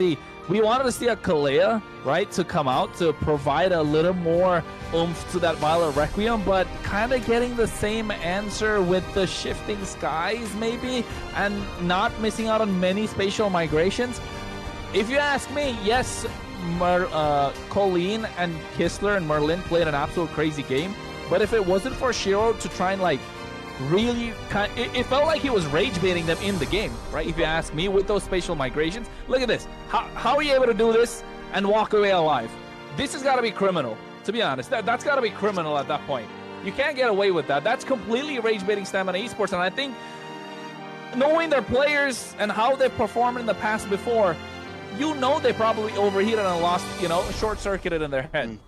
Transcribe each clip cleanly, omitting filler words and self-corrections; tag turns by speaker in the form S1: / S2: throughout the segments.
S1: we wanted to see a Kalea, right, to come out to provide a little more oomph to that Violet Requiem, but kind of getting the same answer with the shifting skies maybe, and not missing out on many spatial migrations. If you ask me, yes, Colleen and Kistler and Merlin played an absolute crazy game, but if it wasn't for Shiro to try and like really it felt like he was rage baiting them in the game, right? If you ask me, with those spatial migrations. Look at this. How are you able to do this and walk away alive? This has got to be criminal, to be honest. That's got to be criminal at that point. You can't get away with that. That's completely rage baiting Stamina Esports, and I think knowing their players and how they've performed in the past before, you know they probably overheated and lost, you know, short-circuited in their head.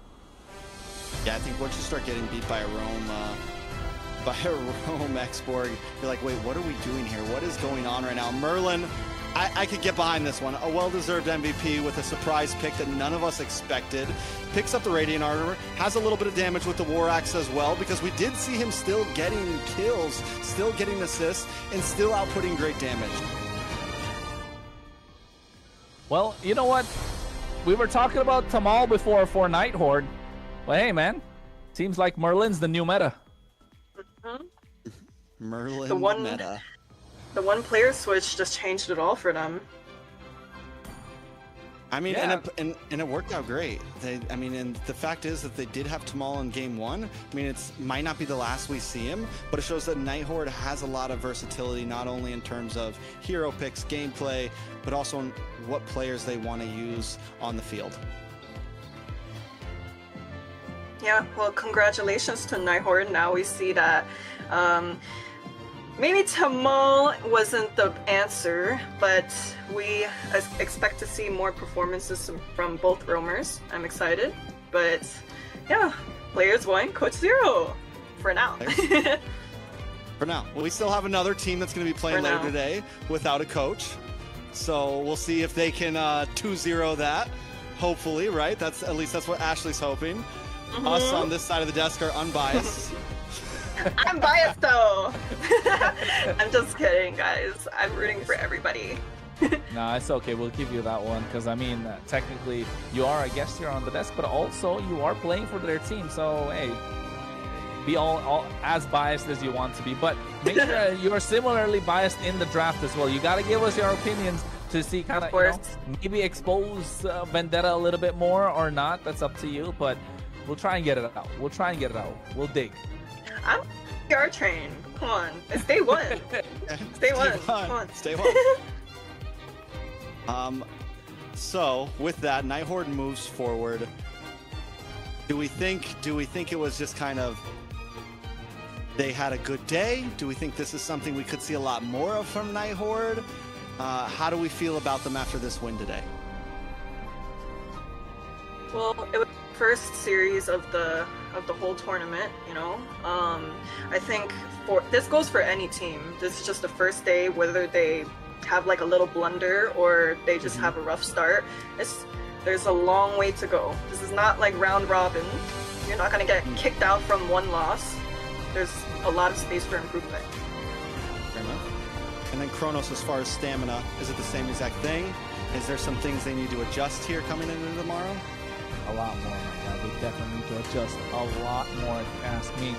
S2: Yeah, I think once you start getting beat by a Rome Exborg, you're like, wait, what are we doing here? What is going on right now? Merlin, I could get behind this one. A well-deserved MVP with a surprise pick that none of us expected. Picks up the Radiant Armor, has a little bit of damage with the War Axe as well, because we did see him still getting kills, still getting assists, and still outputting great damage.
S1: Well, you know what? We were talking about Tamal before for Night Horde. But hey, man, seems like Merlin's the new meta.
S2: Merlin meta.
S3: The one player switch just changed it all for them.
S2: I mean, yeah. and it worked out great. And the fact is that they did have Tamal in game one. I mean, it might not be the last we see him, but it shows that Night Horde has a lot of versatility, not only in terms of hero picks, gameplay, but also in what players they want to use on the field.
S3: Yeah, well, congratulations to Night Horde. Now we see that maybe Tamal wasn't the answer, but we expect to see more performances from both roamers. I'm excited, but yeah, players 1, coach 0 for now.
S2: For now. Well, we still have another team that's going to be playing later today without a coach, so we'll see if they can 2-0 that, hopefully, right? At least that's what Ashley's hoping. Us on this side of the desk are unbiased.
S3: I'm biased though. I'm just kidding, guys. I'm rooting for everybody.
S1: No, it's okay. We'll give you that one because I mean, technically, you are a guest here on the desk, but also you are playing for their team. So hey, be all as biased as you want to be, but make sure you are similarly biased in the draft as well. You got to give us your opinions to see kind of, you know, maybe expose Vendetta a little bit more or not. That's up to you, but we'll try and get it out. We'll try and get it out. We'll dig.
S3: I'm PR train. Come on. It's day one. Stay one. Come on.
S2: Stay one. So with that, Night Horde moves forward. Do we think it was just kind of they had a good day? Do we think this is something we could see a lot more of from Night Horde? How do we feel about them after this win today?
S3: Well, it was the first series of the whole tournament, you know. I think this goes for any team. This is just the first day, whether they have like a little blunder or they just have a rough start. There's a long way to go. This is not like round robin. You're not gonna get kicked out from one loss. There's a lot of space for improvement.
S2: Fair enough. And then Kronos, as far as stamina, is it the same exact thing? Is there some things they need to adjust here coming into tomorrow?
S1: A lot more. Yeah, they definitely need to adjust a lot more, if you ask me.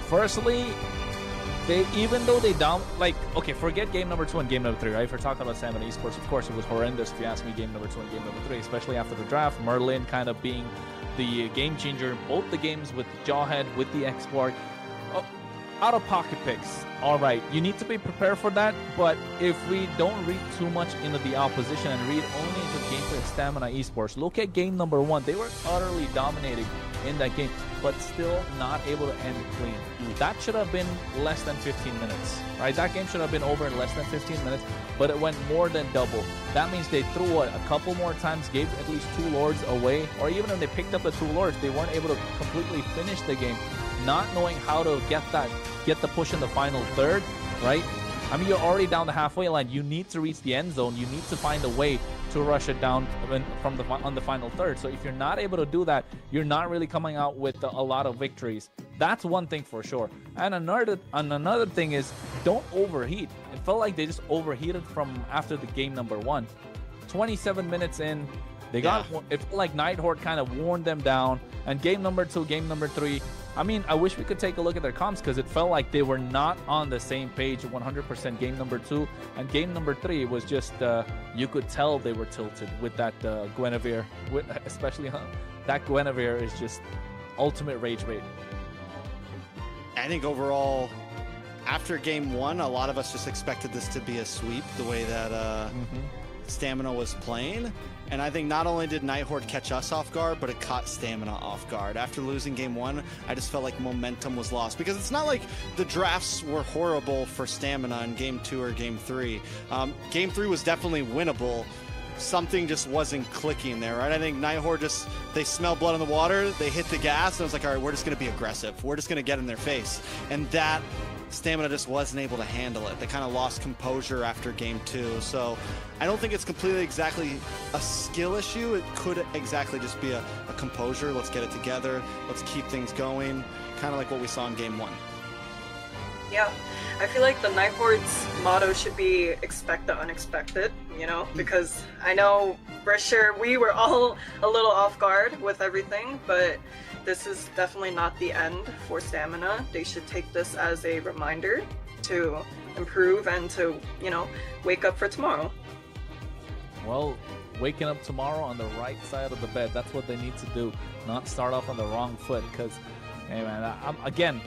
S1: Firstly, even though they okay, forget game number 2 and game number 3, right? If we're talking about Stamina Esports, of course, it was horrendous if you ask me, game number 2 and game number 3, especially after the draft. Merlin kind of being the game changer, both the games with Jawhead, with the Exborg. Out-of-pocket picks. All right, you need to be prepared for that, but if we don't read too much into the opposition and read only into the gameplay of Stamina Esports, look at game number 1. They were utterly dominating in that game, but still not able to end clean. That should have been less than 15 minutes, right? That game should have been over in less than 15 minutes, but it went more than double. That means they threw a couple more times, gave at least 2 Lords away, or even if they picked up the 2 Lords, they weren't able to completely finish the game, not knowing how to get the push in the final third, right? I mean, you're already down the halfway line. You need to reach the end zone. You need to find a way to rush it down on the final third. So if you're not able to do that, you're not really coming out with a lot of victories. That's one thing for sure. And another thing is, don't overheat. It felt like they just overheated from after the game number 1. 27 minutes in, they got, it felt like Nighthorde kind of worn them down. And game number 2, game number 3, I mean, I wish we could take a look at their comps because it felt like they were not on the same page 100% game number 2. And game number 3 was just, you could tell they were tilted with that Guinevere, especially that Guinevere is just ultimate rage bait.
S2: I think overall, after game 1, a lot of us just expected this to be a sweep the way that Stamina was playing. And I think not only did Nighthorde catch us off guard, but it caught Stamina off guard. After losing game 1, I just felt like momentum was lost. Because it's not like the drafts were horrible for Stamina in game 2 or game 3. Game 3 was definitely winnable. Something just wasn't clicking there, right? I think Nighthorde just, they smelled blood in the water, they hit the gas, and it was like, all right, we're just going to be aggressive. We're just going to get in their face. And that Stamina just wasn't able to handle it. They kind of lost composure after game 2. So I don't think it's completely exactly a skill issue. It could exactly just be a composure. Let's get it together. Let's keep things going. Kind of like what we saw in game 1.
S3: Yeah, I feel like the Nighthorde's motto should be expect the unexpected, you know, because I know for sure we were all a little off guard with everything, but this is definitely not the end for Stamina. They should take this as a reminder to improve and to, you know, wake up for tomorrow.
S1: Well, waking up tomorrow on the right side of the bed, that's what they need to do, not start off on the wrong foot. Because, hey man, I'm again,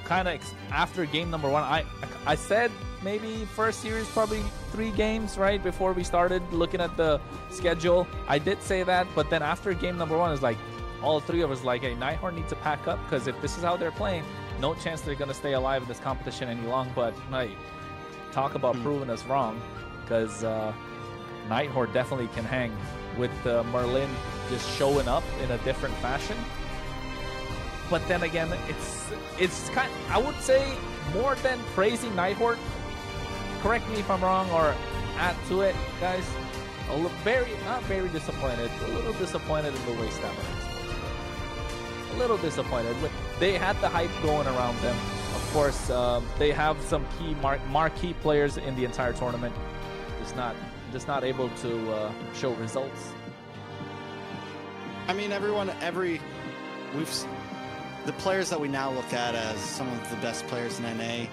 S1: kind of after game number 1, I said maybe first series, probably 3 games, right, before we started looking at the schedule. I did say that, but then after game number 1, it's like, all 3 of us like, hey, Nighthorde needs to pack up, because if this is how they're playing, no chance they're going to stay alive in this competition any long. But hey, talk about proving us wrong, because Nighthorde definitely can hang with Merlin just showing up in a different fashion. But then again, it's kind of, I would say, more than praising Nighthorde, correct me if I'm wrong or add to it, guys, not very disappointed, a little disappointed in the way Stamina is. A little disappointed. They had the hype going around them. Of course, they have some key marquee players in the entire tournament. Just not able to show results.
S2: I mean, the players that we now look at as some of the best players in NA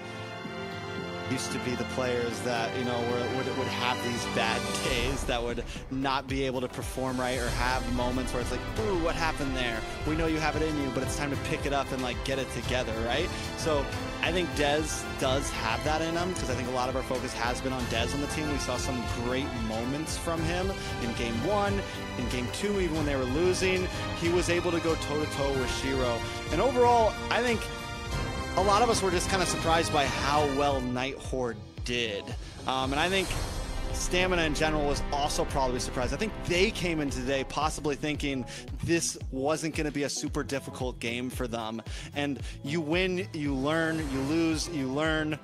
S2: used to be the players that, you know, would have these bad days, that would not be able to perform right, or have moments where it's like, ooh, what happened there? We know you have it in you, but it's time to pick it up and like get it together, right? So I think Dez does have that in him, because I think a lot of our focus has been on Dez on the team. We saw some great moments from him in game 1, in game 2, even when they were losing. He was able to go toe-to-toe with Shiro. And overall, I think a lot of us were just kind of surprised by how well Nighthorde did. And I think Stamina in general was also probably surprised. I think they came in today possibly thinking this wasn't going to be a super difficult game for them. And you win, you learn, you lose, you learn.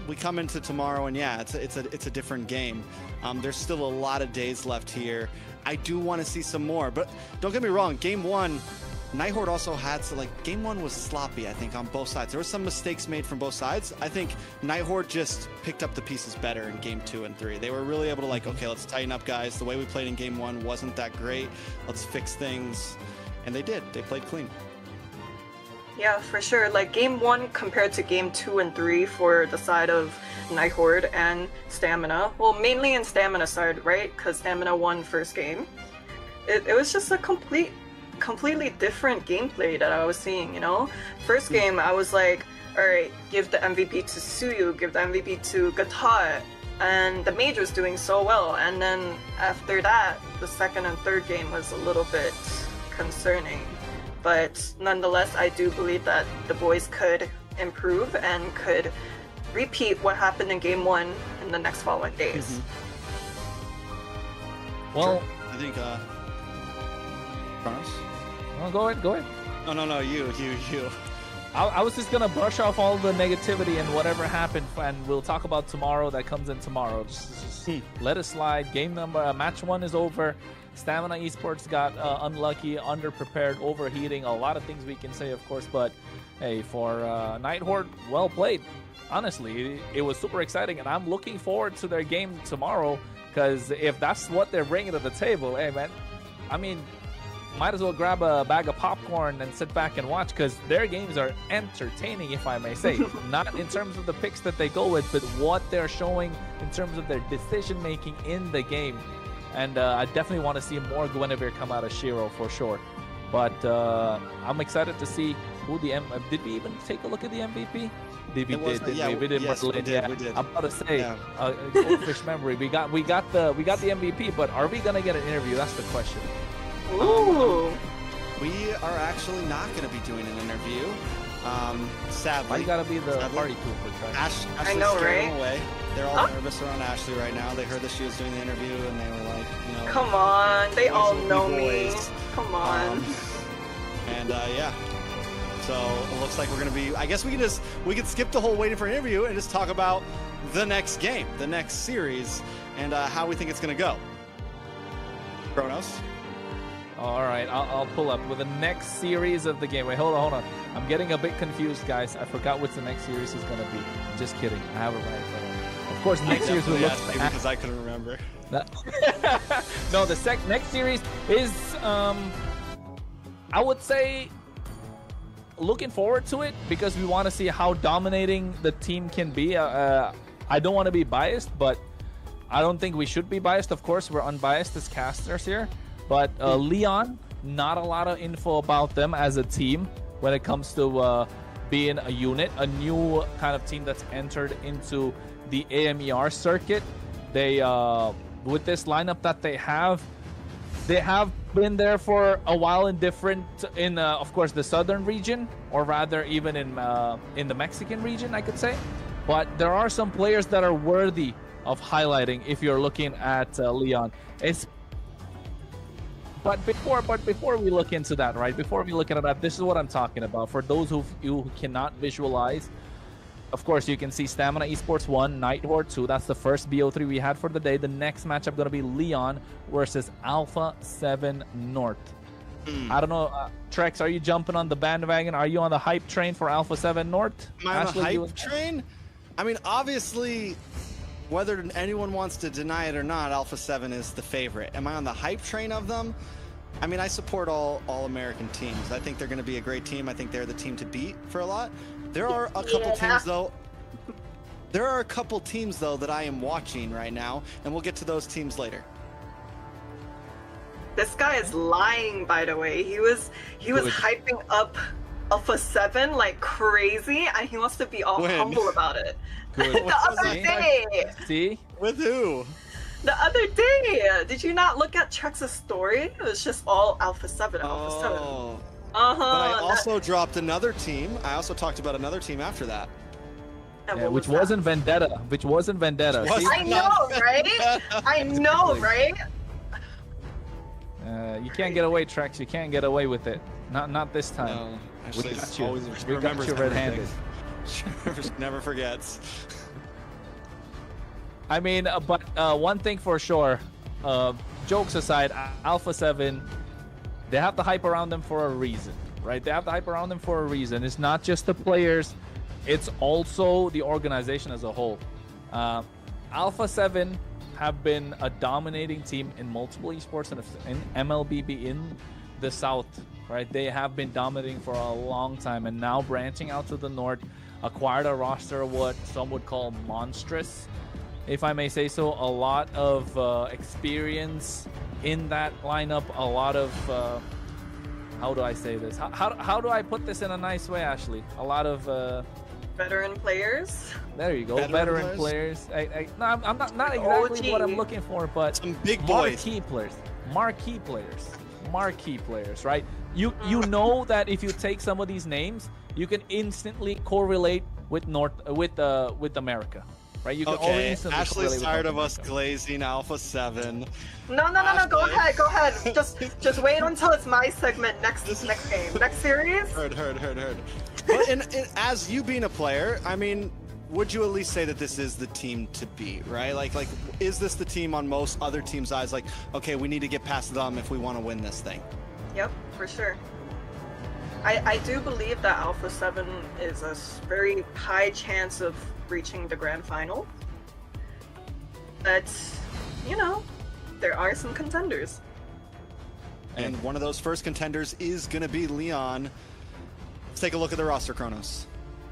S2: We come into tomorrow, and yeah, it's a different game. There's still a lot of days left here. I do want to see some more, but don't get me wrong, game 1, Nighthorde also had to, like, game 1 was sloppy, I think, on both sides. There were some mistakes made from both sides. I think Nighthorde just picked up the pieces better in game 2 and 3. They were really able to, like, okay, let's tighten up, guys. The way we played in game 1 wasn't that great. Let's fix things. And they did. They played clean.
S3: Yeah, for sure. Like, game 1 compared to game 2 and 3 for the side of Nighthorde and Stamina. Well, mainly in Stamina side, right? Because Stamina won first game. It was just a completely different gameplay that I was seeing, you know? First game, I was like, alright, give the MVP to Suyu, give the MVP to Gata, and the Major's doing so well. And then after that, the second and third game was a little bit concerning. But nonetheless, I do believe that the boys could improve and could repeat what happened in game 1 in the next following days.
S1: Well,
S2: I think, Kronos?
S1: Well, go ahead.
S2: No, you.
S1: I was just gonna brush off all the negativity and whatever happened, and we'll talk about tomorrow. That comes in tomorrow. Just let it slide. Match 1 is over. Stamina Esports got unlucky, underprepared, overheating. A lot of things we can say, of course, but hey, for Nighthorde, well played. Honestly, it was super exciting, and I'm looking forward to their game tomorrow. Because if that's what they're bringing to the table, hey man, I mean, might as well grab a bag of popcorn and sit back and watch, because their games are entertaining, if I may say. Not in terms of the picks that they go with, but what they're showing in terms of their decision making in the game. And I definitely want to see more Guinevere come out of Shiro for sure. But I'm excited to see who the did we even take a look at the MVP? We did. We did. I'm about to say, goldfish memory. We got the MVP, but are we gonna get an interview? That's the question.
S3: Ooh.
S2: We are actually not going to be doing an interview. Sadly.
S1: Why you gotta be the party pooper, right?
S2: Ashley's
S3: I know,
S2: scaring
S3: right?
S2: them away. They're all nervous around Ashley right now. They heard that she was doing the interview, and they were like, you know.
S3: Come on, they all know me.
S2: boys.
S3: Come on.
S2: And yeah. So it looks like we're gonna be. I guess we can skip the whole waiting for an interview and just talk about the next game, the next series, and how we think it's gonna go. Kronos.
S1: All right, I'll pull up with the next series of the game. Wait, hold on. I'm getting a bit confused, guys. I forgot what the next series is gonna be. Just kidding. I have it right in front of me. Of course, next series will look
S2: because I couldn't remember.
S1: No, the next series is I would say looking forward to it, because we want to see how dominating the team can be. I don't want to be biased, but I don't think we should be biased. Of course, we're unbiased as casters here. But Leon, not a lot of info about them as a team when it comes to being a unit, a new kind of team that's entered into the AMER circuit. They, with this lineup that they have been there for a while in of course, the southern region, or rather even in the Mexican region, I could say. But there are some players that are worthy of highlighting if you're looking at Leon. But before we look into that, right? Before we look into that, this is what I'm talking about. For those who cannot visualize, of course, you can see Stamina Esports 1, Night Horde 2. That's the first BO3 we had for the day. The next matchup going to be Leon versus Alpha 7 North. I don't know, Trex, are you jumping on the bandwagon? Are you on the hype train for Alpha 7 North?
S2: Am I on the hype train? I mean, obviously, whether anyone wants to deny it or not, Alpha 7 is the favorite. Am I on the hype train of them? I mean, I support all American teams. I think they're going to be a great team. I think they're the team to beat for a lot. There are a couple teams, though. There are a couple teams, though, that I am watching right now, and we'll get to those teams later.
S3: This guy is lying, by the way. He was hyping up Alpha 7 like crazy, and he wants to be all humble about it. The other day.
S1: See?
S2: With who?
S3: The other day. Did you not look at Trex's story? It was just all Alpha 7, Alpha 7.
S2: But I also dropped another team. I also talked about another team after that.
S1: Yeah, which wasn't Vendetta. Which wasn't Vendetta.
S3: I know, right? I know, right?
S1: You can't get away, Trex. You can't get away with it. Not this time.
S2: No, actually,
S1: we got you.
S2: Always
S1: We got you red-handed.
S2: Never forgets.
S1: I mean, but one thing for sure, jokes aside, Alpha 7, they have the hype around them for a reason, right? They have the hype around them for a reason. It's not just the players, it's also the organization as a whole. Alpha 7 have been a dominating team in multiple esports and in MLBB in the South, right? They have been dominating for a long time, and now branching out to the North, acquired a roster of what some would call monstrous, if I may say so. A lot of experience in that lineup, a lot of how do I say this? How do I put this in a nice way, Ashley? A lot of
S3: veteran players.
S1: There you go, veteran players. No, I'm not exactly what I'm looking for, but
S2: some big boys.
S1: Marquee players, right? You know that if you take some of these names, you can instantly correlate with America, right? You can already instantly
S2: Ashley's tired of us glazing Alpha 7.
S3: No. Go ahead. Just wait until it's my segment next game, next series.
S2: Heard. But as you being a player, I mean, would you at least say that this is the team to beat, right? Like, is this the team on most other teams' eyes? Like, okay, we need to get past them if we want to win this thing.
S3: Yep, for sure. I do believe that Alpha 7 is a very high chance of reaching the grand final. But you know, there are some contenders.
S2: And one of those first contenders is going to be Leon. Let's take a look at the roster, Kronos.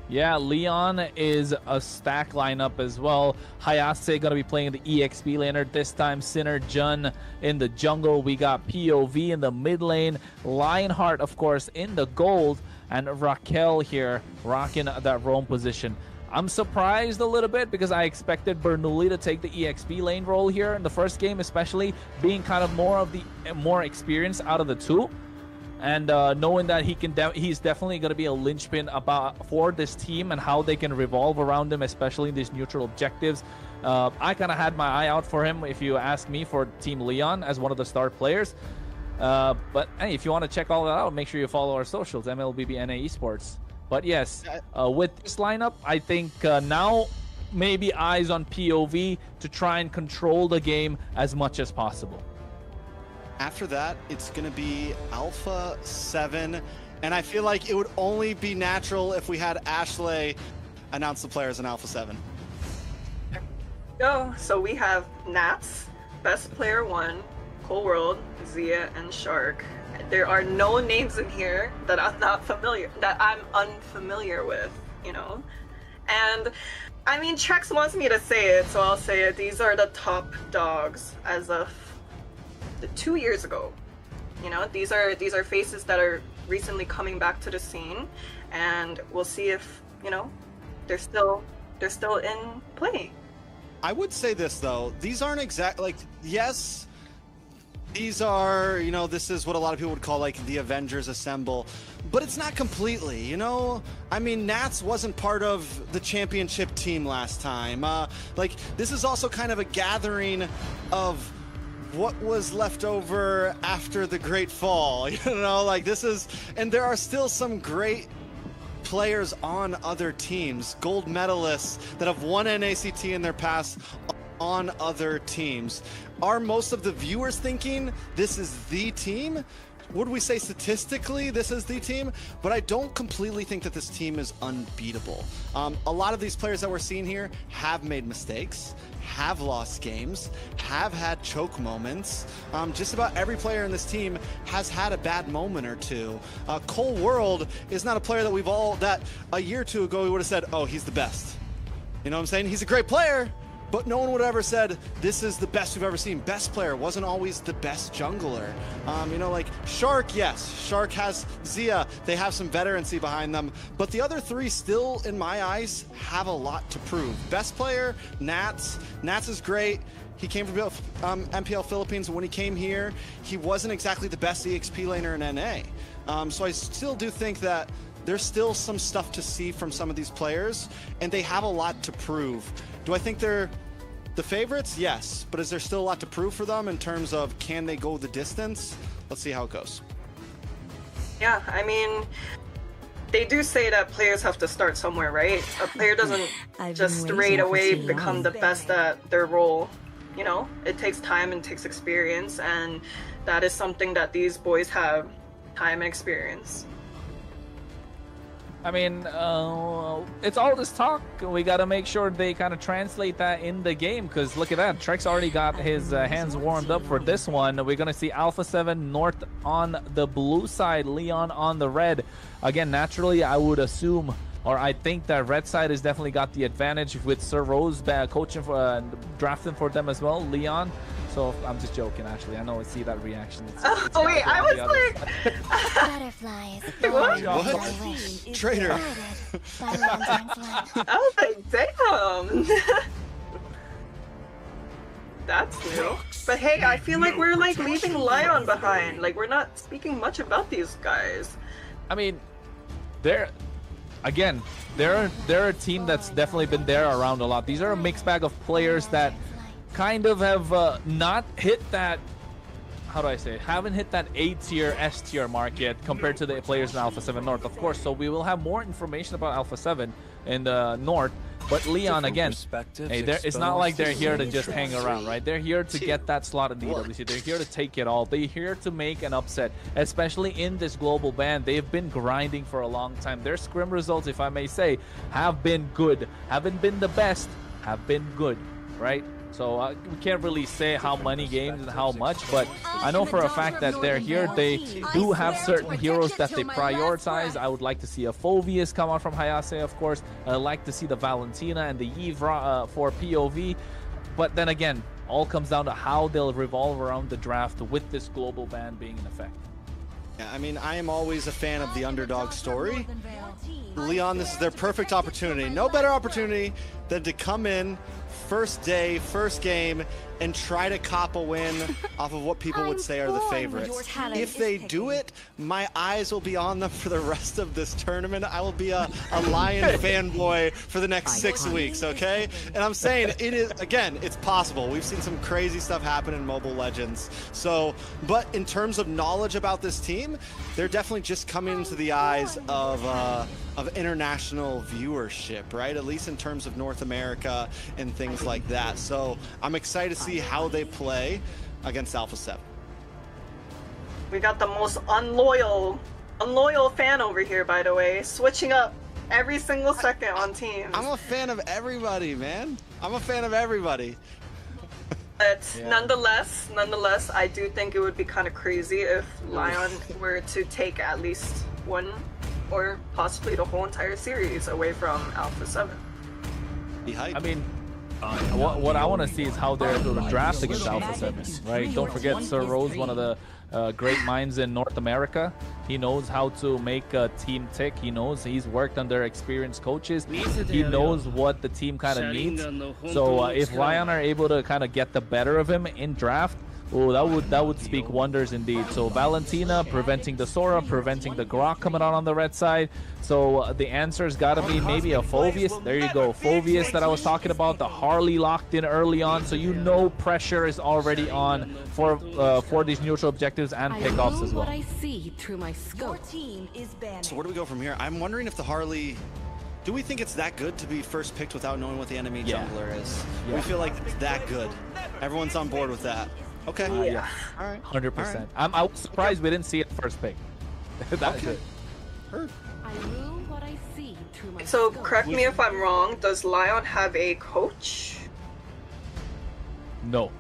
S1: Yeah, Leon is a stack lineup as well. Hayase going to be playing the EXP laner this time. Sinner Jun in the jungle. We got POV in the mid lane. Lionheart, of course, in the gold. And Raquel here rocking that roam position. I'm surprised a little bit because I expected Bernoulli to take the EXP lane role here in the first game, especially being kind of more experienced out of the two. And knowing that he's definitely going to be a linchpin for this team and how they can revolve around him, especially in these neutral objectives. I kind of had my eye out for him, if you ask me, for Team Leon as one of the star players. But hey, if you want to check all that out, make sure you follow our socials, MLBB Esports. But yes, with this lineup, I think now maybe eyes on POV to try and control the game as much as possible.
S2: After that, it's going to be Alpha 7, and I feel like it would only be natural if we had Ashley announce the players in Alpha 7.
S3: Go. So we have Nats, Best Player 1, Cold World, Zia, and Shark. There are no names in here that I'm unfamiliar with, you know? And I mean, Trex wants me to say it, so I'll say it. These are the top dogs as of 2 years ago. You know, these are faces that are recently coming back to the scene, and we'll see if, you know, they're still in play.
S2: I would say this though, these aren't yes, these are, you know, this is what a lot of people would call like the Avengers Assemble, but it's not completely, you know? I mean, Nats wasn't part of the championship team last time. Like, this is also kind of a gathering of what was left over after the Great Fall, you know? Like, this is, and there are still some great players on other teams, gold medalists that have won NACT in their past on other teams. Are most of the viewers thinking this is the team? Would we say statistically this is the team? But I don't completely think that this team is unbeatable. A lot of these players that we're seeing here have made mistakes, have lost games, have had choke moments. Just about every player in this team has had a bad moment or two. Cole World is not a player that a year or two ago we would have said, oh, he's the best. You know what I'm saying? He's a great player, but no one would have ever said, this is the best we've ever seen. Best player wasn't always the best jungler. You know, like Shark, yes. Shark has Zia. They have some veterancy behind them. But the other three still, in my eyes, have a lot to prove. Best player, Nats. Nats is great. He came from MPL Philippines, and when he came here, he wasn't exactly the best EXP laner in NA. So I still do think that there's still some stuff to see from some of these players, and they have a lot to prove. Do I think they're the favorites? Yes. But is there still a lot to prove for them in terms of can they go the distance? Let's see how it goes.
S3: Yeah, I mean, they do say that players have to start somewhere, right? A player doesn't just straight away become the best at their role. You know, it takes time and takes experience, and that is something that these boys have, time and experience.
S1: I mean, it's all this talk. We got to make sure they kind of translate that in the game, because look at that. Trex already got his hands warmed up for this one. We're going to see Alpha 7 North on the blue side, Leon on the red. Again, naturally, I would assume, or I think that red side has definitely got the advantage with Sir Rose coaching for drafting for them as well, Leon. So I'm just joking, actually. I know I see that reaction.
S3: Oh wait, I was like,
S4: butterflies.
S2: What? Traitor.
S3: I was like, damn. That's new. But hey, I feel like we're like leaving Lion behind. Like, we're not speaking much about these guys.
S1: I mean, they're a team that's definitely been there around a lot. These are a mixed bag of players that kind of have not hit that, how do I say, haven't hit that A-tier, S-tier mark yet compared to the players in Alpha 7 North, of course. So we will have more information about Alpha 7 in the North. But Leon, again, hey, it's not like they're here to just hang around, right? They're here to get that slot in the EWC. They're here to take it all. They're here to make an upset, especially in this global ban. They've been grinding for a long time. Their scrim results, if I may say, have been good. Haven't been the best, have been good, right? So we can't really say how many games and how much, but I know for a fact that they're here. They do have certain heroes that they prioritize. I would like to see a Phoveus come out from Hayase, of course. I'd like to see the Valentina and the Eve for POV. But then again, all comes down to how they'll revolve around the draft with this global ban being in effect.
S2: Yeah, I mean, I am always a fan of the underdog story. Leon, this is their perfect opportunity. No better opportunity than to come in first day, first game, and try to cop a win off of what people would say are the favorites. If they do it, my eyes will be on them for the rest of this tournament. I will be a Lion fanboy for the next 6 weeks, okay? And I'm saying it is, again, it's possible. We've seen some crazy stuff happen in Mobile Legends. So, but in terms of knowledge about this team, they're definitely just coming into the eyes of international viewership, right? At least in terms of North America and things like that. So I'm excited to see how they play against Alpha 7.
S3: We got the most unloyal fan over here, by the way, switching up every single second on teams.
S2: I'm a fan of everybody, man. I'm a fan of everybody.
S3: But nonetheless, I do think it would be kind of crazy if Lion were to take at least one or possibly the whole entire series away from Alpha 7.
S1: I mean, what I want to see is how they're able to draft against Alpha 7, right? Don't forget, Sir Rose, one of the great minds in North America. He knows how to make a team tick. He knows he's worked under experienced coaches. He knows what the team kind of needs. So if Lion are able to kind of get the better of him in draft, oh, that would speak wonders indeed. So Valentina preventing the Sora, preventing the Grok coming out on the red side. So the answer's got to be maybe a Phoveus. There you go, Phoveus that I was talking about. The Harley locked in early on, so you know pressure is already on for these neutral objectives and pickoffs as well.
S4: I see through my scope.
S2: So where do we go from here? I'm wondering if the Harley. Do we think it's that good to be first picked without knowing what the enemy jungler is? Yeah. We feel like it's that good. Everyone's on board with that. Okay.
S1: Yeah.
S2: All right.
S1: 100%. I was surprised we didn't see it first pick. That's good.
S2: Heard.
S4: I rule what I see through my
S3: So
S4: scope.
S3: correct me if I'm wrong, does Lion have a coach?
S1: No.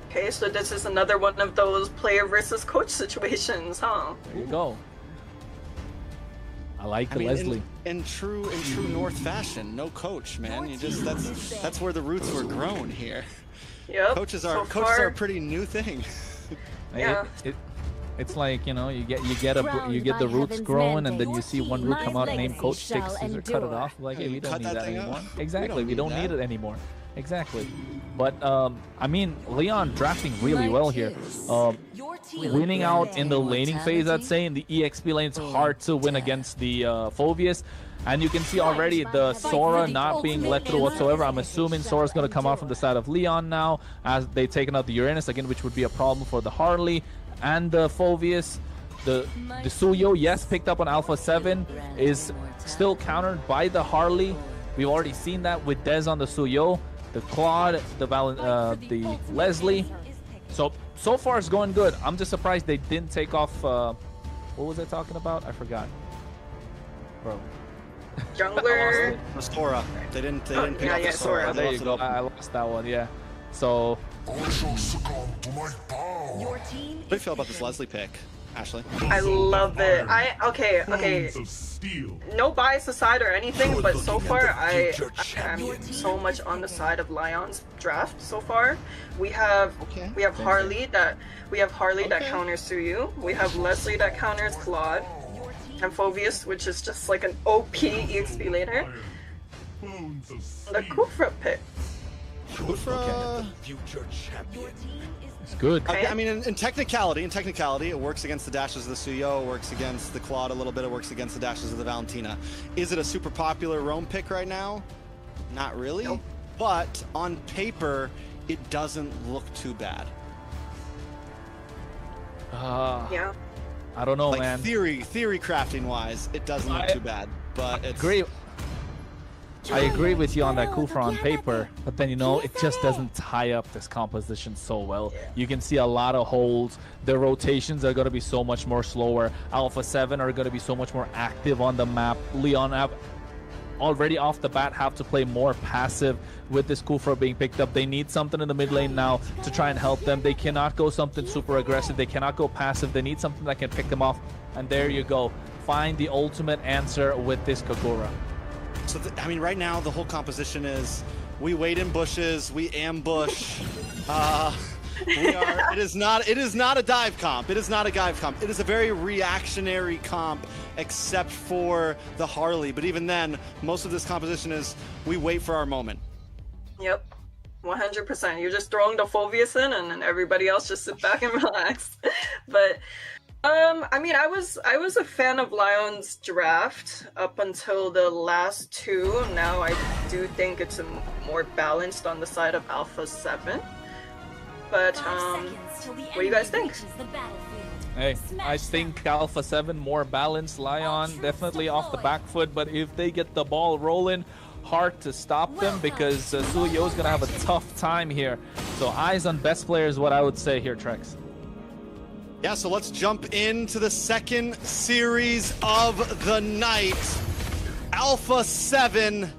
S3: Okay, so this is another one of those player versus coach situations, huh?
S1: There you go. I like the Leslie.
S2: In true North fashion, no coach, man. You just that's where the roots were grown here.
S3: Yep.
S2: Coaches are a pretty new thing.
S3: Yeah.
S1: It's like, you know, you get the roots growing, and then you see one root come out named Coach, take a scissor, cut it off. Like, hey, we don't need that anymore. Exactly, we don't need it anymore. Exactly. But I mean, Leon drafting really well here. Winning out in the laning phase, I'd say. In the EXP lane, it's hard to win against the Phoveus. And you can see already the Sora not being let through whatsoever. I'm assuming Sora's going to come out from the side of Leon now, as they've taken out the Uranus again, which would be a problem for the Harley and the Phoveus. The Suyo, yes, picked up on Alpha 7, is still countered by the Harley. We've already seen that with Dez on the Suyo, the Claude, the Leslie. So far it's going good. I'm just surprised they didn't take off. What was I talking about? I forgot. Bro.
S3: Jungler.
S2: Sora. They didn't pick up the Sora.
S3: Sora.
S1: There you go. I lost that one. Yeah. So.
S4: Your team.
S2: How do you feel about this Leslie pick, Ashley?
S3: I love it. Okay. No bias aside or anything, but so far I am so much on the side of Lion's draft so far. We have Harley that counters Suyu. We have Leslie that counters Claude. And Phoveus, which is just like an OP EXP laner. The Kufra pick.
S2: Kufra.
S1: It's good.
S2: I mean, in technicality, it works against the dashes of the Suyo, it works against the Claude a little bit, it works against the dashes of the Valentina. Is it a super popular roam pick right now? Not really. Nope. But on paper, it doesn't look too bad.
S3: Yeah.
S1: I don't know,
S2: like
S1: man.
S2: Theory crafting wise, it doesn't look too bad, but it's.
S1: I agree with you on that Kufra on paper, but then, you know, it just doesn't tie up this composition so well. You can see a lot of holes. The rotations are going to be so much more slower. Alpha 7 are going to be so much more active on the map. Leon have already off the bat have to play more passive with this Kufra being picked up. They need something in the mid lane now to try and help them. They cannot go something super aggressive. They cannot go passive. They need something that can pick them off. And there you go. Find the ultimate answer with this Kagura.
S2: So, I mean, right now, the whole composition is we wait in bushes, we ambush. It is not a dive comp. It is not a dive comp. It is a very reactionary comp, except for the Harley. But even then, most of this composition is we wait for our moment.
S3: Yep, 100%. You're just throwing the Phobius in, and then everybody else just sit back and relax. But I mean, I was a fan of Lion's draft up until the last two. Now I do think it's more balanced on the side of Alpha 7. But what do you guys think?
S1: Hey, I think Alpha 7 more balanced. Lion definitely off the back foot, but if they get the ball rolling, hard to stop them because Suyo is going to have a tough time here. So eyes on best player is what I would say here, Trex.
S2: Yeah, so let's jump into the second series of the night. Alpha 7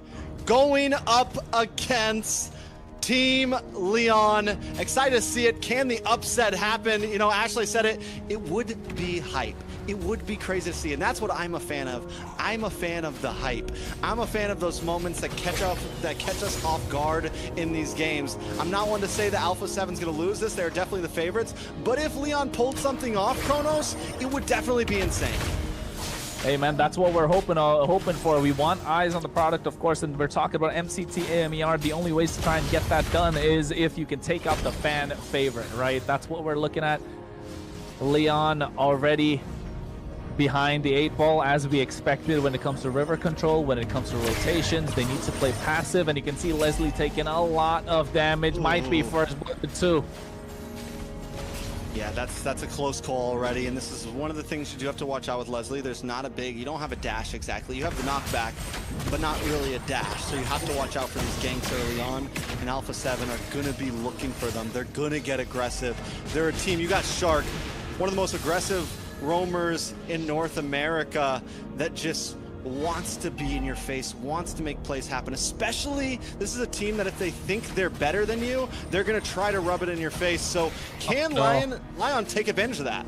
S2: going up against Team Leon. Excited to see it. Can the upset happen? You know, Ashley said it. It would be hype. It would be crazy to see, and that's what I'm a fan of. I'm a fan of the hype. I'm a fan of those moments that catch us off guard in these games. I'm not one to say that Alpha 7's going to lose this. They're definitely the favorites. But if Leon pulled something off, Kronos, it would definitely be insane.
S1: Hey man, that's what we're hoping for. We want eyes on the product, of course, and we're talking about MCT AMER. The only ways to try and get that done is if you can take out the fan favorite, right? That's what we're looking at. Leon already behind the 8 ball as we expected when it comes to river control, when it comes to rotations. They need to play passive, and you can see Leslie taking a lot of damage. Ooh. Might be first blood too.
S2: Yeah, that's a close call already, and this is one of the things you do have to watch out with Leslie. There's not a big, you don't have a dash exactly. You have the knockback, but not really a dash. So you have to watch out for these ganks early on, and Alpha 7 are gonna be looking for them. They're gonna get aggressive. They're a team, you got Shark, one of the most aggressive roamers in North America that just wants to be in your face, wants to make plays happen. Especially, this is a team that if they think they're better than you, they're gonna try to rub it in your face. So can Lion take advantage of that?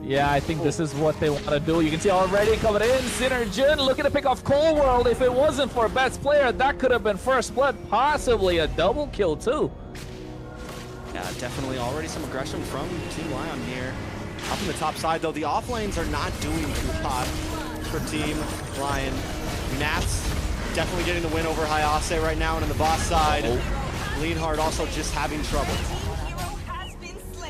S1: Yeah, I think this is what they want to do. You can see already coming in, Synergen looking to pick off Cold World. If it wasn't for best player, that could have been first blood, possibly a double kill too.
S2: Yeah, definitely already some aggression from Team Lion here. Up in the top side though, the off lanes are not doing too hot for Team Lion. Nats definitely getting the win over Hayase right now, and on the boss side, Leonhard also just having trouble.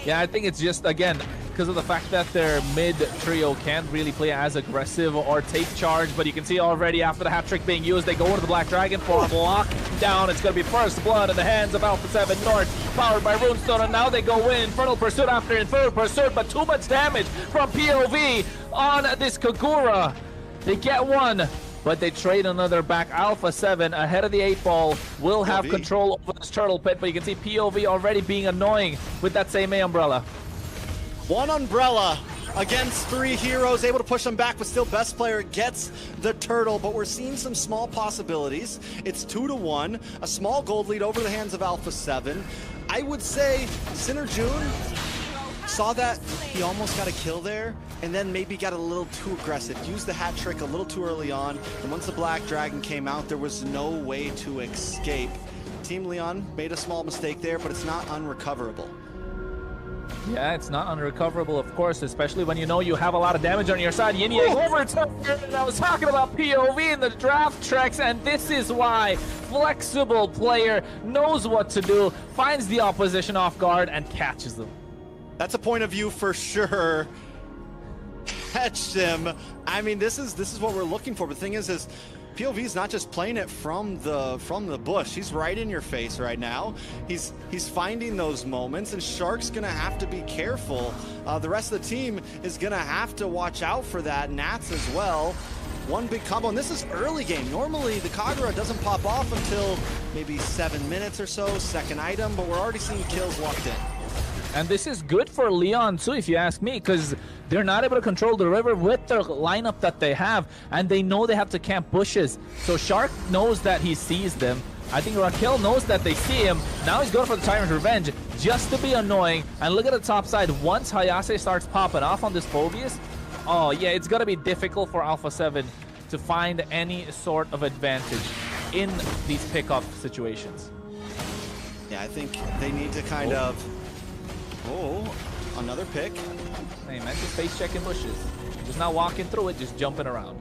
S1: Yeah, I think it's just, again, because of the fact that their mid trio can't really play as aggressive or take charge, but you can see already after the hat trick being used, they go into the Black Dragon for a block down. It's going to be first blood in the hands of Alpha 7 North, powered by Runestone, and now they go in. Infernal Pursuit after Infernal Pursuit, but too much damage from POV on this Kagura. They get one, but they trade another back. Alpha 7 ahead of the 8 ball will have POV control over this turtle pit, but you can see POV already being annoying with that same A umbrella.
S2: One umbrella against 3 heroes, able to push them back, but still best player gets the turtle. But we're seeing some small possibilities. It's 2-1, a small gold lead over the hands of Alpha 7. I would say Synerjun saw that he almost got a kill there, and then maybe got a little too aggressive, used the hat trick a little too early on, and once the Black Dragon came out, there was no way to escape. Team Leon made a small mistake there, but it's not unrecoverable.
S1: Yeah, it's not unrecoverable, of course, especially when you know you have a lot of damage on your side. Yin Yang overtime, and I was talking about POV in the draft tracks, and this is why flexible player knows what to do, finds the opposition off guard, and catches them.
S2: That's a point of view for sure. Catch them. I mean, this is what we're looking for. But the thing is POV's not just playing it from the bush. He's right in your face right now. He's finding those moments, and Shark's gonna have to be careful. The rest of the team is gonna have to watch out for that. Nats as well. One big combo, and this is early game. Normally the Kagura doesn't pop off until maybe 7 minutes or so, second item, but we're already seeing kills locked in.
S1: And this is good for Leon too, if you ask me, because They're not able to control the river with the lineup that they have, and they know they have to camp bushes. So Shark knows that he sees them. I think Raquel knows that they see him. Now he's going for the Tyrant's Revenge just to be annoying. And look at the top side. Once Hayase starts popping off on this Phobius, oh yeah, it's going to be difficult for Alpha 7 to find any sort of advantage in these pickoff situations.
S2: Yeah, I think they need to kind of... Oh, another pick.
S1: Hey man, just face checking bushes. Just not walking through it, just jumping around.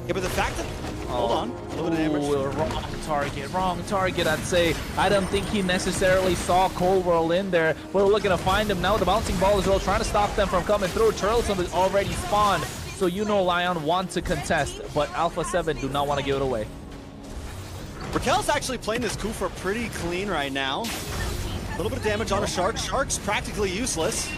S2: Yeah, but the fact that... Hold on. A little bit of damage.
S1: Wrong target, I'd say. I don't think he necessarily saw Cold World in there. We're looking to find him now. The bouncing ball is trying to stop them from coming through. Turtleson is already spawned, so you know Lion wants to contest, but Alpha 7 do not want to give it away.
S2: Raquel's actually playing this Kufa pretty clean right now. A little bit of damage on a Shark. Shark's practically useless.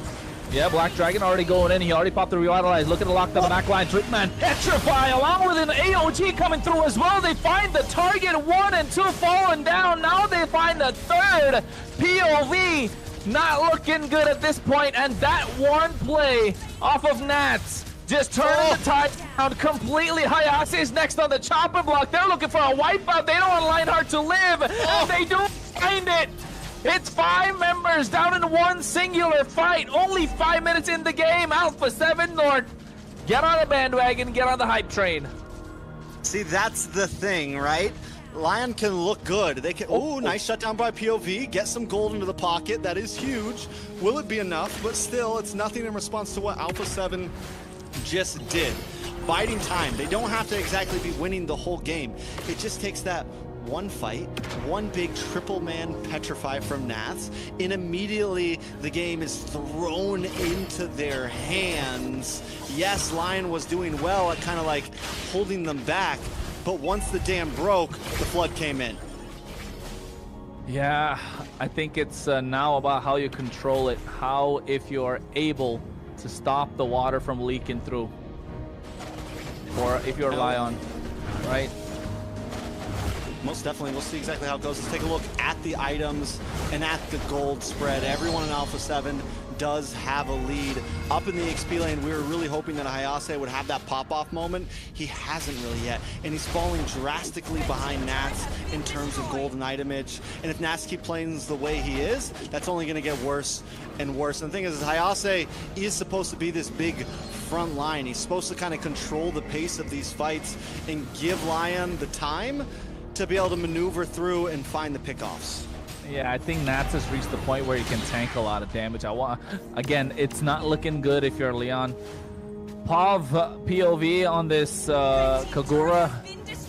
S1: Yeah, Black Dragon already going in. He already popped the Revitalize. Look at the locked up backline. Trickman, Petrify, along with an AOG coming through as well. They find the target 1 and 2 falling down. Now they find the third POV. Not looking good at this point. And that one play off of Nats just turning the tide around completely. Hayase is next on the chopper block. They're looking for a wipeout. They don't want Lionheart to live. And they do find it. It's 5 members down in one singular fight. Only 5 minutes in the game. Alpha 7 North. Get on the bandwagon. Get on the hype train.
S2: See, that's the thing, right? Lion can look good. They can. Oh, nice shutdown by POV. Get some gold into the pocket. That is huge. Will it be enough? But still, it's nothing in response to what Alpha 7 just did. Biding time. They don't have to exactly be winning the whole game. It just takes that one fight, one big triple man petrify from Nats, and immediately the game is thrown into their hands. Yes, Lion was doing well at kind of like holding them back, but once the dam broke, the flood came in.
S1: Yeah, I think it's now about how you control it, how if you're able to stop the water from leaking through, or if you're Lion, right?
S2: Most definitely. We'll see exactly how it goes. Let's take a look at the items and at the gold spread. Everyone in Alpha 7 does have a lead. Up in the XP lane, we were really hoping that Hayase would have that pop-off moment. He hasn't really yet, and he's falling drastically behind Nats in terms of gold and itemage. And if Nats keep playing the way he is, that's only going to get worse and worse. And the thing is Hayase is supposed to be this big front line. He's supposed to kind of control the pace of these fights and give Lion the time to be able to maneuver through and find the pickoffs.
S1: Yeah, I think Nats has reached the point where he can tank a lot of damage. Again, it's not looking good if you're Leon. Pav POV on this Kagura.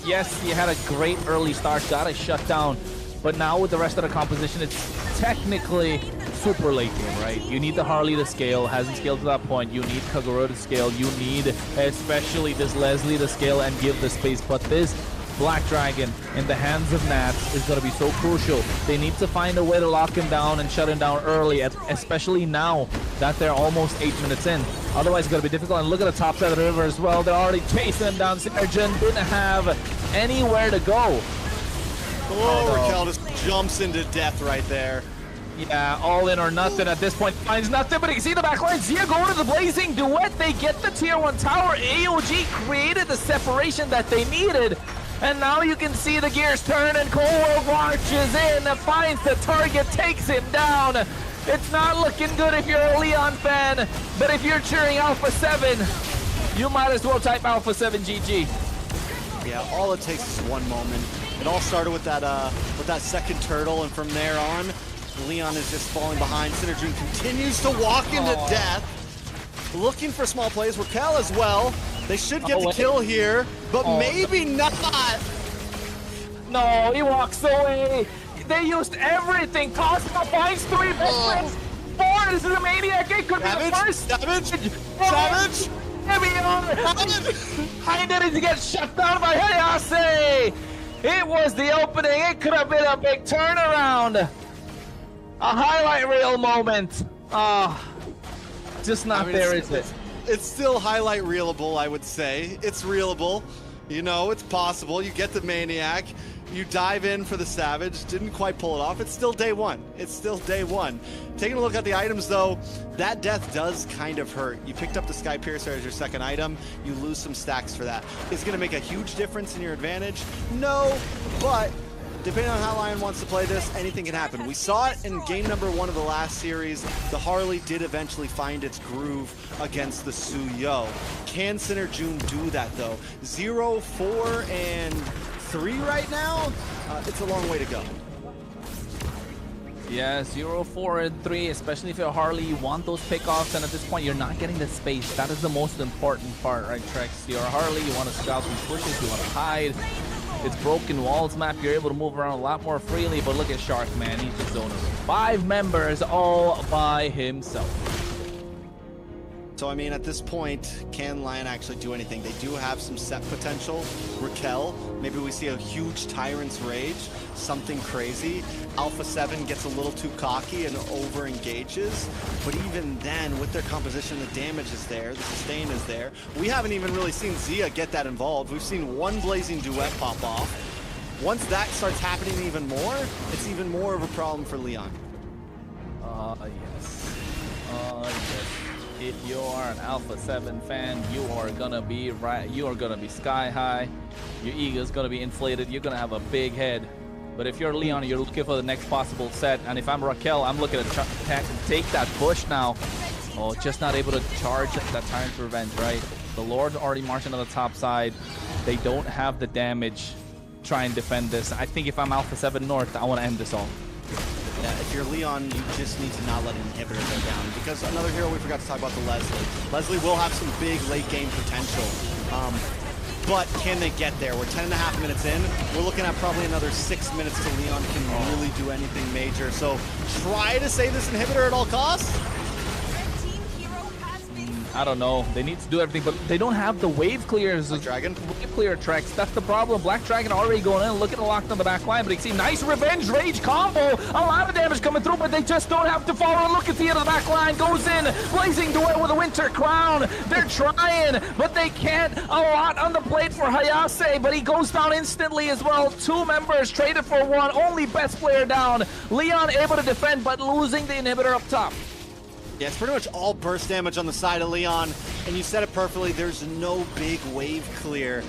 S1: Yes, he had a great early start, got it shut down. But now with the rest of the composition, it's technically super late game, right? You need the Harley to scale, hasn't scaled to that point. You need Kagura to scale. You need especially this Leslie to scale and give the space. But this Black Dragon in the hands of Nats is going to be so crucial. They need to find a way to lock him down and shut him down early, especially now that they're almost 8 minutes in. Otherwise, it's going to be difficult. And look at the top side of the river as well. They're already chasing him down. Synergen didn't have anywhere to go.
S2: Oh, Raquel just jumps into death right there.
S1: Yeah, all in or nothing at this point. Finds nothing, but you can see the backline. Zia going to the Blazing Duet. They get the tier 1 tower. AOG created the separation that they needed. And now you can see the gears turn and Cold World marches in, finds the target, takes him down. It's not looking good if you're a Leon fan, but if you're cheering Alpha 7, you might as well type Alpha 7 GG.
S2: Yeah, all it takes is one moment. It all started with that second turtle, and from there on, Leon is just falling behind. Synergy continues to walk into death. Looking for small plays. Raquel as well. They should get the kill here, but maybe not.
S1: No, he walks away. They used everything. Cosmo finds 3 veterans. 4 is the maniac. It could be the first.
S2: Savage.
S1: Heiner to get shut down by Hayase. It was the opening. It could have been a big turnaround. A highlight reel moment. Just not there, is it?
S2: It's still highlight reelable, I would say. It's reelable, You know, it's possible. You get the Maniac. You dive in for the Savage. Didn't quite pull it off. It's still day one. It's still day one. Taking a look at the items, though, that death does kind of hurt. You picked up the Sky Piercer as your second item. You lose some stacks for that. Is it going to make a huge difference in your advantage? No, but depending on how Lion wants to play this, anything can happen. We saw it in game number 1 of the last series. The Harley did eventually find its groove against the Suyo. Can Sinner June do that, though? 0, 4, and 3 right now? It's a long way to go.
S1: Yeah, 0, 4, and 3, especially if you're Harley, you want those pickoffs, and at this point, you're not getting the space. That is the most important part, right, Trex? You're a Harley, you want to scout these pushes, you want to hide. It's broken walls map, you're able to move around a lot more freely, but look at Shark, man, he's just zoning. 5 members all by himself.
S2: So, I mean, at this point, can Lion actually do anything? They do have some set potential. Raquel, maybe we see a huge Tyrant's Rage, something crazy. Alpha 7 gets a little too cocky and over-engages. But even then, with their composition, the damage is there, the sustain is there. We haven't even really seen Zia get that involved. We've seen one Blazing Duet pop off. Once that starts happening even more, it's even more of a problem for Leon.
S1: Yes. Yes. If you are an Alpha 7 fan, you are gonna be right. You are gonna be sky high. Your ego is gonna be inflated. You're gonna have a big head. But if you're Leon, you're looking for the next possible set. And if I'm Raquel, I'm looking to take that push now. Oh, just not able to charge that Tyrant's Revenge, right? The Lord already marching on the top side. They don't have the damage. Try and defend this. I think if I'm Alpha 7 North, I want to end this all.
S2: Yeah, if you're Leon, you just need to not let an inhibitor go down. Because another hero we forgot to talk about, the Leslie. Leslie will have some big late game potential. But can they get there? We're 10.5 minutes in. We're looking at probably another 6 minutes till Leon can really do anything major. So try to save this inhibitor at all costs.
S1: I don't know. They need to do everything, but they don't have the wave clears.
S2: Black Dragon?
S1: Wave clear tracks. That's the problem. Black Dragon already going in, looking to lock down the back line, but you see nice Revenge Rage combo. A lot of damage coming through, but they just don't have to follow. Look at the end of the back line. Goes in. Blazing Duet with a Winter Crown. They're trying, but they can't. A lot on the plate for Hayase, but he goes down instantly as well. 2 members traded for 1. Only best player down. Leon able to defend, but losing the inhibitor up top.
S2: Yeah, it's pretty much all burst damage on the side of Leon, and you said it perfectly, there's no big wave clear.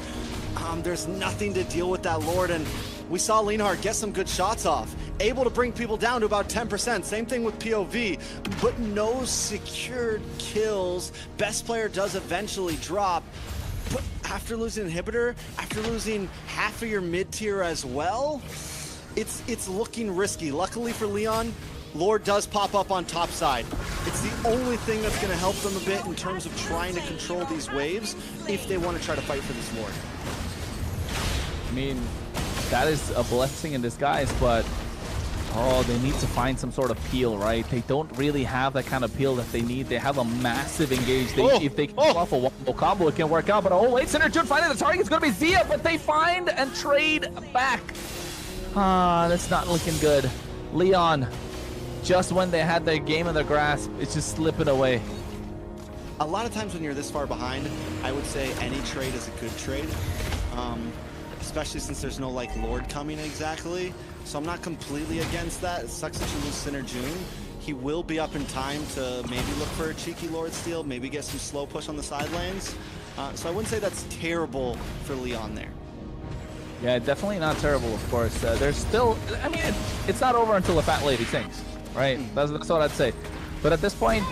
S2: There's nothing to deal with that Lord, and we saw Lienhard get some good shots off, able to bring people down to about 10%, same thing with POV, but no secured kills. Best player does eventually drop, but after losing Inhibitor, after losing half of your mid-tier as well, it's looking risky. Luckily for Leon, Lord does pop up on top side. It's the only thing that's going to help them a bit in terms of trying to control these waves if they want to try to fight for this Lord.
S1: I mean, that is a blessing in disguise, but they need to find some sort of peel, right? They don't really have that kind of peel that they need. They have a massive engage. If they can pull off a one combo, it can work out. But wait, Sinner June finding the target is going to be Zia, but they find and trade back. That's not looking good. Leon, just when they had their game in their grasp, it's just slipping away.
S2: A lot of times when you're this far behind, I would say any trade is a good trade, especially since there's no like Lord coming exactly. So I'm not completely against that. It sucks that you lose Sinner June. He will be up in time to maybe look for a cheeky Lord steal, maybe get some slow push on the side lanes. So I wouldn't say that's terrible for Leon there.
S1: Yeah, definitely not terrible, of course. There's still, I mean, it's not over until the fat lady sings. Right, that's what I'd say. But at this point,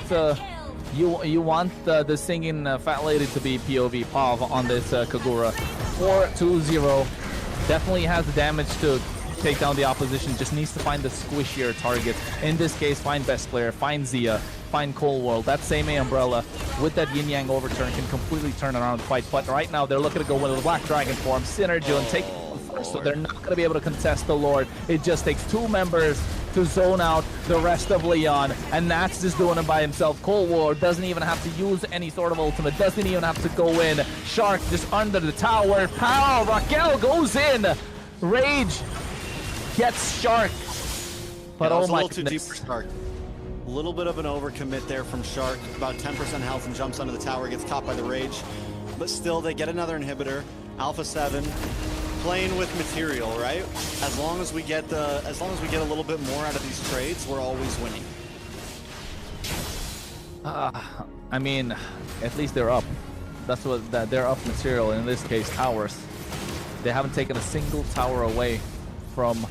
S1: you want the singing fat lady to be POV Pav on this Kagura. 4-2-0. Definitely has the damage to take down the opposition. Just needs to find the squishier target. In this case, find best player, find Zia, find Cold World. That same Umbrella with that Yin Yang overturn can completely turn around the fight. But right now, they're looking to go with the Black Dragon form. Synergy and take it first, so they're not going to be able to contest the Lord. It just takes 2 members to zone out the rest of Leon, and that's just doing it by himself. Cold War doesn't even have to use any sort of ultimate, doesn't even have to go in. Shark just under the tower. Pow! Raquel goes in. Rage gets Shark. But
S2: yeah,
S1: oh my
S2: goodness. A little too deep for Shark. A little bit of an overcommit there from Shark. About 10% health and jumps under the tower, gets caught by the Rage. But still, they get another inhibitor. Alpha 7 playing with material, right? As long as we get a little bit more out of these trades, we're always winning.
S1: I mean, at least they're up. That's what they're up material. In this case, towers. They haven't taken a single tower away from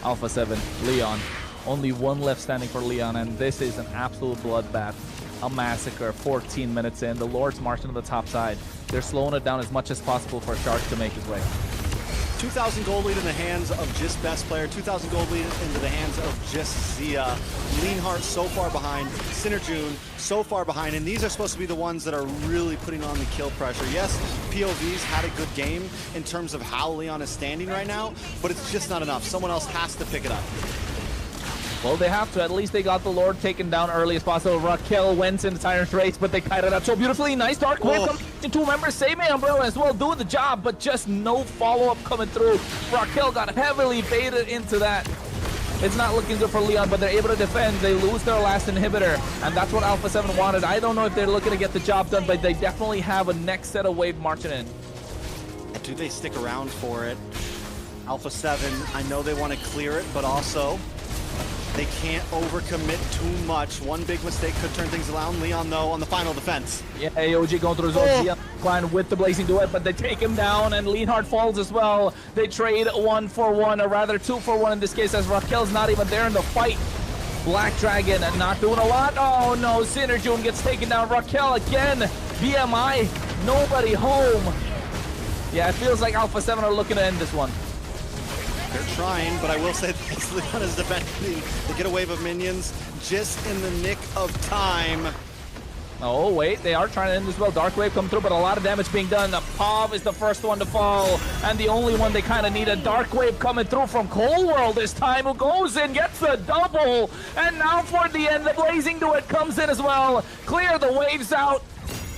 S1: Alpha 7, Leon. Only one left standing for Leon, and this is an absolute bloodbath. A massacre. 14 minutes in. The Lord's marching to the top side. They're slowing it down as much as possible for Shark to make his way.
S2: 2,000 gold lead in the hands of just best player. 2,000 gold lead into the hands of just Zia. Leanheart so far behind. Synerjun so far behind. And these are supposed to be the ones that are really putting on the kill pressure. Yes, POV's had a good game in terms of how Leon is standing right now, but it's just not enough. Someone else has to pick it up.
S1: Well, they have to. At least they got the Lord taken down early as possible. Raquel went in the Tyrant's race, but they kited out so beautifully. Nice Dark Wave coming to two members. Same Umbrella as well, doing the job, but just no follow-up coming through. Raquel got heavily baited into that. It's not looking good for Leon, but they're able to defend. They lose their last inhibitor, and that's what Alpha 7 wanted. I don't know if they're looking to get the job done, but they definitely have a next set of wave marching in.
S2: Do they stick around for it? Alpha 7, I know they want to clear it, but also they can't overcommit too much. One big mistake could turn things around. Leon, though, on the final defense.
S1: Yeah, AOG going through his own line with the Blazing Duet, but they take him down, and Leanheart falls as well. They trade 1 for 1, or rather 2 for 1 in this case, as Raquel's not even there in the fight. Black Dragon not doing a lot. Oh no, Synerjun gets taken down. Raquel again. BMI, nobody home. Yeah, it feels like Alpha 7 are looking to end this one.
S2: They're trying, but I will say this, Leon is defending. They get a wave of minions just in the nick of time.
S1: Oh, wait, they are trying to end as well. Dark Wave come through, but a lot of damage being done. Pav is the first one to fall, and the only one they kind of need. A Dark Wave coming through from Cold World this time, who goes in, gets the double, and now for the end, the Blazing Duet comes in as well. Clear the waves out.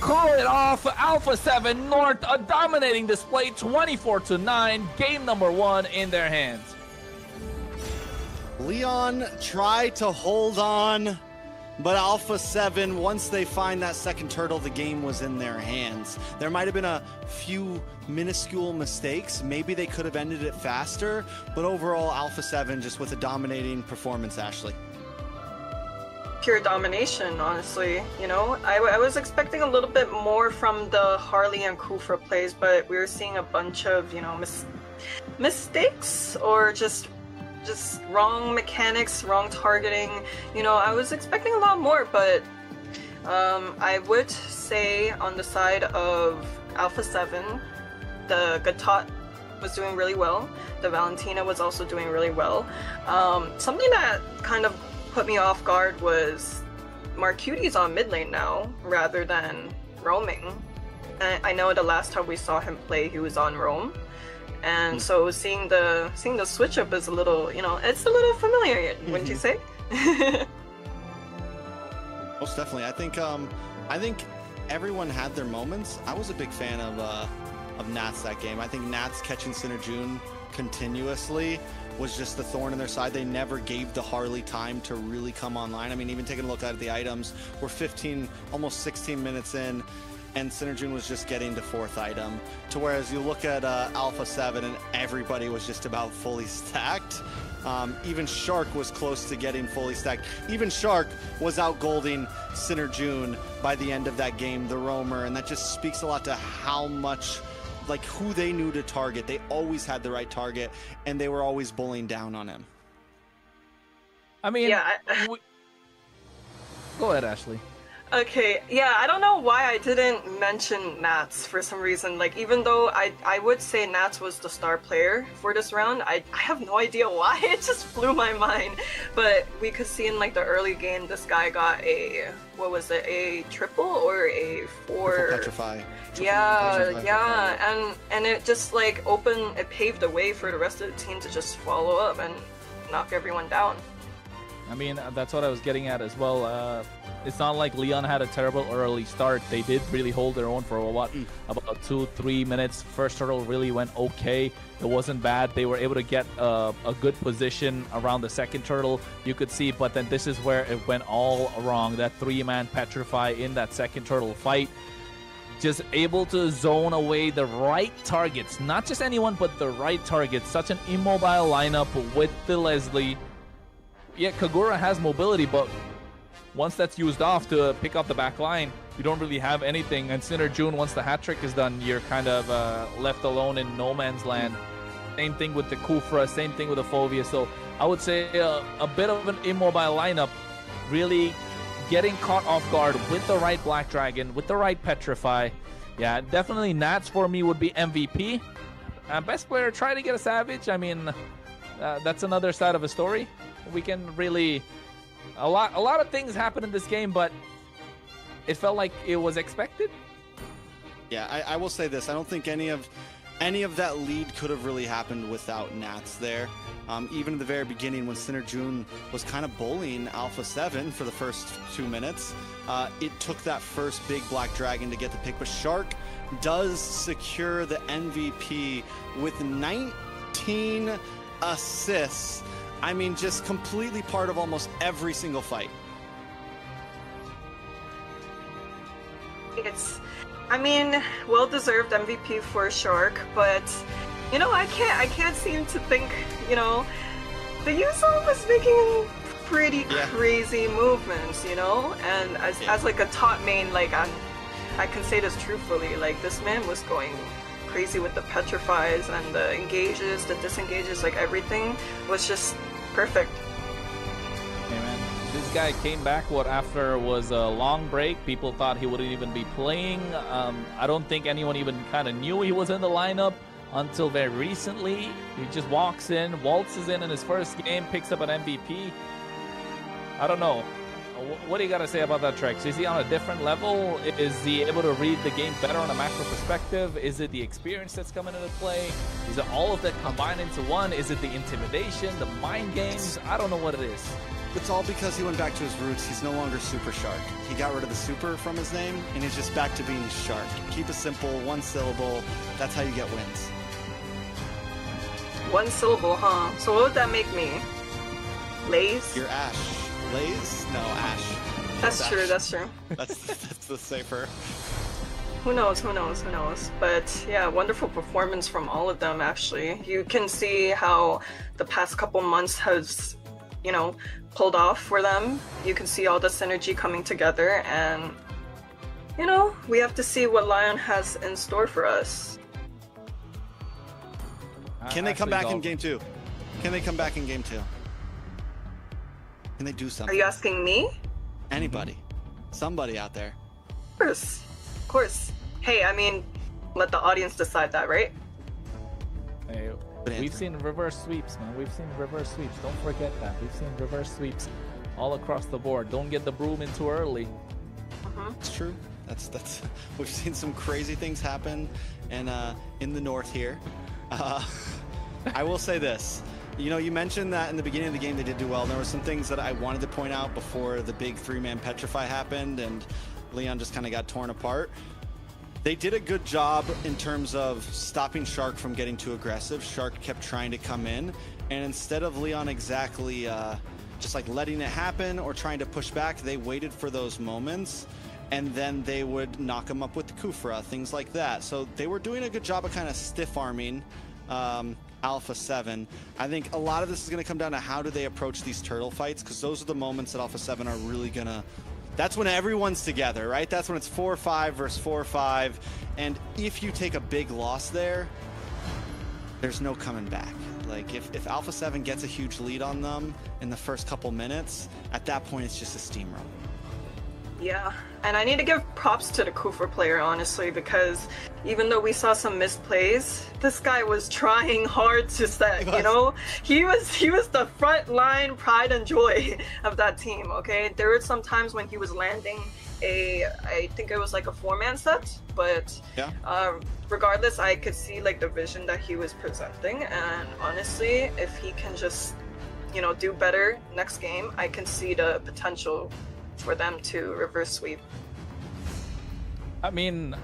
S1: Call it off. Alpha 7 North, a dominating display, 24-9. Game number 1 in their hands.
S2: Leon tried to hold on, but Alpha 7, once they find that second turtle, the game was in their hands. There might have been a few minuscule mistakes. Maybe they could have ended it faster, but overall, Alpha 7 just with a dominating performance, Ashley.
S3: Pure domination, honestly. You know, I was expecting a little bit more from the Harley and Kufra plays, but we were seeing a bunch of, you know, mistakes or just wrong mechanics, wrong targeting. You know, I was expecting a lot more, but I would say on the side of Alpha 7, the Gatot was doing really well. The Valentina was also doing really well. Something that kind of put me off guard was Marcuti's on mid lane now rather than roaming. And I know the last time we saw him play, he was on roam, and so seeing the switch up is a little, you know, it's a little familiar, wouldn't you say?
S2: Most definitely. I think everyone had their moments. I was a big fan of Nats that game. I think Nats catching Synerjun continuously was just the thorn in their side. They never gave the Harley time to really come online. I mean, even taking a look at the items, we're 15, almost 16 minutes in, and Synerjun was just getting to 4th item. To whereas you look at Alpha 7 and everybody was just about fully stacked. Even Shark was close to getting fully stacked. Even Shark was out golding Synerjun by the end of that game, the roamer, and that just speaks a lot to how much, like, who they knew to target. They always had the right target, and they were always bullying down on him.
S1: I mean,
S3: yeah,
S1: go ahead, Ashley.
S3: Okay, yeah, I don't know why I didn't mention Nats for some reason. Like, even though I would say Nats was the star player for this round, I have no idea why. It just blew my mind. But we could see in, like, the early game, this guy got a, what was it, a triple or a 4?
S2: Petrify.
S3: Yeah, and it just, like, it paved the way for the rest of the team to just follow up and knock everyone down.
S1: I mean, that's what I was getting at as well. It's not like Leon had a terrible early start. They did really hold their own for about 2-3 minutes. First turtle really went okay. It wasn't bad. They were able to get a good position around the second turtle, you could see, but then this is where it went all wrong. That 3-man Petrify in that second turtle fight. just able to zone away the right targets, not just anyone, but the right targets. Such an immobile lineup with the Leslie. Yeah, Kagura has mobility, but once that's used off to pick up the back line, you don't really have anything. And Sinner June, once the hat trick is done, you're kind of left alone in no man's land. Same thing with the Kufra, same thing with the Fovea. So I would say a bit of an immobile lineup, really getting caught off guard with the right Black Dragon, with the right Petrify. Yeah, definitely Nats for me would be MVP. Best player, try to get a Savage. I mean, that's another side of a story. We can really... A lot of things happened in this game, but it felt like it was expected.
S2: Yeah, I will say this. I don't think any of that lead could have really happened without Nats there. Even in the very beginning when Sinner June was kind of bullying Alpha 7 for the first 2 minutes, it took that first big Black Dragon to get the pick. But Shark does secure the MVP with 19 assists. I mean, just completely part of almost every single fight.
S3: I mean, well-deserved MVP for Shark, but you know, I can't seem to think, you know, the user was making pretty crazy movements, you know, and as like a top main, like I can say this truthfully, like this man was going crazy with the petrifies and the engages, the disengages, like everything was just perfect.
S1: Hey man, this guy came back after was a long break. People thought he wouldn't even be playing. I don't think anyone even kind of knew he was in the lineup until very recently. He just walks in, waltzes in his first game, picks up an MVP. I don't know. What do you got to say about that, Trex? Is he on a different level? Is he able to read the game better on a macro perspective? Is it the experience that's coming into play? Is it all of that combined into one? Is it the intimidation, the mind games? I don't know what it is.
S2: It's all because he went back to his roots. He's no longer Super Shark. He got rid of the super from his name, and he's just back to being Shark. Keep it simple, one syllable. That's how you get wins.
S3: One syllable, huh? So what would that make me? Lays?
S2: You're Ash. Lays? No, Ash.
S3: That's true,
S2: Ash.
S3: that's true.
S2: That's the safer.
S3: Who knows, who knows, who knows. But yeah, wonderful performance from all of them, actually. You can see how the past couple months has, you know, pulled off for them. You can see all the synergy coming together, and, you know, we have to see what Lion has in store for us.
S2: Can they come back in game 2? Can they come back in game 2? Can they do something?
S3: Are you asking me?
S2: Anybody. Somebody out there.
S3: Of course. Of course. Hey, I mean, let the audience decide that, right?
S1: Hey, we've seen reverse sweeps, man. We've seen reverse sweeps. Don't forget that. We've seen reverse sweeps all across the board. Don't get the broom in too early.
S2: It's true. That's we've seen some crazy things happen, and in the north here. I will say this. You know, you mentioned that in the beginning of the game they did do well. There were some things that I wanted to point out before the big 3-man Petrify happened and Leon just kind of got torn apart. They did a good job in terms of stopping Shark from getting too aggressive. Shark kept trying to come in, and instead of Leon exactly just like letting it happen or trying to push back, they waited for those moments, and then they would knock him up with the Kufra, things like that. So they were doing a good job of kind of stiff-arming Alpha 7. I think a lot of this is going to come down to how do they approach these turtle fights, because those are the moments that Alpha 7 are really going to... That's when everyone's together, right? That's when it's 4-5 versus 4-5. And if you take a big loss there, there's no coming back. Like, if Alpha 7 gets a huge lead on them in the first couple minutes, at that point, it's just a steamroll.
S3: Yeah, and I need to give props to the Kufra player, honestly, because even though we saw some missed plays, this guy was trying hard to set, you know? He was the front line pride and joy of that team, okay? There were some times when he was landing I think it was like a 4-man set, but
S2: yeah.
S3: Regardless, I could see like the vision that he was presenting, and honestly, if he can just, you know, do better next game, I can see the potential for them to reverse sweep.
S1: I mean,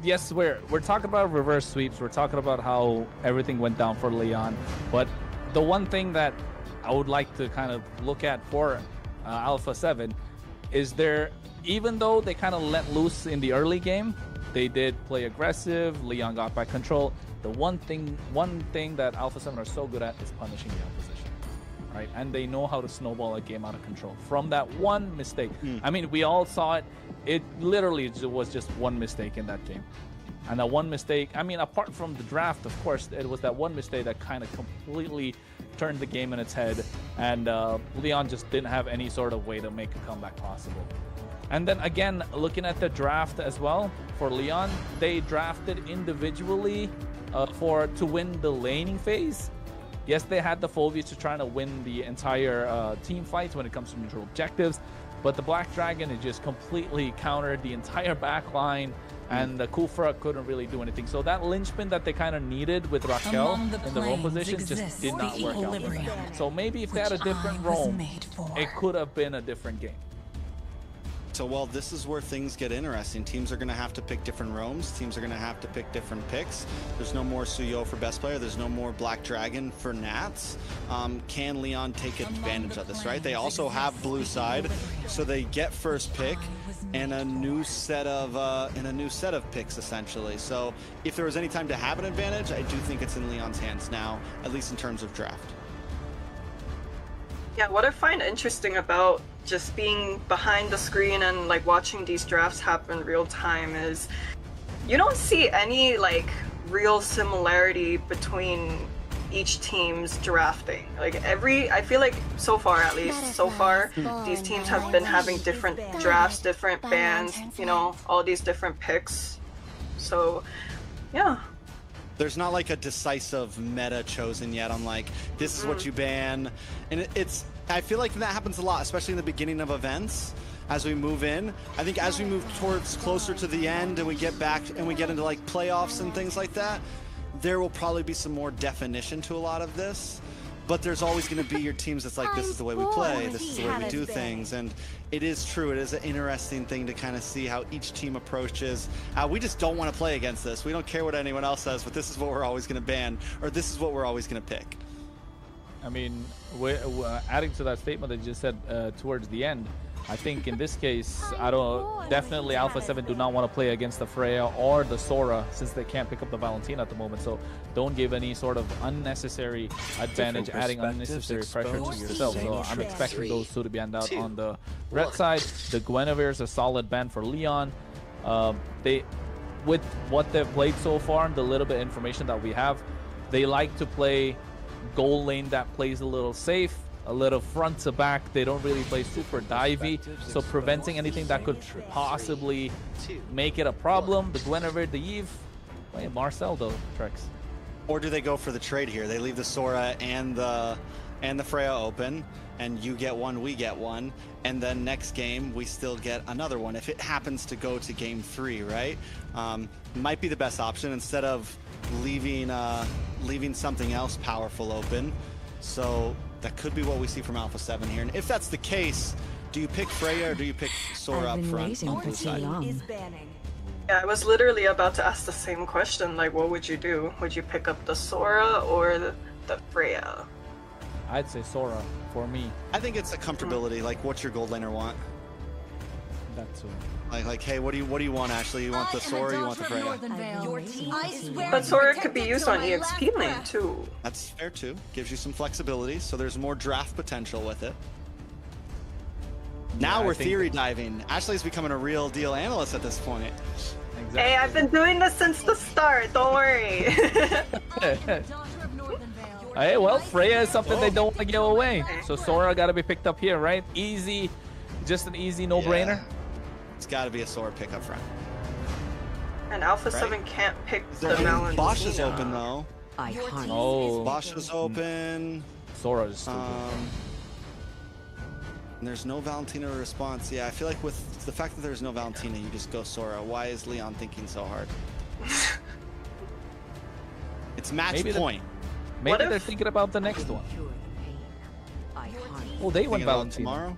S1: yes, we're talking about reverse sweeps. We're talking about how everything went down for Leon. But the one thing that I would like to kind of look at for Alpha 7 is there, even though they kind of let loose in the early game, they did play aggressive. Leon got back control. The one thing that Alpha 7 are so good at is punishing the opposition, right? And they know how to snowball a game out of control from that one mistake. I mean, we all saw it. It literally was just one mistake in that game. And that one mistake, I mean, apart from the draft, of course, it was that one mistake that kind of completely turned the game in its head. And Leon just didn't have any sort of way to make a comeback possible. And then again, looking at the draft as well for Leon, they drafted individually to win the laning phase. Yes, they had the focus to trying to win the entire team fights when it comes to neutral objectives, but the Black Dragon it just completely countered the entire back line, and the Kufra couldn't really do anything. So that linchpin that they kind of needed with Raquel in the roam position just did not work out for them. So maybe if they had a different roam, it could have been a different game.
S2: So, well, this is where things get interesting. Teams are going to have to pick different roams. Teams are going to have to pick different picks. There's no more Suyo for best player. There's no more Black Dragon for Nats. Can Leon take advantage of this, right? They also have blue side, so they get first pick and a new set of picks, essentially. So if there was any time to have an advantage, I do think it's in Leon's hands now, at least in terms of draft.
S3: Yeah, what I find interesting about just being behind the screen and like watching these drafts happen real time is you don't see any like real similarity between each team's drafting. Like I feel like so far, at least so far, these teams have been having different drafts, different bans, you know, all these different picks. So yeah.
S2: There's not like a decisive meta chosen yet on like, this is what you ban. And I feel like that happens a lot, especially in the beginning of events as we move in. I think as we move towards closer to the end and we get back and we get into like playoffs and things like that, there will probably be some more definition to a lot of this. But there's always going to be your teams that's like, this is the way we play, this is the way we do things. And it is true, it is an interesting thing to kind of see how each team approaches. We just don't want to play against this. We don't care what anyone else says, but this is what we're always going to ban, or this is what we're always going to pick.
S1: I mean, adding to that statement that you just said towards the end, I think in this case, definitely Alpha 7 do not want to play against the Freya or the Sora since they can't pick up the Valentina at the moment. So don't give any sort of unnecessary advantage, adding unnecessary pressure to yourself. So I'm expecting those two to be banned out on the red side. The Guinevere is a solid ban for Leon. With what they've played so far and the little bit of information that we have, they like to play goal lane that plays a little safe, a little front to back. They don't really play super divey, so preventing anything that could possibly make it a problem. The Guinevere, the Eve, wait, Marcel though, Trex.
S2: Or do they go for the trade here? They leave the Sora and the Freya open, and you get one, we get one, and then next game we still get another one. If it happens to go to game 3, right? Might be the best option instead of leaving something else powerful open. So that could be what we see from Alpha 7 here. And if that's the case, do you pick Freya or do you pick Sora up front on blue side?
S3: Yeah, I was literally about to ask the same question. Like, what would you do? Would you pick up the Sora or the Freya?
S1: I'd say Sora for me.
S2: I think it's a comfortability. Like, what's your gold laner want?
S1: That's too.
S2: Like, hey, what do you want, Ashley? You want the Sora or you want the Freya?
S3: But Sora could be used on EXP lane too.
S2: That's fair too. Gives you some flexibility, so there's more draft potential with it. Now we're theory diving. Ashley's becoming a real deal analyst at this point.
S1: Exactly.
S3: Hey, I've been doing this since the start. Don't worry.
S1: Hey, well, Freya is something they don't want to give away. So Sora got to be picked up here, right? Easy, just an easy no-brainer.
S2: Yeah. It's got to be a Sora pick up front.
S3: And Alpha 7 can't pick the Valentina.
S2: Bosch is open though.
S1: Oh.
S2: Bosch is open.
S1: Sora is stupid.
S2: And there's no Valentina response. Yeah, I feel like with the fact that there's no Valentina, you just go Sora. Why is Leon thinking so hard? It's match point.
S1: Maybe they're thinking about the next one. Oh, they went Valentina.
S2: Tomorrow?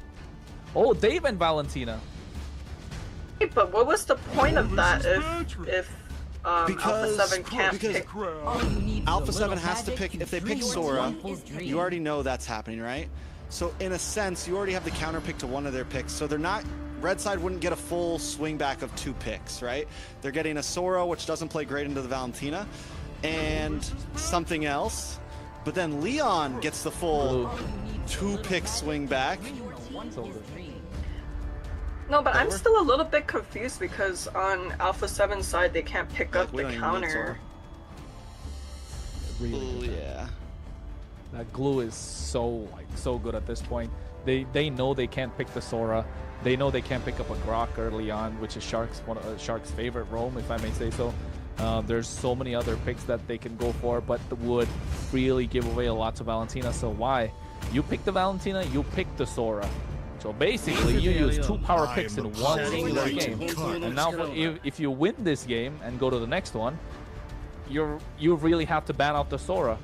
S1: Oh, they went Valentina.
S3: But what was the point of that if Alpha 7 can't pick?
S2: Alpha 7 has to pick. If they pick Sora, you already know that's happening, right? So in a sense, you already have the counter pick to one of their picks. So they're not red side wouldn't get a full swing back of 2 picks, right? They're getting a Sora, which doesn't play great into the Valentina, and something else. But then Leon gets the full 2-pick swing back.
S3: No, but I'm still a little bit confused because on Alpha 7 side they can't pick up the counter.
S1: Really good.
S2: Yeah.
S1: That glue is so good at this point. They know they can't pick the Sora. They know they can't pick up a Grok or Leon, which is Shark's Shark's favorite roam, if I may say so. There's so many other picks that they can go for, but would really give away a lot to Valentina. So why? You pick the Valentina, you pick the Sora. So basically, you use 2 power picks in one singular game. And now, if you win this game and go to the next one, you really have to ban out the Sora.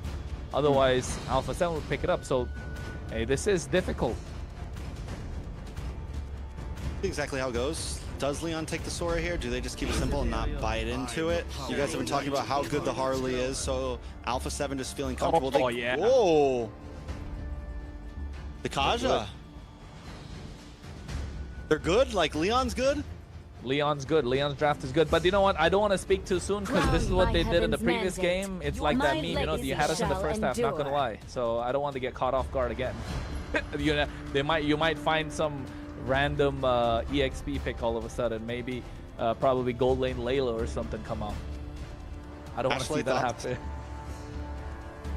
S1: Otherwise, Alpha 7 would pick it up. So, hey, this is difficult.
S2: Exactly how it goes. Does Leon take the Sora here? Do they just keep it simple and not bite into it? You guys have been talking about how good the Harley is, so Alpha 7 just feeling comfortable.
S1: Oh, yeah.
S2: Whoa! The Kaja. They're good? Like, Leon's good?
S1: Leon's good. Leon's draft is good. But you know what? I don't want to speak too soon because this is what they did in the previous game. It's like that meme, you know, you had us in the first half, not gonna lie. So I don't want to get caught off guard again. You know, you might find some random EXP pick all of a sudden. Maybe probably gold lane Layla or something come out. I don't want to see that happen.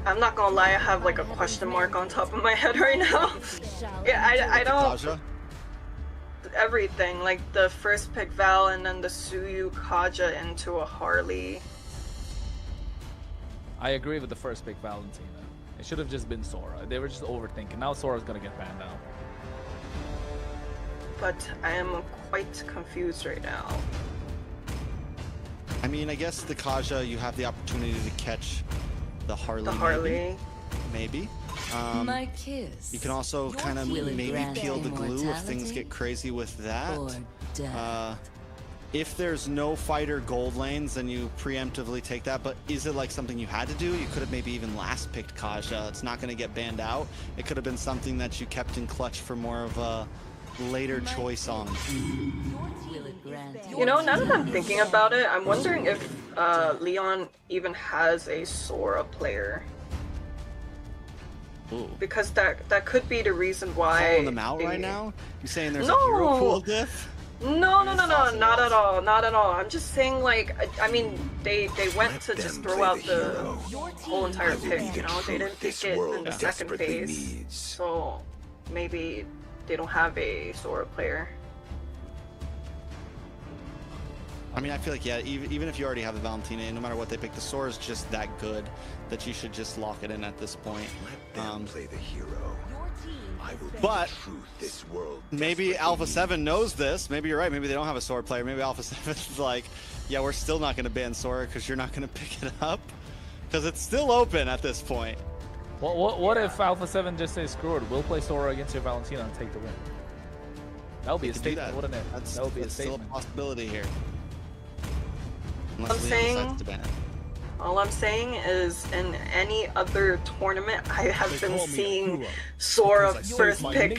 S3: I'm not gonna lie, I have like a question mark on top of my head right now. Yeah, I don't... Everything, like the first pick Val and then the Suyu Kaja into a Harley.
S1: I agree with the first pick Valentina. It should have just been Sora. They were just overthinking. Now Sora's gonna get banned out.
S3: But I am quite confused right now.
S2: I mean, I guess the Kaja, you have the opportunity to catch the Harley.
S3: The Harley.
S2: Maybe.
S4: My kiss.
S2: You can also kind of maybe peel the glue if things get crazy with that. If there's no fighter gold lanes, then you preemptively take that. But is it like something you had to do? You could have maybe even last picked Kaja. It's not going to get banned out. It could have been something that you kept in clutch for more of a later choice on.
S3: You know, now that I'm thinking about it, I'm wondering if Leon even has a Sora player.
S2: Ooh.
S3: Because that could be the reason why.
S2: Calling them out right now? You saying there's a hero pool diff?
S3: No, not at all, not at all. I'm just saying, like, I mean, they went to just throw out the whole entire pick, you know? They didn't pick it in the second phase, so maybe they don't have a Sora player.
S2: I mean, I feel like, yeah, even if you already have the Valentina, no matter what they pick, the Sora is just that good that you should just lock it in at this point.
S5: Play the hero.
S2: But maybe Alpha 7 knows this. Maybe you're right. Maybe they don't have a Sora player. Maybe Alpha 7 is like, yeah, we're still not going to ban Sora because you're not going to pick it up. Because it's still open at this point.
S1: What if Alpha 7 just says, screw it, we'll play Sora against your Valentina and take the win? That would be a statement, wouldn't it? That would be a statement.
S2: Still a possibility here.
S3: All I'm saying is, in any other tournament, I have been seeing Sora first pick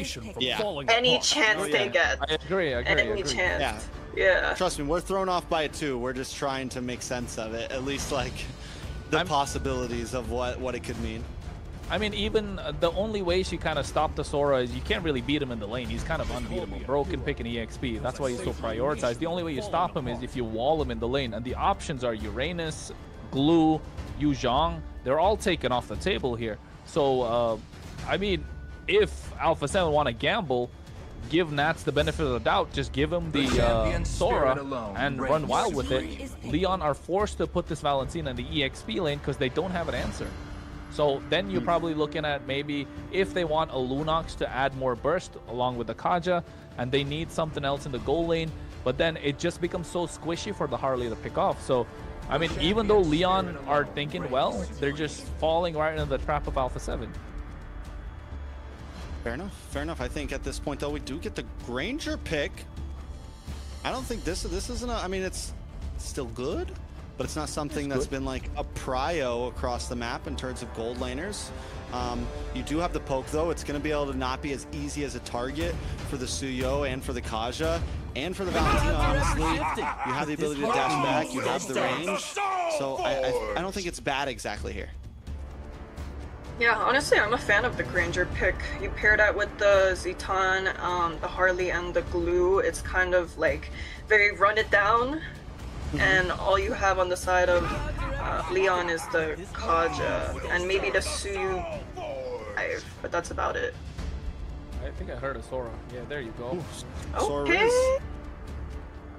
S3: any chance they get.
S1: I agree.
S3: Any chance. Yeah.
S2: Trust me, we're thrown off by it too. We're just trying to make sense of it. At least like the possibilities of what it could mean.
S1: I mean, even the only way she kind of stopped the Sora is you can't really beat him in the lane. He's kind of unbeatable. Broken pick and EXP. That's why he's so prioritized. The only way you stop him is if you wall him in the lane. And the options are Uranus, Glue, Yu Zhang. They're all taken off the table here. So, I mean, if Alpha 7 want to gamble, give Nats the benefit of the doubt. Just give him the Sora and run wild with it. Leon are forced to put this Valentina in the EXP lane because they don't have an answer. So then you're probably looking at maybe if they want a Lunox to add more burst along with the Kaja, and they need something else in the goal lane, but then it just becomes so squishy for the Harley to pick off. So, I mean, even though Leon are thinking well, they're just falling right into the trap of Alpha 7.
S2: Fair enough. Fair enough. I think at this point, though, we do get the Granger pick. I don't think this isn't a... I mean, it's still good. but it's not something that's been like a prio across the map in terms of gold laners. You do have the poke though. It's going to be able to not be as easy as a target for the Suyo and for the Kaja and for the Valentina, honestly. You have the ability to dash back, you have the range. So I don't think it's bad exactly here.
S3: Yeah, honestly, I'm a fan of the Granger pick. You pair that with the Zeton, the Harley, and the Glue. It's kind of like very run it down. And all you have on the side of Leon is the Kaja and maybe the Suyu, but that's about it.
S1: I think I heard a Sora. Yeah, there you go.
S3: Okay.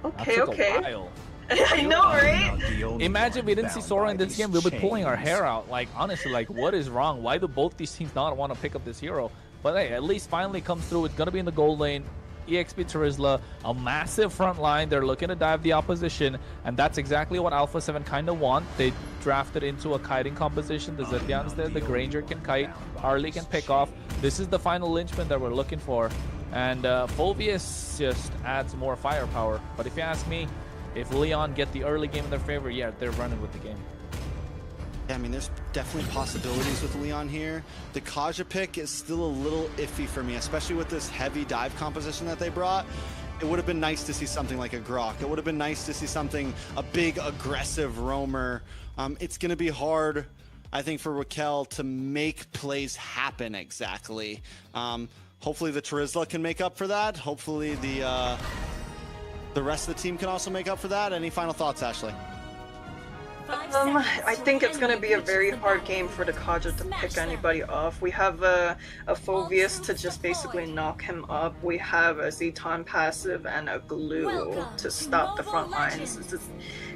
S3: Okay, okay. I know, right?
S1: Imagine if we didn't see Sora in this game, we'll be pulling our hair out. Like, honestly, like, what is wrong? Why do both these teams not want to pick up this hero? But hey, at least finally comes through. It's going to be in the gold lane. EXP Terizla, a massive front line. They're looking to dive the opposition, and that's exactly what Alpha 7 kind of want. They drafted into a kiting composition. The Zetian's there, the Granger can kite, Harley can pick off. This is the final linchpin that we're looking for, and Phoveus just adds more firepower. But if you ask me, if Leon get the early game in their favor, yeah, they're running with the game.
S2: Yeah, I mean, there's definitely possibilities with Leon here. The Kaja pick is still a little iffy for me, especially with this heavy dive composition that they brought. It would have been nice to see something like a Grok. It would have been nice to see something, a big aggressive roamer. It's going to be hard, I think, for Raquel to make plays happen exactly. Hopefully the Terizla can make up for that. Hopefully the rest of the team can also make up for that. Any final thoughts, Ashley?
S3: I think it's going to be a very hard game for the Kaja to pick anybody off. We have a Phoveus to just basically knock him up. We have a Zeton passive and a Glue to stop the front lines. This is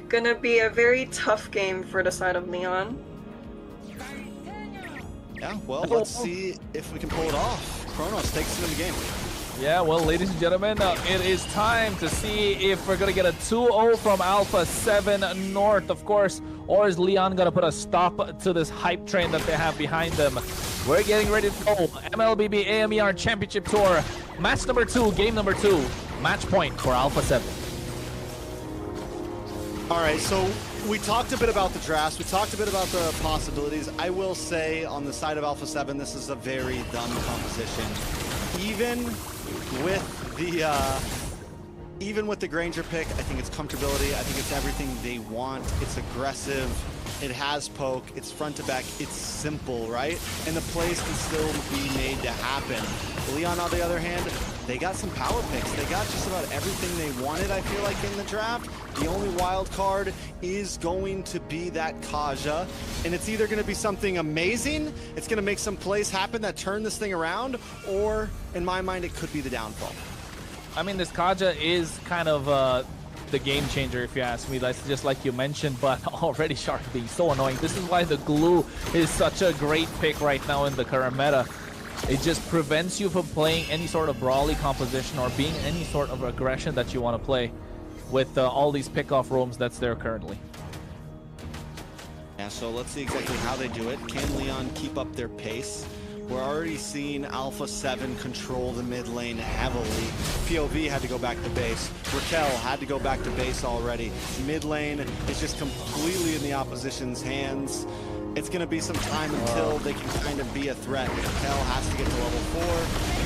S3: going to be a very tough game for the side of Leon.
S2: Yeah, well, let's see if we can pull it off. Kronos takes it in the game.
S1: Yeah, well, ladies and gentlemen, it is time to see if we're going to get a 2-0 from Alpha 7 North, of course, or is Leon going to put a stop to this hype train that they have behind them? We're getting ready to go. MLBB AMER Championship Tour, match number 2, game number 2, match point for Alpha 7.
S2: All right, so we talked a bit about the drafts. We talked a bit about the possibilities. I will say on the side of Alpha 7, this is a very dumb composition. Even with the Granger pick, I think it's comfortability. I think it's everything they want. It's aggressive. It has poke. It's front to back. It's simple, right? And the plays can still be made to happen. Leon, on the other hand, they got some power picks. They got just about everything they wanted, I feel like, in the draft. The only wild card is going to be that Kaja. And it's either going to be something amazing, it's going to make some plays happen that turn this thing around, or, in my mind, it could be the downfall.
S1: I mean, this Kaja is kind of the game changer, if you ask me. That's just like you mentioned, but already Shark being so annoying. This is why the Glue is such a great pick right now in the current meta. It just prevents you from playing any sort of brawly composition or being any sort of aggression that you want to play with all these pick-off roams that's there currently.
S2: Yeah, so let's see exactly how they do it. Can Leon keep up their pace? We're already seeing Alpha 7 control the mid lane heavily. POV had to go back to base. Raquel had to go back to base already. Mid lane is just completely in the opposition's hands. It's going to be some time until they can kind of be a threat. Raquel has to get to level 4.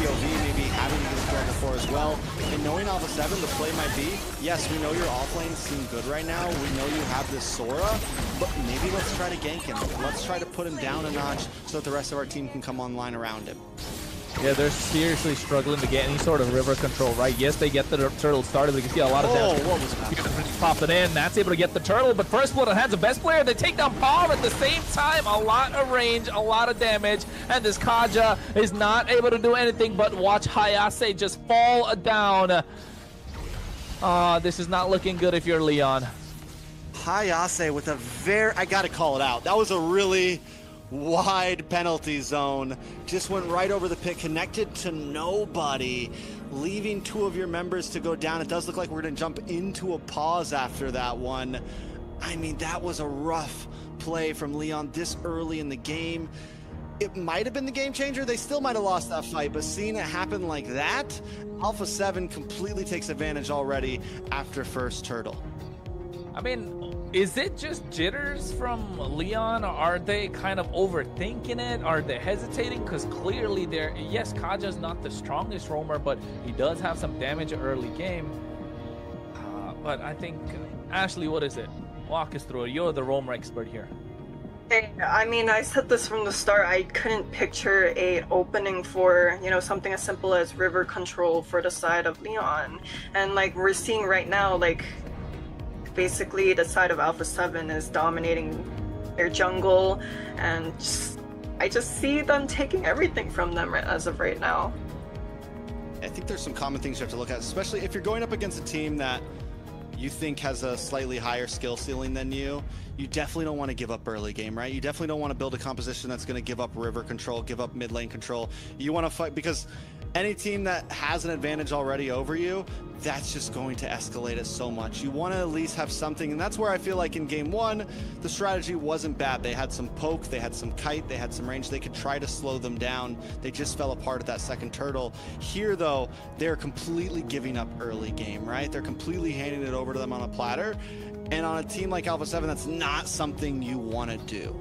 S2: POV maybe having to get to level 4 as well. And knowing Alpha 7, the play might be, yes, we know your offlanes seem good right now. We know you have this Sora, but maybe let's try to gank him. Let's try to put him down a notch so that the rest of our team can come online around him.
S1: Yeah, they're seriously struggling to get any sort of river control, right? Yes, they get the turtle started. We can see a lot of damage.
S2: What was that?
S1: Popping in. That's able to get the turtle, but first blood has the best player. They take down Palm at the same time. A lot of range, a lot of damage, and this Kaja is not able to do anything but watch Hayase just fall down. This is not looking good if you're Leon.
S2: Hayase with a I gotta call it out. That was a really wide penalty zone. Just went right over the pit, connected to nobody, leaving 2 of your members to go down. It does look like we're gonna jump into a pause after that one. I mean, that was a rough play from Leon this early in the game. It might have been the game changer. They still might have lost that fight, but seeing it happen like that, Alpha 7 completely takes advantage already after first turtle.
S1: I mean, Is it just jitters from Leon? Are they kind of overthinking it? Are they hesitating? Because clearly they're, yes, Kaja's not the strongest roamer, but he does have some damage early game. But I think, Ashley, what is it? Walk us through it. You're the roamer expert here.
S3: Hey, I mean, I said this from the start. I couldn't picture a opening for, you know, something as simple as river control for the side of Leon. And like we're seeing right now, like basically the side of Alpha 7 is dominating their jungle, and I just see them taking everything from them as of right now.
S2: I think there's some common things you have to look at, especially if you're going up against a team that you think has a slightly higher skill ceiling than you. You definitely don't want to give up early game, right? You definitely don't want to build a composition that's going to give up river control, give up mid lane control. You want to fight, because any team that has an advantage already over you, that's just going to escalate it so much. You want to at least have something, and that's where I feel like in game one, the strategy wasn't bad. They had some poke, they had some kite, they had some range. They could try to slow them down. They just fell apart at that second turtle. Here, though, they're completely giving up early game, right? They're completely handing it over to them on a platter. And on a team like Alpha 7, that's not something you want to do.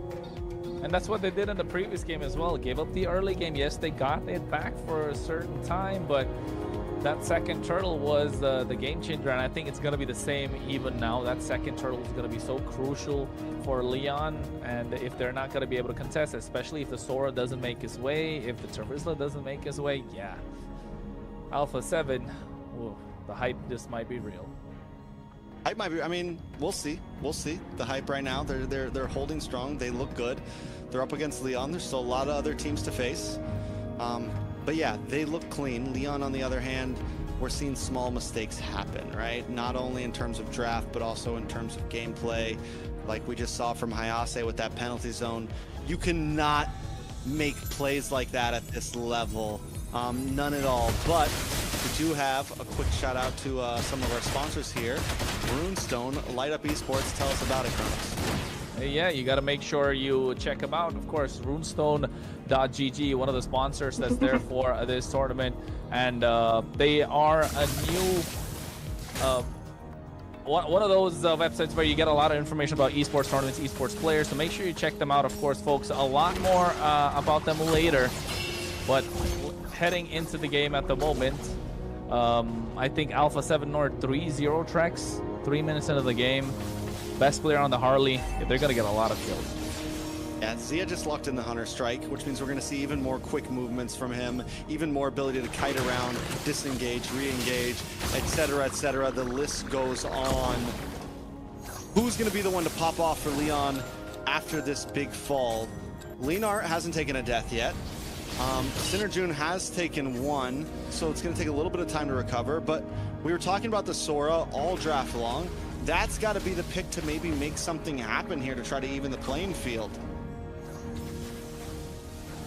S1: And that's what they did in the previous game as well. Gave up the early game. Yes, they got it back for a certain time, but that second turtle was the game changer, and I think it's going to be the same even now. That second turtle is going to be so crucial for Leon, and if they're not going to be able to contest, especially if the Sora doesn't make his way, if the Terizla doesn't make his way, yeah. Alpha 7, ooh, the hype just might be real.
S2: Hype might be, I mean, we'll see. We'll see. The hype right now, they're holding strong. They look good. They're up against Leon. There's still a lot of other teams to face. But yeah, they look clean. Leon, on the other hand, we're seeing small mistakes happen, right? Not only in terms of draft, but also in terms of gameplay. Like we just saw from Hayase with that penalty zone. You cannot make plays like that at this level. None at all. But we do have a quick shout out to some of our sponsors here. Runestone, Light Up Esports. Tell us about it, Kronos.
S1: Yeah, you got to make sure you check them out. Of course, runestone.gg, one of the sponsors that's there for this tournament. And they are a new one of those websites where you get a lot of information about esports tournaments, esports players. So make sure you check them out, of course, folks. A lot more about them later. But heading into the game at the moment, I think Alpha 7 North 3-0 tracks, 3 minutes into the game. Best player on the Harley, they're going to get a lot of kills.
S2: Yeah, Zia just locked in the Hunter Strike, which means we're going to see even more quick movements from him, even more ability to kite around, disengage, re-engage, etc., etc. The list goes on. Who's going to be the one to pop off for Leon after this big fall? Leonart hasn't taken a death yet. Synerjun has taken one, so it's going to take a little bit of time to recover, but we were talking about the Sora all draft long. That's got to be the pick to maybe make something happen here to try to even the playing field.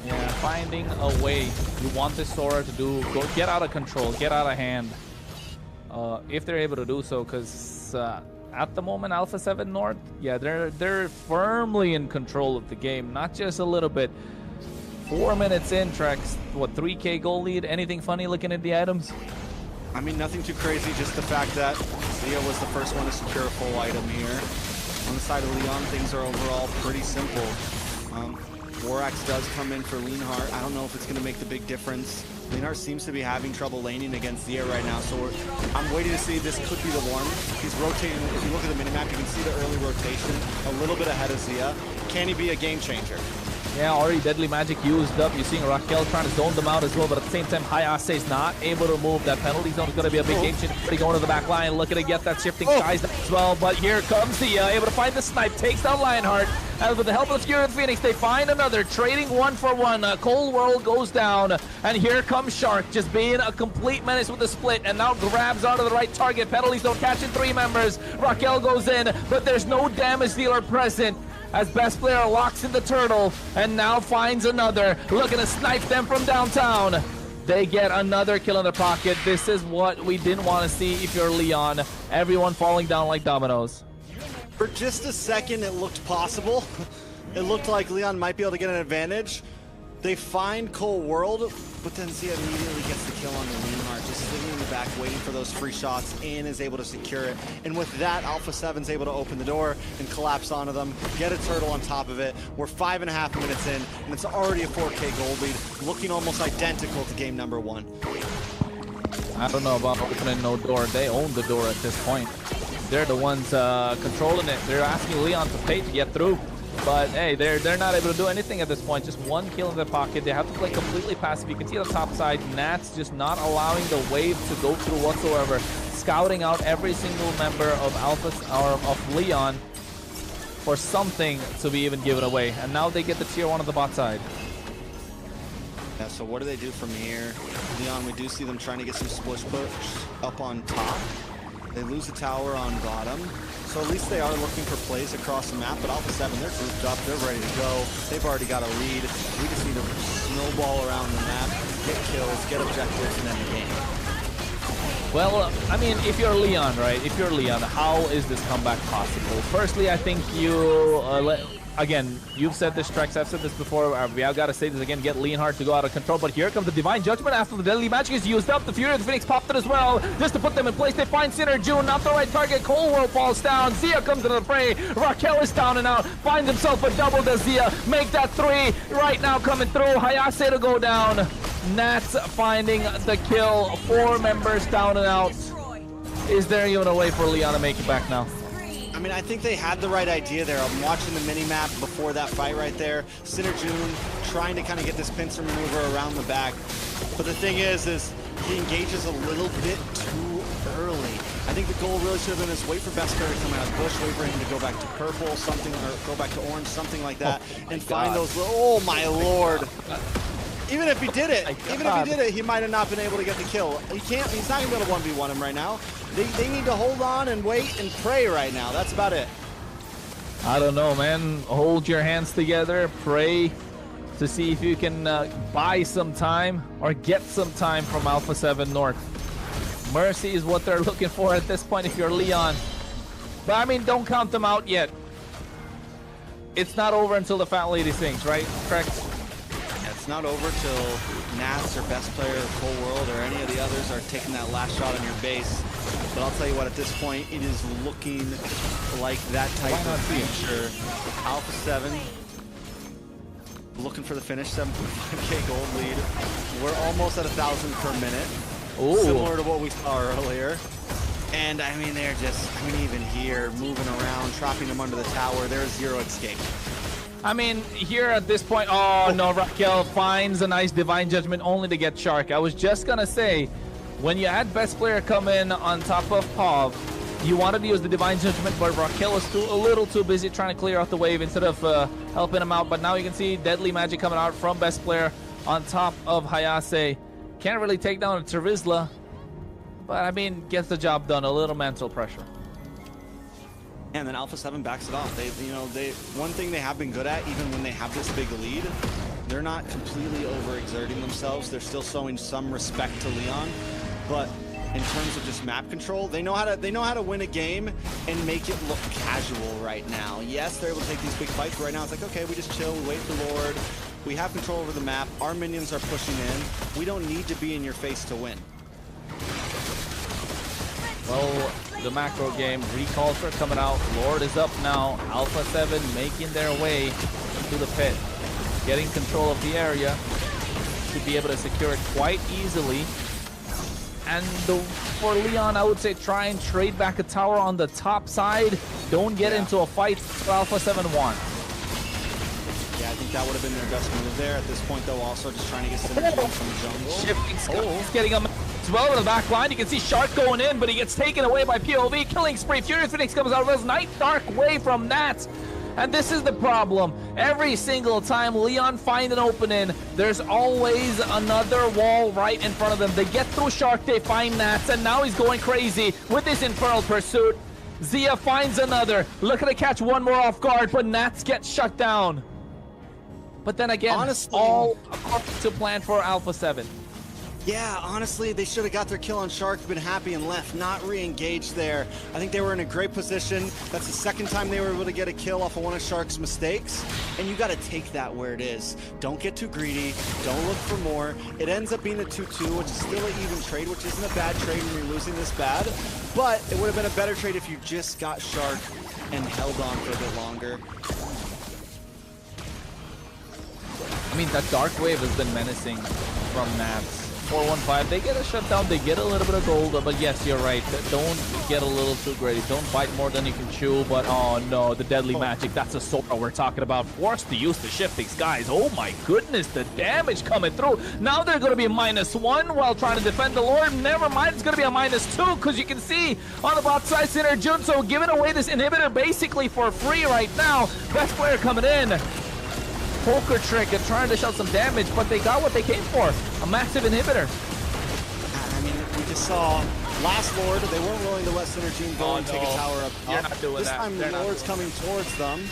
S1: Yeah, finding a way. You want this Sora to get out of control, get out of hand. If they're able to do so, because at the moment, Alpha 7 North, yeah, they're firmly in control of the game, not just a little bit. 4 minutes in, Trex, what, 3K goal lead? Anything funny looking at the items?
S2: I mean, nothing too crazy, just the fact that Zia was the first one to secure a full item here. On the side of Leon, things are overall pretty simple. Borax does come in for Leonhart. I don't know if it's going to make the big difference. Leonhart seems to be having trouble laning against Zia right now, so I'm waiting to see. This could be the one. He's rotating. If you look at the minimap, you can see the early rotation a little bit ahead of Zia. Can he be a game changer?
S1: Yeah, already Deadly Magic used up. You're seeing Raquel trying to zone them out as well, but at the same time, Hayase is not able to move. That penalty zone is going to be a big game changer. Going to the back line, looking to get that shifting skies as well. But here comes Zia, able to find the snipe, takes down Lionheart. And with the help of the Fury of the Phoenix, they find another, trading 1-for-1. Cold World goes down, and here comes Shark, just being a complete menace with the split, and now grabs onto the right target. Penalties don't catch in 3 members. Raquel goes in, but there's no damage dealer present, as best player locks in the turtle and now finds another, looking to snipe them from downtown. They get another kill in the pocket. This is what we didn't want to see if you're Leon. Everyone falling down like dominoes.
S2: For just a second, it looked possible. It looked like Leon might be able to get an advantage. They find Cold World, but then Zia immediately gets the kill on the Leonhart, just sitting in the back back, waiting for those free shots. In is able to secure it. And with that, Alpha 7's able to open the door and collapse onto them, get a turtle on top of it. We're 5.5 minutes in, and it's already a 4K gold lead, looking almost identical to game number 1.
S1: I don't know about opening no door. They own the door at this point. They're the ones controlling it. They're asking Leon to pay to get through. But hey, they're not able to do anything at this point. Just one kill in their pocket. They have to play completely passive. You can see on the top side, Nats just not allowing the wave to go through whatsoever. Scouting out every single member of Alpha or of Leon for something to be even given away. And now they get the tier 1 on the bot side.
S2: Yeah, so what do they do from here? Leon, we do see them trying to get some splish push up on top. They lose the tower on bottom. So at least they are looking for plays across the map, but Alpha 7, they're grouped up, they're ready to go. They've already got a lead. We just need to snowball around the map, get kills, get objectives, and end the game.
S1: Well, I mean, if you're Leon, right? If you're Leon, how is this comeback possible? Firstly, I think you again, you've said this, Trex, I've said this before, we have got to say this again, get Leonhardt to go out of control, but here comes the Divine Judgment after the Deadly Magic is used up. The Fury of the Phoenix popped it as well, just to put them in place. They find Sinner June, not the right target. Cold World falls down. Zia comes into the fray. Raquel is down and out, finds himself a double. Does Zia make that 3 right now coming through? Hayase to go down. Nats finding the kill. 4 members down and out. Is there even a way for Leon to make it back now?
S2: I mean, I think they had the right idea there. I'm watching the mini-map before that fight right there. Sinner June trying to kind of get this pincer maneuver around the back. But the thing is he engages a little bit too early. I think the goal really should have been is wait for Best Player to come out of bush, wait for him to go back to purple, something, or go back to orange, something like that, and find those little, oh my lord. Even if he did it, he might have not been able to get the kill. He's not gonna be able to 1v1 him right now. They need to hold on and wait and pray right now. That's about it.
S1: I don't know, man. Hold your hands together, pray to see if you can buy some time or get some time from Alpha 7 North. Mercy is what they're looking for at this point if you're Leon. But I mean, don't count them out yet. It's not over until the Fat Lady sings, right? Correct?
S2: It's not over till Nats or Best Player or Cold World or any of the others are taking that last shot on your base. But I'll tell you what, at this point, it is looking like that type of future. Alpha 7 looking for the finish, 7.5k gold lead. We're almost at 1,000 per minute. Ooh. Similar to what we saw earlier. And I mean, they're just, even here, moving around, trapping them under the tower. There's zero escape.
S1: I mean, here at this point, oh no, Raquel finds a nice Divine Judgment only to get Shark. I was just gonna say, when you had Best Player come in on top of Pav, you wanted to use the Divine Judgment, but Raquel was a little too busy trying to clear out the wave instead of helping him out. But now you can see Deadly Magic coming out from Best Player on top of Hayase. Can't really take down a Terizla, but I mean, gets the job done. A little mental pressure.
S2: And then Alpha 7 backs it off. One thing they have been good at, even when they have this big lead, they're not completely overexerting themselves. They're still showing some respect to Leon, but in terms of just map control, they know how to win a game and make it look casual right now. Yes, they're able to take these big fights, but right now it's like, okay, we just chill, we wait for Lord, we have control over the map, our minions are pushing in, we don't need to be in your face to win.
S1: Well, the macro game, recalls are coming out, Lord is up now, Alpha 7 making their way to the pit, getting control of the area, should be able to secure it quite easily. And for Leon, I would say try and trade back a tower on the top side. Don't get into a fight for Alpha 7 1.
S2: Yeah, I think that would have been their best move there. At this point, though, also just trying to get synergy from the jungle.
S1: Shifting He's getting him as well to the back line. You can see Shark going in, but he gets taken away by POV. Killing spree. Furious Phoenix comes out of his Night Dark way from Nats. And this is the problem. Every single time Leon find an opening, there's always another wall right in front of them. They get through Shark, they find Nats, and now he's going crazy with this Infernal Pursuit. Zia finds another. Looking to catch one more off guard, but Nats gets shut down. But then again, honestly, all according to plan for Alpha 7.
S2: Yeah, honestly, they should have got their kill on Shark, been happy and left, not re-engaged there. I think they were in a great position. That's the second time they were able to get a kill off of one of Shark's mistakes, and you got to take that where it is. Don't get too greedy. Don't look for more. It ends up being a 2-2, which is still an even trade, which isn't a bad trade when you're losing this bad, but it would have been a better trade if you just got Shark and held on for a bit longer.
S1: I mean, that Dark Wave has been menacing from Nats. 4-1-5, they get a shutdown, they get a little bit of gold, but yes, you're right. Don't get a little too greedy. Don't bite more than you can chew, but oh no, the deadly magic, that's a Sora we're talking about. Forced to use the shifting skies. Oh my goodness, the damage coming through. Now they're going to be -1 while trying to defend the Lord. Never mind, it's going to be a -2 because you can see on the bot side, Sinner Junso giving away this inhibitor basically for free right now. Best player coming in. Poker trick and trying to show some damage, but they got what they came for, a massive inhibitor.
S2: I mean, we just saw last Lord, they weren't willing to let Synergy go and take a tower up.
S1: You're not doing
S2: this
S1: that.
S2: time Lord's coming towards them,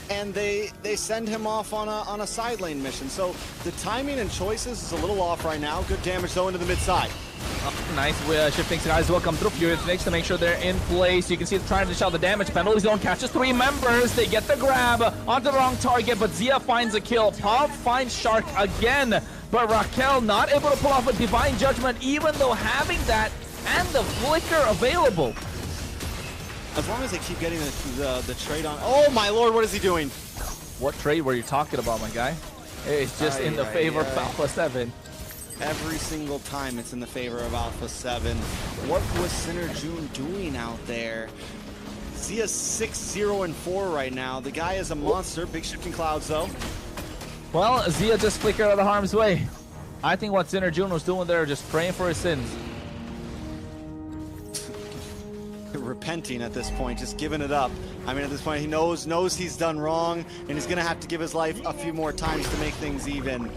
S2: and they send him off on a side lane mission. So the timing and choices is a little off right now. Good damage though into the mid side.
S1: Nice shifting skies will come through. Furious Snakes to make sure they're in place. You can see it's trying to shout the damage. Penalty zone catches 3 members. They get the grab onto the wrong target, but Zia finds a kill. Pop finds Shark again, but Raquel not able to pull off a Divine Judgment, even though having that and the flicker available.
S2: As long as they keep getting the trade on. Oh my lord, what is he doing?
S1: What trade were you talking about, my guy? It's just in the favor of Alpha 7.
S2: Every single time it's in the favor of Alpha 7. What was Sinner June doing out there? Zia's 6-0-4 right now. The guy is a monster. Big shifting clouds though.
S1: Well, Zia just flickered out of harm's way. I think what Sinner June was doing there, just praying for his sins.
S2: Repenting at this point, just giving it up. I mean, at this point, he knows he's done wrong, and he's gonna have to give his life a few more times to make things even.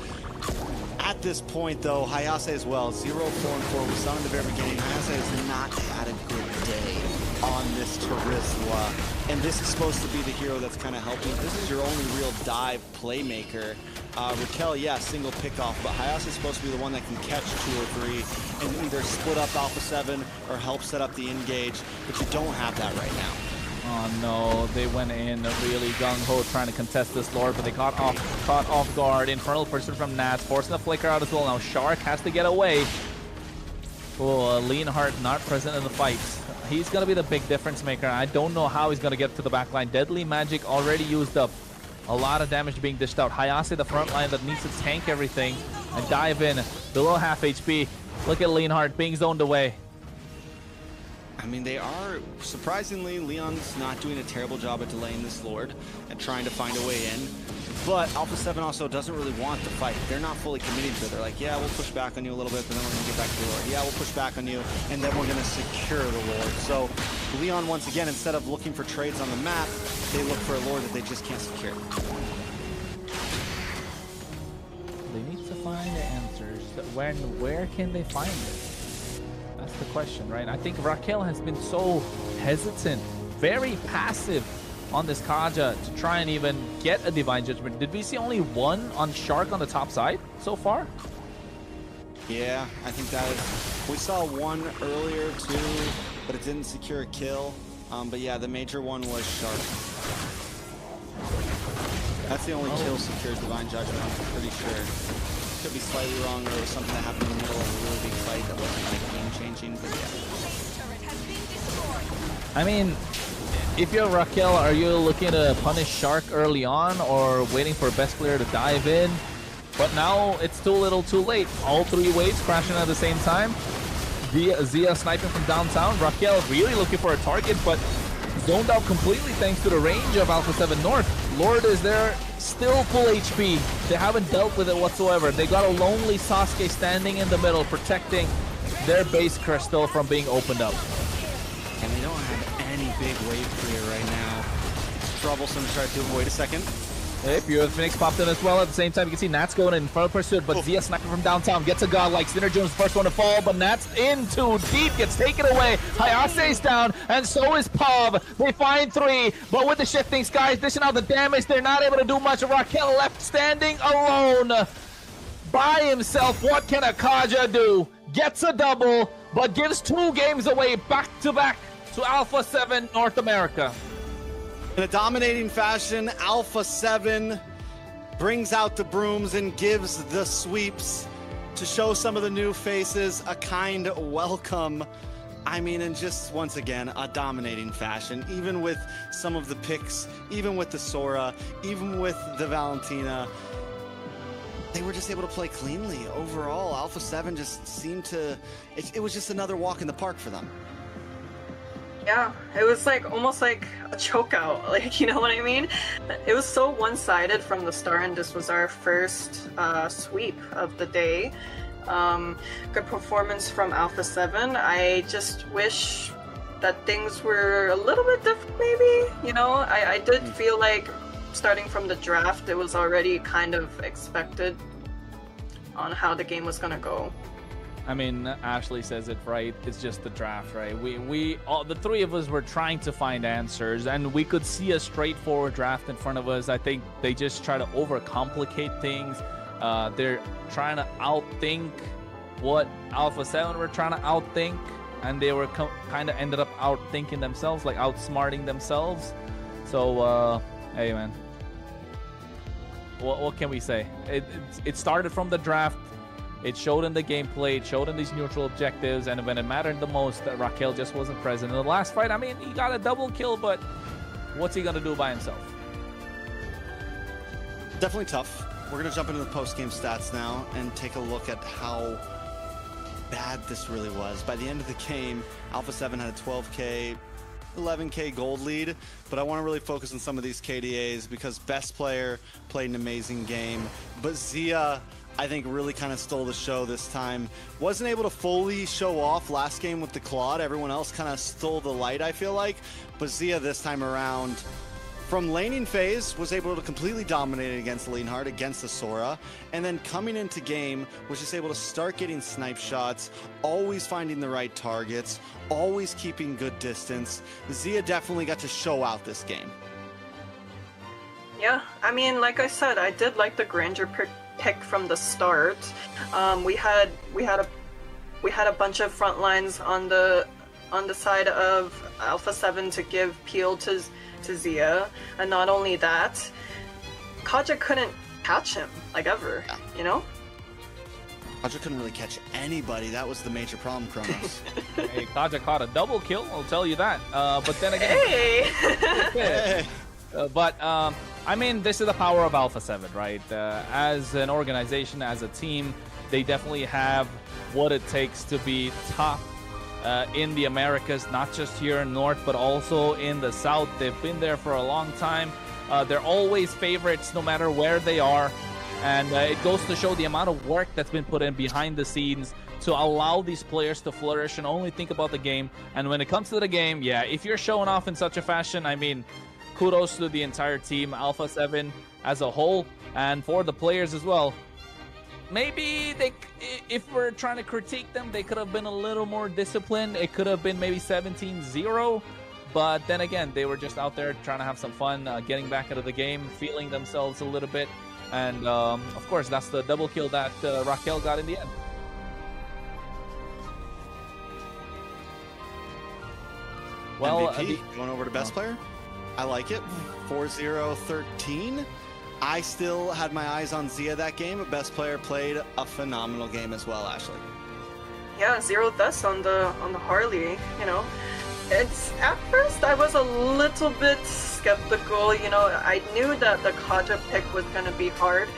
S2: At this point, though, Hayase as well, 0-4-4. We saw in the very beginning, Hayase has not had a good day on this Terizla, and this is supposed to be the hero that's kind of helping. This is your only real dive playmaker. Raquel, yeah, single pickoff, but Hayase is supposed to be the one that can catch 2 or 3 and either split up Alpha 7 or help set up the engage, but you don't have that right now.
S1: Oh no, they went in really gung-ho trying to contest this Lord, but they caught off guard. Infernal Pursuit from Nats, forcing the flicker out as well. Now Shark has to get away. Oh, Leonhardt not present in the fights. He's going to be the big difference maker. I don't know how he's going to get to the back line. Deadly Magic already used up. A lot of damage being dished out. Hayase, the front line that needs to tank everything and dive in below half HP. Look at Leonhardt being zoned away.
S2: I mean, they are, surprisingly, Leon's not doing a terrible job at delaying this Lord and trying to find a way in. But Alpha 7 also doesn't really want the fight. They're not fully committing to it. They're like, yeah, we'll push back on you a little bit, but then we're going to get back to the Lord. Yeah, we'll push back on you, and then we're going to secure the Lord. So Leon, once again, instead of looking for trades on the map, they look for a Lord that they just can't secure.
S1: They need to find the answers. Where can they find it? That's the question, right? I think Raquel has been so hesitant, very passive on this Kaja to try and even get a Divine Judgment. Did we see only 1 on Shark on the top side so far?
S2: Yeah, I think that is. We saw 1 earlier too, but it didn't secure a kill. But yeah, the major one was Shark. That's the only kill secured Divine Judgment, I'm pretty sure. Could be slightly wrong, or it was something that happened in the middle of a really big fight that wasn't like game-changing, but yeah.
S1: I mean, if you're Raquel, are you looking to punish Shark early on or waiting for best player to dive in? But now it's too little too late. All 3 waves crashing at the same time. Zia sniping from downtown. Raquel really looking for a target, but zoned out completely thanks to the range of Alpha 7 North. Lord is there, still full HP. They haven't dealt with it whatsoever. They got a lonely Sasuke standing in the middle, protecting their base crystal from being opened up.
S2: And they don't have any big wave clear right now. It's troublesome to start doing. Wait a second.
S1: Hey, Phoenix popped in as well. At the same time, you can see Nats going in front of pursuit, but Zia sniping from downtown gets a godlike. Sinner Jones first one to fall, but Nats in too deep, gets taken away. Hayase's down, and so is Pav. They find 3, but with the shifting skies dishing out the damage, they're not able to do much. Raquel left standing alone. by himself. What can Akaja do? Gets a double, but gives 2 games away back-to-back to Alpha 7 North America.
S2: In a dominating fashion, Alpha 7 brings out the brooms and gives the sweeps to show some of the new faces a kind welcome. I mean, and just once again, a dominating fashion, even with some of the picks, even with the Sora, even with the Valentina. They were just able to play cleanly. Overall, Alpha 7 just seemed to, it was just another walk in the park for them.
S3: Yeah, it was like almost like a chokeout, like, you know what I mean? It was so one-sided from the start, and this was our first sweep of the day. Good performance from Alpha 7. I just wish that things were a little bit different, maybe. You know, I did feel like starting from the draft, it was already kind of expected on how the game was gonna go.
S1: I mean, Ashley says it right. It's just the draft, right? We all, the 3 of us were trying to find answers, and we could see a straightforward draft in front of us. I think they just try to overcomplicate things. They're trying to outthink what Alpha 7 were trying to outthink, and they were kind of ended up outthinking themselves, like outsmarting themselves. So, hey, man. What can we say? It started from the draft. It showed in the gameplay, it showed in these neutral objectives, and when it mattered the most, Raquel just wasn't present. In the last fight, I mean, he got a double kill, but what's he going to do by himself?
S2: Definitely tough. We're going to jump into the post-game stats now and take a look at how bad this really was. By the end of the game, Alpha 7 had a 12K, 11K gold lead, but I want to really focus on some of these KDAs because best player played an amazing game, but Zia, I think, really kind of stole the show this time. Wasn't able to fully show off last game with the Claude. Everyone else kind of stole the light, I feel like, but Zia this time around, from laning phase, was able to completely dominate against Leonhardt, against the Sora, and then coming into game, was just able to start getting snipe shots, always finding the right targets, always keeping good distance. Zia definitely got to show out this game.
S3: Yeah, I mean, like I said, I did like the Granger pick from the start. We had a bunch of front lines on the side of Alpha 7 to give peel to Zia, and not only that, Kaja couldn't catch him, like, ever, you know?
S2: Kaja couldn't really catch anybody. That was the major problem, Kronos.
S1: Hey, Kaja caught a double kill, I'll tell you that. But then again...
S3: Hey!
S1: I mean, this is the power of Alpha 7, right? As an organization, as a team, they definitely have what it takes to be top in the Americas, not just here in North, but also in the South. They've been there for a long time. They're always favorites no matter where they are. And it goes to show the amount of work that's been put in behind the scenes to allow these players to flourish and only think about the game. And when it comes to the game, yeah, if you're showing off in such a fashion, I mean, kudos to the entire team, Alpha 7 as a whole, and for the players as well. Maybe they, if we're trying to critique them, they could have been a little more disciplined. It could have been maybe 17-0, but then again, they were just out there trying to have some fun, getting back into the game, feeling themselves a little bit, and of course, that's the double kill that Raquel got in the end.
S2: Well, MVP going over to best player. I like it. 4-0-13. I still had my eyes on Zia that game, but best player played a phenomenal game as well, Ashley.
S3: Yeah, 0 deaths on the Harley, you know. It's, at first I was a little bit skeptical, you know. I knew that the Kaja pick was going to be hard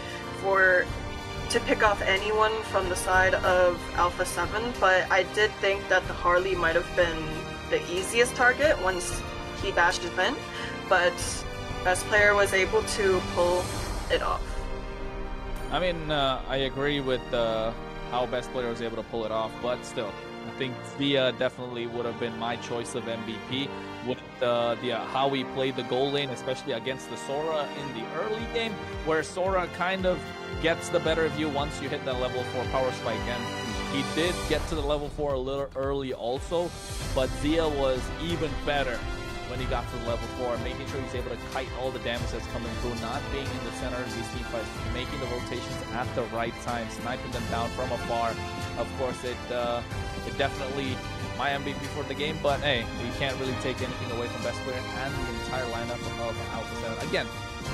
S3: to pick off anyone from the side of Alpha 7, but I did think that the Harley might have been the easiest target once he bashed it in, but best player was able to pull it off.
S1: I mean, I agree with how best player was able to pull it off, but still, I think Zia definitely would have been my choice of MVP with how he played the goal lane, especially against the Sora in the early game, where Sora kind of gets the better of you once you hit that level 4 power spike, and he did get to the level 4 a little early also, but Zia was even better when he got to level 4, making sure he's able to kite all the damage that's coming through, not being in the center of these team fights, making the rotations at the right time, sniping them down from afar. Of course, it definitely my MVP for the game, but hey, you can't really take anything away from best player and the entire lineup of Alpha 7. Again,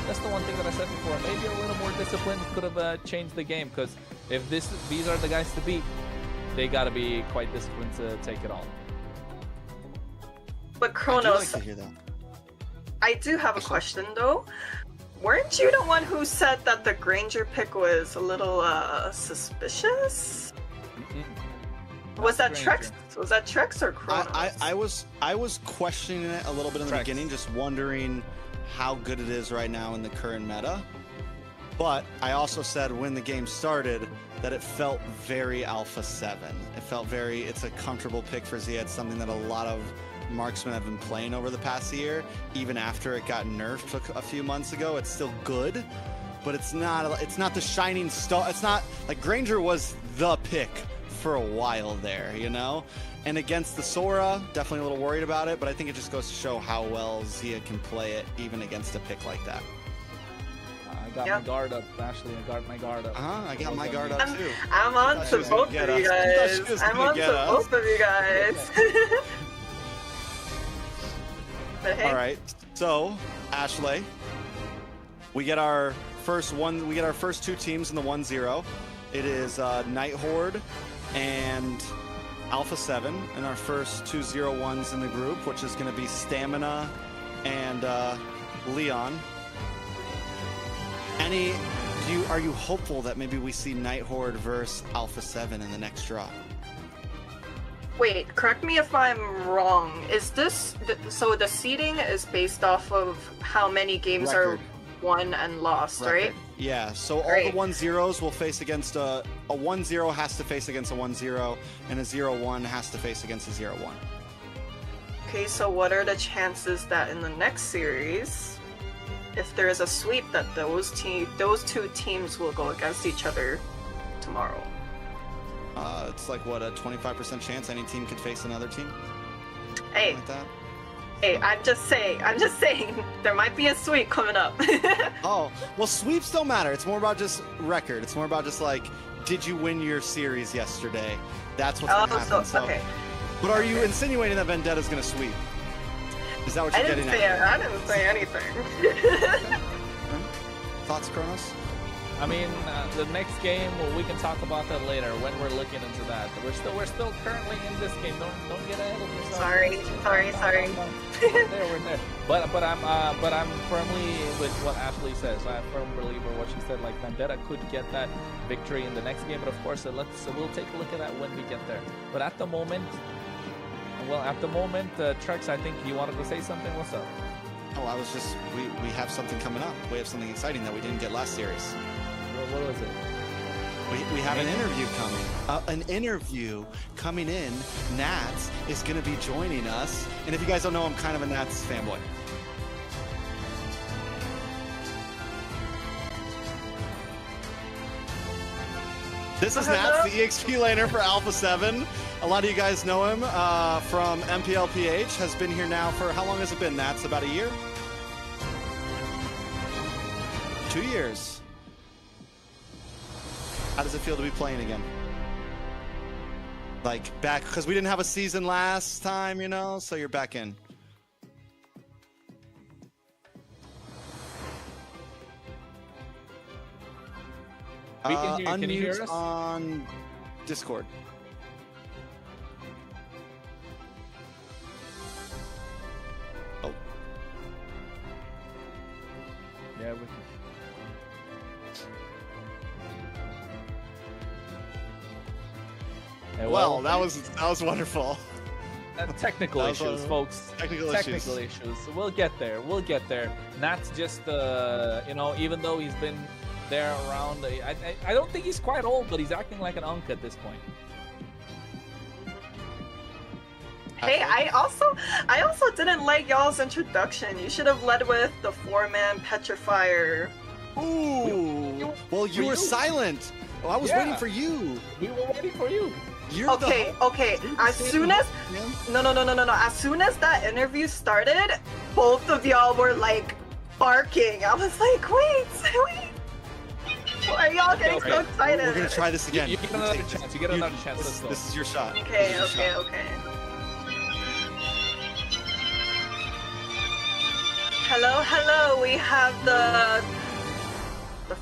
S1: that's the one thing that I said before. Maybe a little more discipline could have changed the game, because if these are the guys to beat, they got to be quite disciplined to take it all.
S3: But Kronos,
S2: I do like to hear that.
S3: I do have a question though. Weren't you the one who said that the Granger pick was a little suspicious? Was that Trex? Was that Trex or Kronos?
S2: I was questioning it a little bit in the beginning, just wondering how good it is right now in the current meta. But I also said when the game started that it felt very Alpha 7. It felt it's a comfortable pick for Z. It's something that a lot of marksmen have been playing over the past year. Even after it got nerfed a few months ago, it's still good, but it's not the shining star. It's not like Granger was the pick for a while there, you know? And against the Sora, definitely a little worried about it, but I think it just goes to show how well Zia can play it even against a pick like that.
S1: I got my guard up, Ashley. I got my guard up.
S2: I got my guard up too.
S3: I'm on to both of you guys. I'm on to both of you guys. But hey.
S2: All right, so Ashley, we get our first two teams in the 1-0. It is Nighthorde and Alpha 7 in our first 2 0-1s in the group, which is going to be Stamina and Leon. Are you hopeful that maybe we see Nighthorde versus Alpha 7 in the next draw?
S3: Wait, correct me if I'm wrong. Is this so? The seeding is based off of how many games are won and lost, right?
S2: Yeah. So all the 1-0s will face against a 1-0 has to face against a 1-0, and a 0-1 has to face against a 0-1.
S3: Okay. So what are the chances that in the next series, if there is a sweep, that those two teams will go against each other tomorrow?
S2: It's like what, a 25% chance any team could face another team?
S3: Hey,
S2: like that?
S3: Hey, I'm just saying, there might be a sweep coming up.
S2: Oh, well, sweeps don't matter. It's more about just record. It's more about just like, did you win your series yesterday? That's what's going to happen. So,
S3: okay.
S2: But are you insinuating that Vendetta's going to sweep? Is that what you're getting at?
S3: I didn't say anything.
S2: Thoughts, Kronos?
S1: I mean, the next game, well, we can talk about that later when we're looking into that. We're still currently in this game. Don't get ahead of yourself.
S3: Sorry.
S1: We're there. But I'm firmly with what Ashley says. I'm a firm believer in what she said. Like, Vendetta could get that victory in the next game, but of course, we'll take a look at that when we get there. But at the moment, Trex, I think you wanted to say something. What's up?
S2: Oh, I was just, we have something coming up. We have something exciting that we didn't get last series.
S1: What was it?
S2: We have an interview coming in. Nats is going to be joining us. And if you guys don't know, I'm kind of a Nats fanboy. This is Nats, the EXP laner for Alpha 7. A lot of you guys know him from MPLPH. Has been here now for, how long has it been, Nats? About a year? 2 years. How does it feel to be playing again? Like, back, because we didn't have a season last time, you know, so you're back in.
S1: We can hear. Can you hear us?
S2: On Discord. Oh.
S1: Yeah, we can.
S2: Well, that was wonderful.
S1: Technical issues, folks.
S2: Technical
S1: issues. We'll get there. Nat's just, you know, even though he's been there around, I don't think he's quite old, but he's acting like an unk at this point.
S3: Hey, I also didn't like y'all's introduction. You should have led with the 4-man Petrifier.
S2: Ooh. Well, you were silent. Oh, I was waiting for you.
S1: We were waiting for you.
S2: You're
S3: Okay, okay. As soon as no. As soon as that interview started, both of y'all were like barking. I was like, wait. Why are y'all getting so excited?
S2: We're gonna try this again.
S1: You get another chance. You get another chance. Let's go.
S2: This is your shot.
S3: Okay. Hello. We have the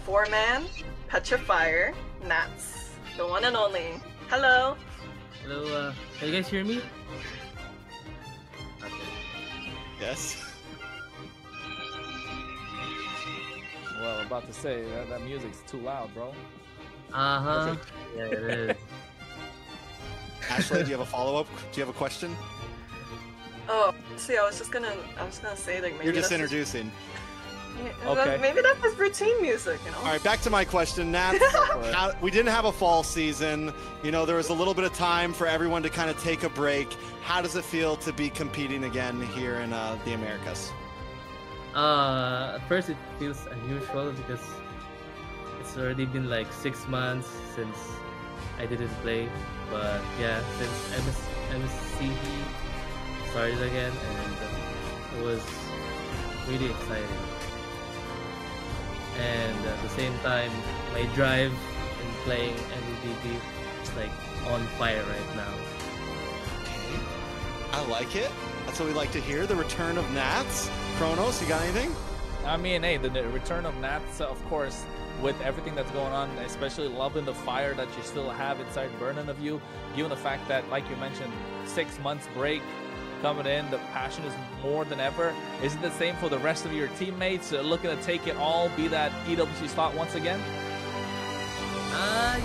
S3: four-man Petrifier Nats, the one and only. Hello.
S5: Hello, can you guys hear me? Okay.
S2: Yes.
S1: Well, I'm about to say that music's too loud, bro.
S5: Yeah, it is.
S2: Ashley, do you have a follow-up? Do you have a question?
S3: Oh, see, I was gonna say like maybe
S2: You're just
S3: that's
S2: introducing.
S1: Okay.
S3: Maybe that's his routine music, you know.
S2: All right, back to my question, Nats. We didn't have a fall season. You know, there was a little bit of time for everyone to kind of take a break. How does it feel to be competing again here in the Americas?
S5: At first it feels unusual because it's already been like 6 months since I didn't play. But yeah, since MCT started again, and it was really exciting. And at the same time, my drive in playing MLBB is like on fire right now.
S2: Okay, I like it. That's what we like to hear. The return of Nats. Kronos, you got anything?
S1: I mean, hey, the return of Nats, of course, with everything that's going on, especially loving the fire that you still have inside burning of you, given the fact that, like you mentioned, 6 months break coming in, the passion is more than ever. Is it the same for the rest of your teammates looking to take it all, be that EWC slot once again?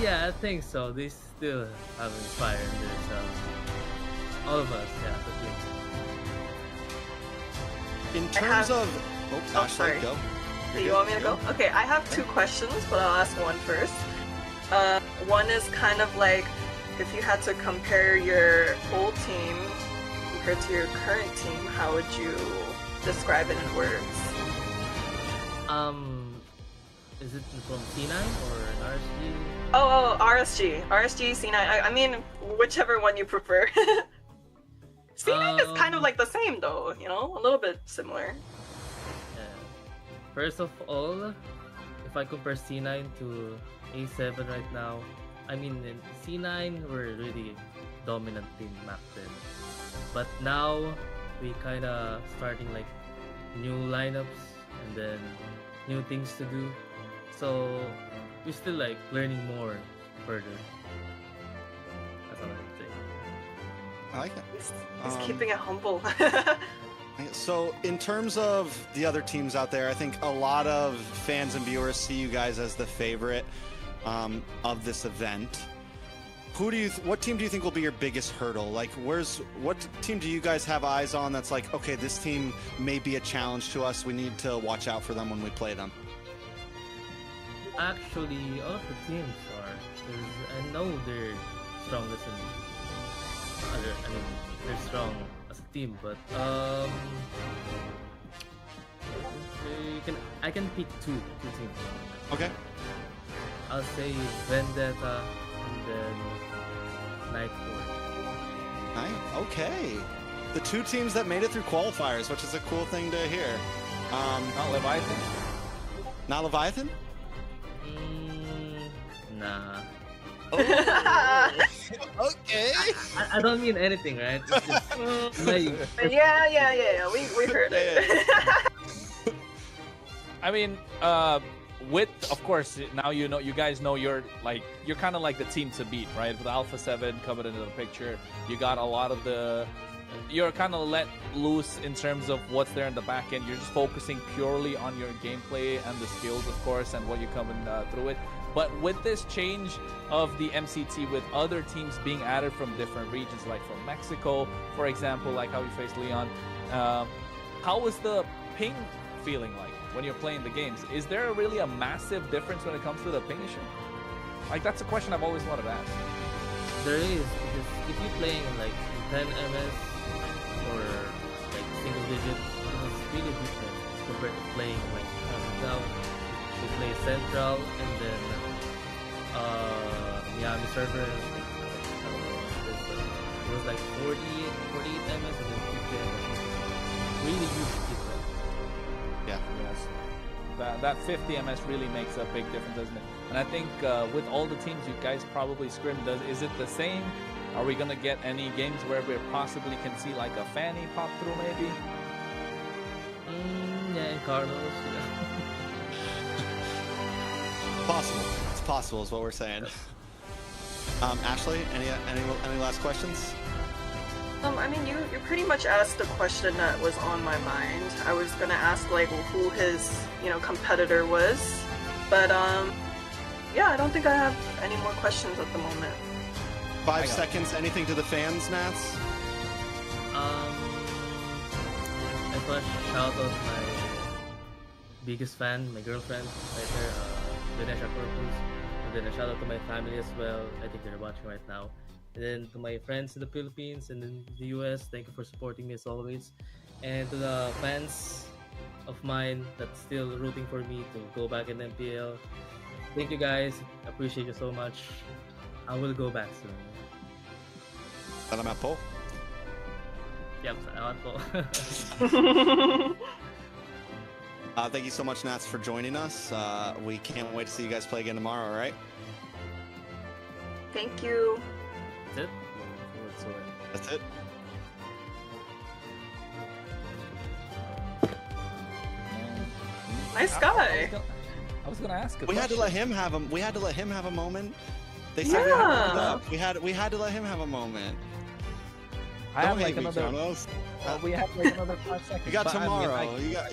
S5: Yeah, I think so. They still have fire in themselves. All of us, yeah, the team.
S2: In terms of...
S3: Oh,
S2: Ashley,
S3: sorry.
S2: go.
S3: Do you want me to go? Okay, I have two questions, but I'll ask one first. One is kind of like, if you had to compare your old team compared to your current team, how would you describe it in words?
S5: Is it from C9 or an RSG?
S3: Oh, RSG, C9. I mean, whichever one you prefer. C9 is kind of like the same though, you know, a little bit similar.
S5: Yeah. First of all, if I compare C9 to A7 right now, I mean, in C9 we're really dominant team back then. But now we kind of starting like new lineups and then new things to do. So we're still like learning more further. That's all I can say.
S2: I like it.
S3: He's keeping it humble.
S2: So in terms of the other teams out there, I think a lot of fans and viewers see you guys as the favorite of this event. What team do you think will be your biggest hurdle? Like, what team do you guys have eyes on that's like, okay, this team may be a challenge to us. We need to watch out for them when we play them.
S5: Actually, all of the teams are. 'Cause I know they're strongest in other. I mean, they're strong as a team, but I can pick two teams.
S2: Okay.
S5: I'll say Vendetta and then Nightfall.
S2: Nice. Okay. The two teams that made it through qualifiers, which is a cool thing to hear.
S1: Not Leviathan?
S2: Not Leviathan?
S5: Nah.
S2: Okay.
S5: I don't mean anything, right? It's just,
S3: Yeah. We heard it.
S1: I mean, with, of course, now you guys know you're kind of like the team to beat, right? With Alpha 7 coming into the picture, you got a lot of you're kind of let loose in terms of what's there in the back end. You're just focusing purely on your gameplay and the skills, of course, and what you're coming through it. But with this change of the MCT, with other teams being added from different regions, like from Mexico, for example, like how you faced Leon, how was the ping feeling like when you're playing the games? Is there really a massive difference when it comes to the ping issue? Like, that's a question I've always wanted to ask.
S5: there is, because if you're playing like 10 ms or like single digit, it's really different compared to playing like now we play Central and then Miami server. It was like 48 MS and then 50 MS. Really huge difference.
S2: Yeah.
S1: Yes. That 50 MS really makes a big difference, doesn't it? And I think with all the teams you guys probably scrim, is it the same? Are we gonna get any games where we possibly can see like a Fanny pop through maybe?
S5: Yeah, and Carlos, yeah.
S2: Possible. It's possible is what we're saying. Ashley, any last questions?
S3: I mean, you pretty much asked the question that was on my mind. I was gonna ask like who his competitor was, but yeah, I don't think I have any more questions at the moment.
S2: 5 seconds. Anything to the fans, Nats?
S5: I first shout out my biggest fan, my girlfriend, right there, Ganesha Purpose. And then a shout out to my family as well. I think they're watching right now. And then to my friends in the Philippines and in the US, thank you for supporting me as always. And to the fans of mine that's still rooting for me to go back in MPL, thank you guys. Appreciate you so much. I will go back soon.
S2: Salamat po.
S5: Yep, salamat po.
S2: Thank you so much, Nats, for joining us. We can't wait to see you guys play again tomorrow, all right?
S3: Thank you.
S5: That's it.
S2: That's it.
S3: Nice guy.
S1: I was gonna ask.
S2: We had to let him have him. We had to let him have a moment. They said we had to up. We had to let him have a moment.
S1: I have
S2: Don't
S1: like
S2: hate me,
S1: another.
S2: Jonas.
S1: We have like another 5 seconds.
S2: You got
S1: but
S2: tomorrow.
S1: I mean,
S2: You got.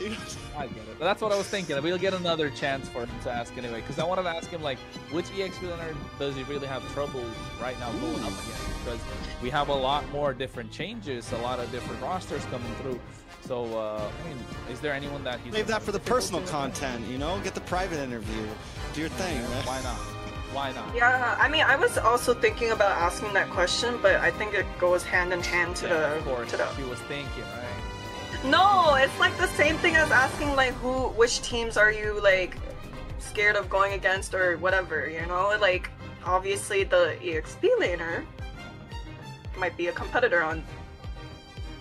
S1: I get it. But that's what I was thinking. We'll get another chance for him to ask anyway, because I wanted to ask him like, which EXP learner does he really have trouble right now going up against? Because we have a lot more different changes, a lot of different rosters coming through. So I mean, is there anyone that he's
S2: Save that for the personal content, you know? Get the private interview. Do your thing, man.
S1: Why not? Why not?
S3: Yeah, I mean, I was also thinking about asking that question, but I think it goes hand in hand to the.
S1: Of course,
S3: to the...
S1: she was thinking, right?
S3: No, it's like the same thing as asking like which teams are you like scared of going against or whatever, you know? Like obviously the EXP laner might be a competitor on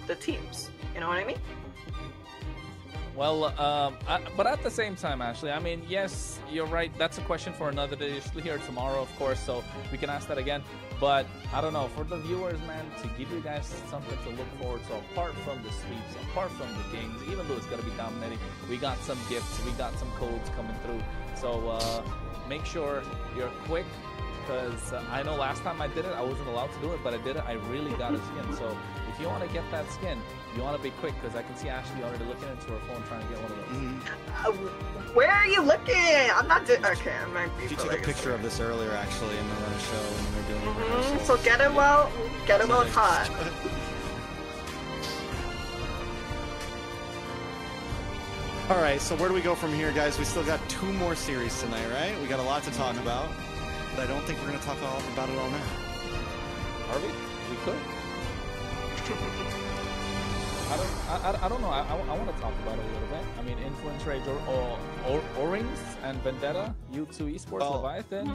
S3: the teams. You know what I mean?
S1: Well, but at the same time, Ashley, I mean, yes, you're right. That's a question for another day. She'll hear tomorrow, of course, so we can ask that again. But I don't know, for the viewers, man, to give you guys something to look forward to, apart from the sweeps, apart from the games, even though it's gonna be dominating, we got some gifts, we got some codes coming through. So make sure you're quick, because I know last time I did it, I wasn't allowed to do it, but I did it. I really got a skin. So if you want to get that skin, you want to be quick, because I can see Ashley already looking into her phone trying to get one of those.
S3: Where are you looking? I'm not doing. Okay, I might be.
S2: She took a picture of this earlier, actually, in the run show when we were doing rehearsals.
S3: So get it well hot.
S2: All right, so where do we go from here, guys? We still got 2 more series tonight, right? We got a lot to talk about, but I don't think we're going to talk about it all now.
S1: Are we? We could. I don't know. I want to talk about it a little bit. I mean, Influence Rage or Orings and Vendetta, U2 Esports, Leviathan.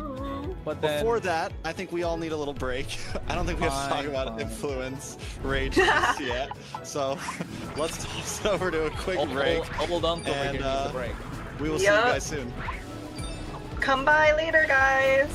S1: But then
S2: Before that, I think we all need a little break. I don't think we have to talk about Influence Rage just yet. So let's toss it over to a quick break.
S1: Old Uncle over here needs a break.
S2: We will see you guys soon.
S3: Come by later, guys.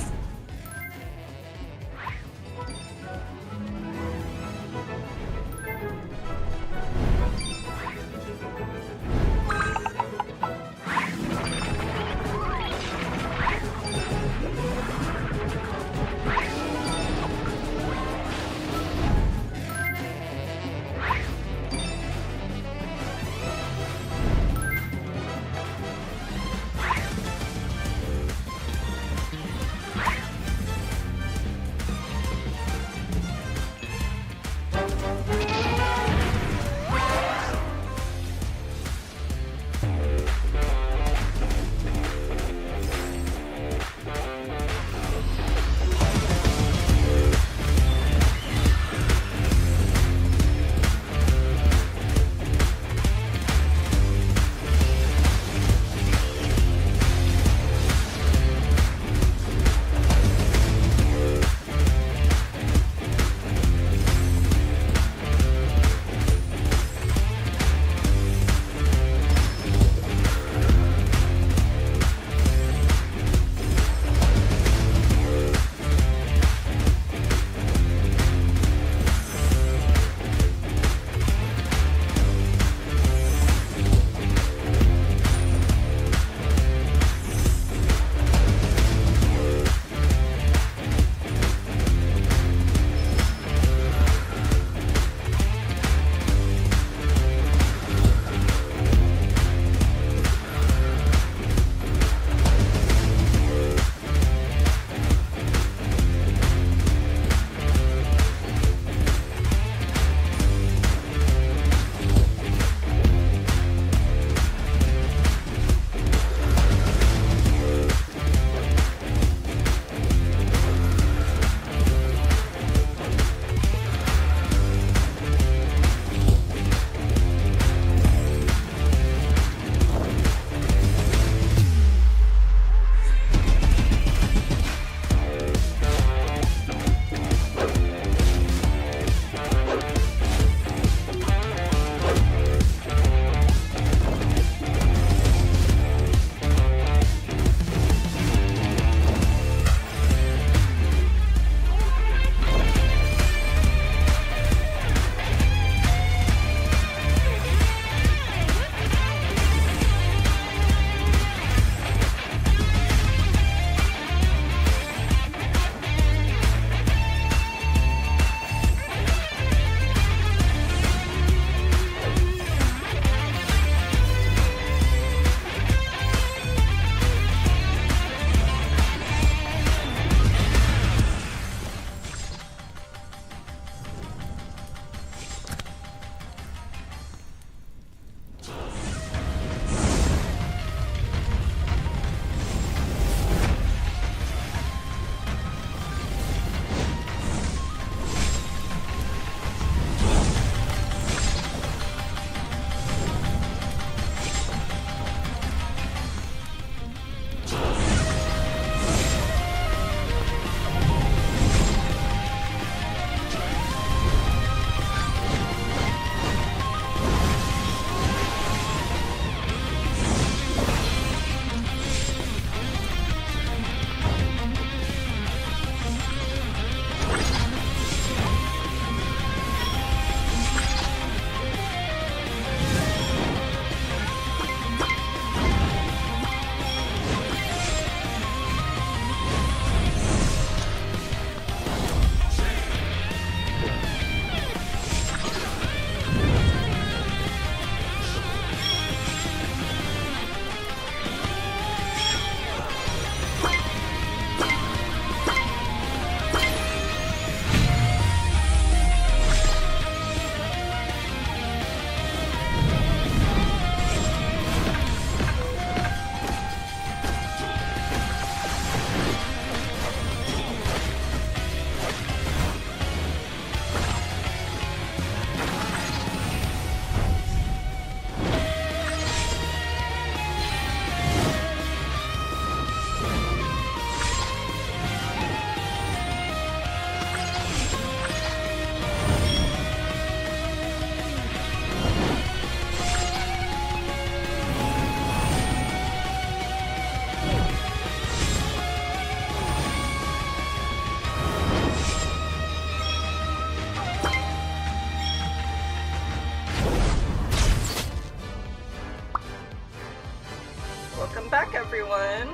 S3: Welcome back, everyone.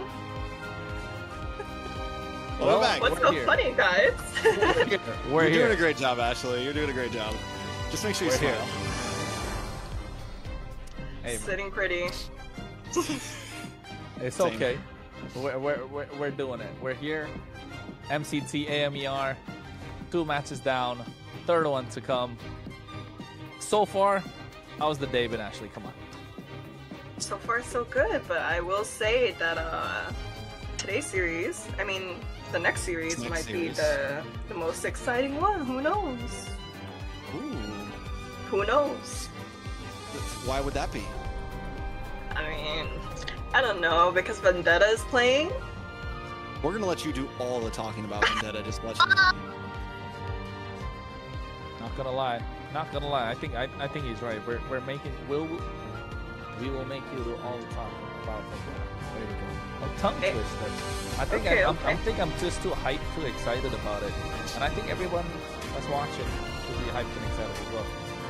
S2: Well, back.
S3: What's so funny, guys?
S1: We're
S2: You're
S1: here.
S2: doing a great job, Ashley. You're doing a great job. Just make sure you
S1: We're
S2: smile.
S1: here. Hey, man.
S3: Sitting pretty.
S1: It's
S2: Same.
S1: okay. We're doing it. We're here. MCT AMER. 2 matches down. 3rd one to come. So far, how's the day been, Ashley? Come on.
S3: So far, so good. But I will say that today's series, I mean, the next series
S2: Next
S3: might
S2: series.
S3: be the most exciting one. Who knows?
S2: Ooh.
S3: Who knows?
S2: Why would that be?
S3: I mean, I don't know, because Vendetta is playing.
S2: We're gonna let you do all the talking about Vendetta. Just let you know.
S1: Not gonna lie. Not gonna lie. I think he's right. We will make you do all the talking about Vendetta. There you go. A tongue
S3: Okay.
S1: twister. I think
S3: Okay,
S1: I'm
S3: okay.
S1: think I'm just too hyped, too excited about it, and I think everyone that's watching should be hyped and excited as well.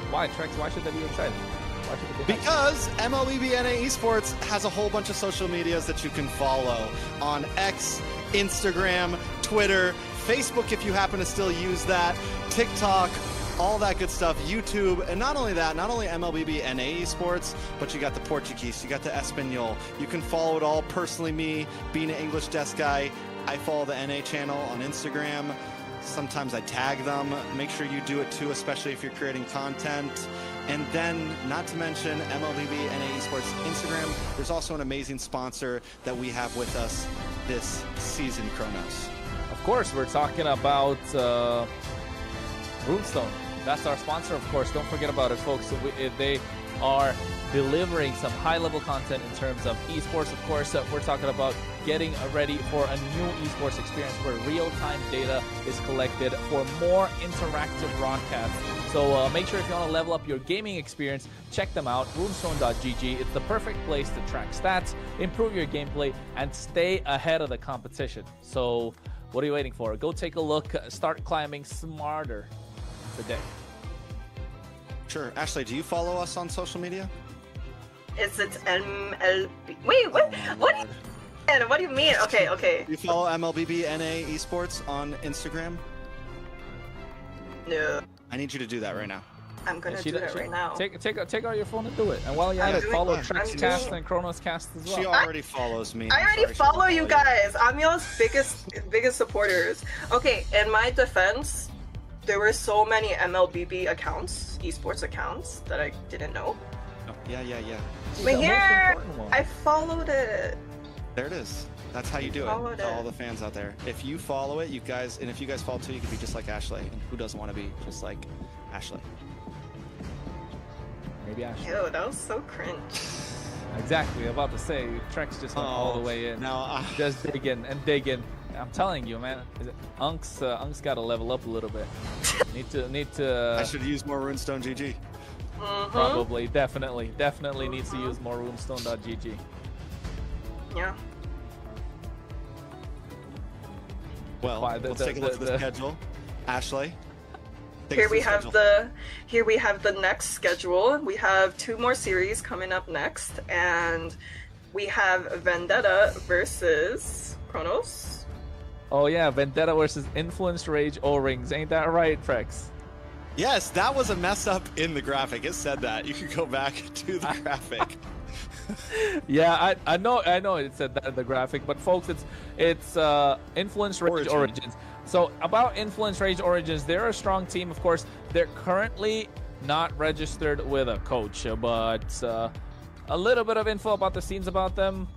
S1: Why, Trex? Why should they be excited? Why should they be hyped?
S2: Because MLBB Esports has a whole bunch of social medias that you can follow on X, Instagram, Twitter, Facebook if you happen to still use that, TikTok, all that good stuff, YouTube, and not only that, not only MLBB Esports, but you got the Portuguese, you got the Espanol. You can follow it all. Personally, me being an English desk guy, I follow the NA channel on Instagram. Sometimes I tag them. Make sure you do it too, especially if you're creating content. And then, not to mention MLBB Esports Instagram, there's also an amazing sponsor that we have with us this season, Kronos.
S1: Of course, we're talking about Runestone. That's our sponsor, of course. Don't forget about it, folks. So they are delivering some high-level content in terms of esports. Of course, we're talking about getting ready for a new esports experience where real-time data is collected for more interactive broadcasts. So make sure if you want to level up your gaming experience, check them out, runestone.gg. It's the perfect place to track stats, improve your gameplay, and stay ahead of the competition. So what are you waiting for? Go take a look. Start climbing smarter today.
S2: Sure. Ashley, do you follow us on social media?
S3: It's MLB. Wait, what? What? What do you mean? Okay, okay.
S2: You follow MLBB Esports on Instagram?
S3: No,
S2: I need you to do that right now.
S3: I'm gonna do that right now.
S1: Take out your phone and do it. And while you're
S3: I'm
S1: at it,
S3: doing
S1: follow
S3: it.
S1: TrexCast
S3: I'm
S1: and Kronoscast as well.
S2: She already follows me.
S3: I
S2: I'm
S3: already
S2: sorry she
S3: follow
S2: doesn't
S3: you guys. I'm y'all's biggest supporters. Okay, in my defense, there were so many MLBB accounts, esports accounts, that I didn't know.
S2: Oh, yeah.
S1: The
S3: But
S1: most
S3: here,
S1: important one.
S3: I followed it.
S2: There it is. That's how you do it.
S3: Followed
S2: To
S3: it.
S2: all the fans out there. If you follow it, you guys, and if you guys follow too, you can be just like Ashley. And who doesn't want to be just like Ashley?
S1: Maybe Ashley.
S3: Ew, that was so cringe.
S1: Exactly. I'm about to say, Trex just went all the way in.
S2: Now,
S1: Just dig in and dig in. I'm telling you, man. Unk's got to level up a little bit. Need to.
S2: I should use more Runestone GG.
S1: Probably, definitely needs to use more runestone.gg.
S3: Yeah.
S2: Well,
S1: Why,
S2: let's take a look at the schedule. Ashley. take
S3: Here
S2: us
S3: we
S2: through
S3: have
S2: schedule.
S3: here we have the next schedule. We have 2 more series coming up next, and we have Vendetta versus Kronos.
S1: Oh yeah, Vendetta versus Influence Rage O-Rings. Ain't that right, Trex?
S2: Yes, that was a mess up in the graphic. It said that. You could go back to the graphic.
S1: Yeah, I know it said that in the graphic, but folks, it's Influence Rage Origins. So about Influence Rage Origins, they're a strong team, of course. They're currently not registered with a coach, but a little bit of info about the scenes about them.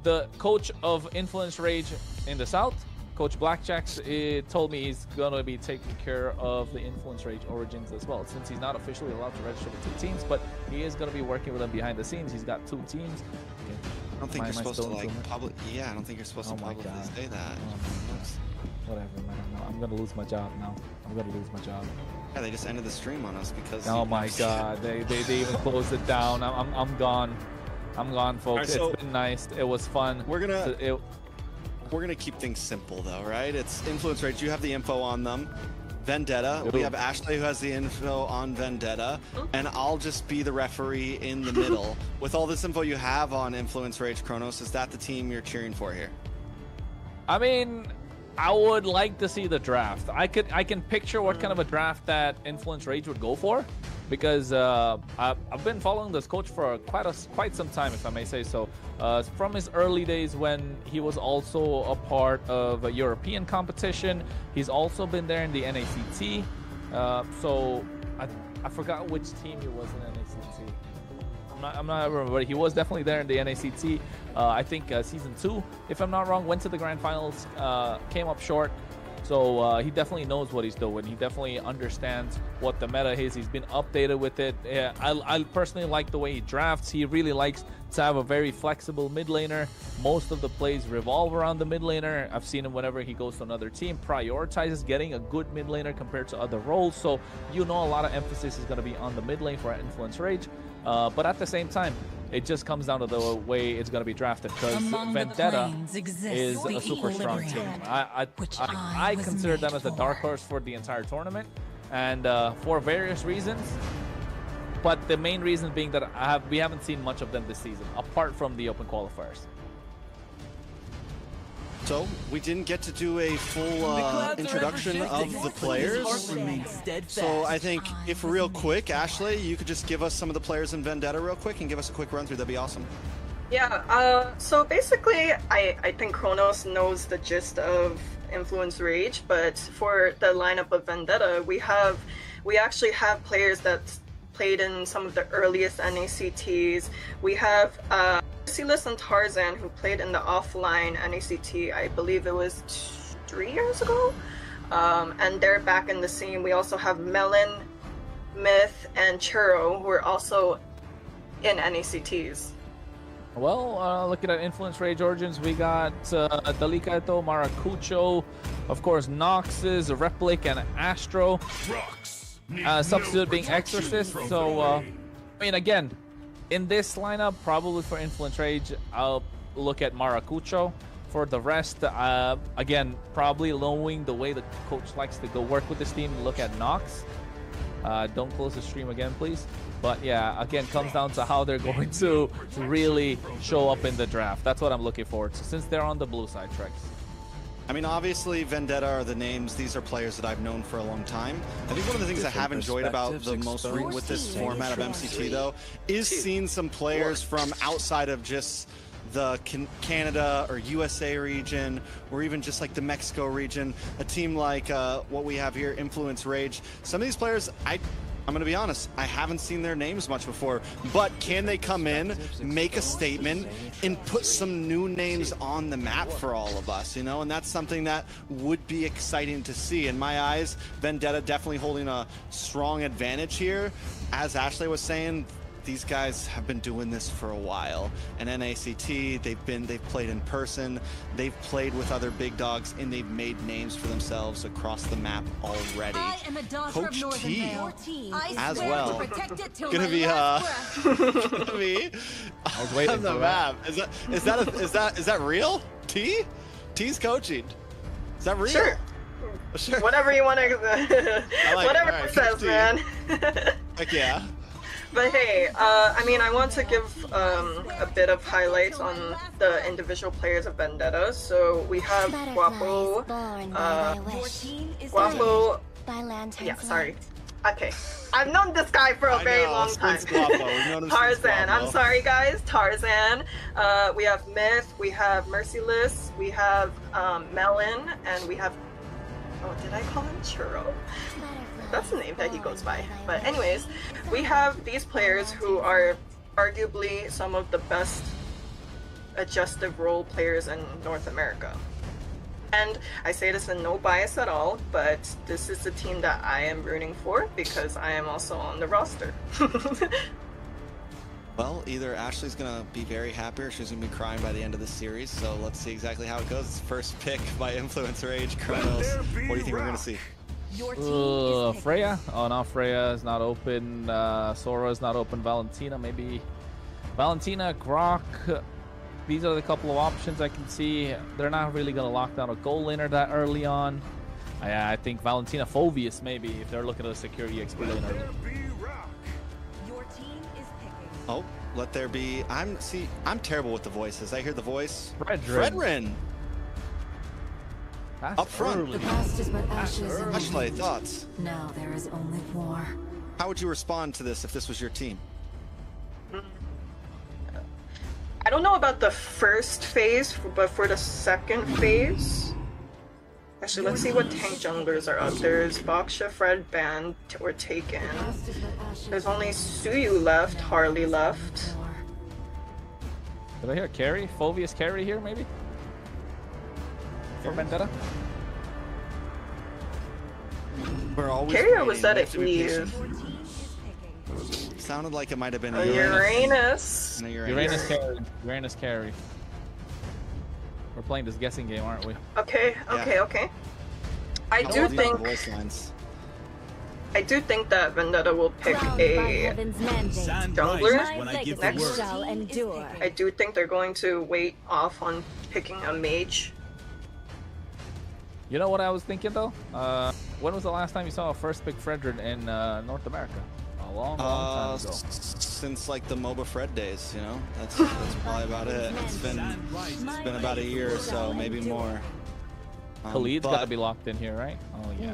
S1: The coach of Influence Rage in the South, Coach Blackjacks, told me he's going to be taking care of the Influence Rage Origins as well, since he's not officially allowed to register with 2 teams, but he is going to be working with them behind the scenes. He's got 2 teams. Okay.
S2: I don't think you're supposed to like public. Yeah, I don't think you're supposed to publicly say that.
S1: Whatever, man. I'm going to lose my job now.
S2: Yeah, they just ended the stream on us because.
S1: Oh my God, they even closed it down. I'm gone. I'm gone, folks.
S2: Right, so
S1: it's been nice. It was fun.
S2: We're gonna keep things simple though, right? It's Influence Rage. You have the info on them. Vendetta.
S1: Ooh.
S2: We have Ashley who has the info on Vendetta, and I'll just be the referee in the middle. With all this info you have on Influence Rage Kronos, is that the team you're cheering for here?
S1: I mean, I would like to see the draft. I can picture what kind of a draft that Influence Rage would go for, because I've been following this coach for quite some time, if I may say so. From his early days when he was also a part of a European competition. He's also been there in the NACT. So I forgot which team he was in NACT. I'm not remember, but he was definitely there in the NACT. I think season 2, if I'm not wrong, went to the grand finals, came up short. So he definitely knows what he's doing. He definitely understands what the meta is. He's been updated with it. Yeah, I personally like the way he drafts. He really likes to have a very flexible mid laner. Most of the plays revolve around the mid laner. I've seen him whenever he goes to another team, prioritizes getting a good mid laner compared to other roles. So a lot of emphasis is going to be on the mid lane for Influence Rage. But at the same time, it just comes down to the way it's going to be drafted, because Vendetta is a super strong team. I consider them as a dark horse for the entire tournament, and for various reasons. But the main reason being that we haven't seen much of them this season, apart from the open qualifiers.
S2: So we didn't get to do a full introduction of the players. So I think if real quick, Ashley, you could just give us some of the players in Vendetta real quick and give us a quick run through, that'd be awesome.
S3: Yeah, so basically I think Kronos knows the gist of Influence Rage, but for the lineup of Vendetta, we actually have players that played in some of the earliest NACTs. We have Silas and Tarzan, who played in the offline NACT, I believe it was 3 years ago, and they're back in the scene. We also have Melon, Myth, and Churro, who are also in NACTs.
S1: Well, looking at Influence Rage Origins, we got Delicato, Maracucho, of course, Noxus, Replic, and Astro. Substitute being Exorcist. So, I mean, again, in this lineup, probably for Influence Rage, I'll look at Maracucho. For the rest, again, probably knowing the way the coach likes to go work with this team, look at Nox. Don't close the stream again, please. But yeah, again, comes down to how they're going to really show up in the draft. That's what I'm looking forward to, since they're on the blue side, Trex.
S2: I mean, obviously, Vendetta are the names. These are players that I've known for a long time. I think one of the things I have enjoyed about the most with this format of MCT, though, is seeing some players from outside of just the Canada or USA region, or even just like the Mexico region. A team like what we have here, Influence Rage. Some of these players, I'm going to be honest, I haven't seen their names much before, but can they come in, make a statement, and put some new names on the map for all of us, you know? And that's something that would be exciting to see. In my eyes, Vendetta definitely holding a strong advantage here. As Ashley was saying, these guys have been doing this for a while. And NACT, they've played in person, they've played with other big dogs, and they've made names for themselves across the map already. Coach T as well. Gonna be on the map. Is that real? T? T's coaching. Is that real?
S3: Sure.
S2: Sure.
S3: Whatever you want to, whatever
S2: it
S3: says, man.
S2: Heck yeah.
S3: But hey, I mean, I want to give a bit of highlights on the individual players of Vendetta. So we have Guapo, yeah, sorry. Okay, I've known this guy for a very long time. Tarzan, I'm sorry guys, Tarzan. We have Myth, we have Merciless, we have Melon, and we have, oh, did I call him Churro? That's the name that he goes by. But anyways, we have these players who are arguably some of the best adjustive role players in North America. And I say this in no bias at all, but this is the team that I am rooting for because I am also on the roster.
S2: Well, either Ashley's gonna be very happy or she's gonna be crying by the end of the series, so let's see exactly how it goes. First pick by Influence Rage, Kronos. What do you think we're gonna see?
S1: Freya? Oh no, Freya is not open. Sora is not open. Valentina, maybe. Valentina, Grok. These are the couple of options I can see. They're not really going to lock down a goal laner that early on. I think Valentina Phovius maybe if they're looking to secure EXP lane early.
S4: Your team is picking.
S2: Oh, let there be. I'm terrible with the voices. I hear the voice.
S1: Fredrin.
S2: Up front.
S4: The past is but ashes. and
S2: Ashley,
S4: wind.
S2: thoughts?
S4: Now there is only war.
S2: How would you respond to this if this was your team?
S3: I don't know about the first phase, but for the second phase, actually, let's see what tank junglers are up. There's Boxia, Fred, banned or taken.
S4: The past is but ashes.
S3: There's only Suyu left, Harley left.
S4: War.
S1: Did I hear carry? Phovius carry here maybe? For Vendetta?
S2: We're always
S3: Carrier was
S2: waiting.
S3: that at
S2: We have to be
S3: Eve?
S2: patient.
S4: Your team is picking.
S2: Sounded like it might have been
S3: A
S2: a
S3: Uranus.
S2: And a
S1: Uranus carry. Uranus carry. We're playing this guessing game, aren't we?
S3: Okay. I
S2: How
S3: do
S2: old are you on
S3: think
S2: the voice lines?
S3: that Vendetta will pick
S6: Crowned by
S3: a
S6: heaven's mandate.
S7: Sand
S3: Jungler?
S7: rises when I give the
S3: Next.
S7: word.
S6: Shall endure.
S3: I do think they're going to wait off on picking a mage.
S1: You know what I was thinking though? When was the last time you saw a first pick Fredrin in North America? A long time ago.
S2: Since like the MOBA Fred days, you know? That's probably about it. It's been about a year or so, maybe more.
S1: Khalid's got to
S2: but
S1: be locked in here, right? Oh yeah.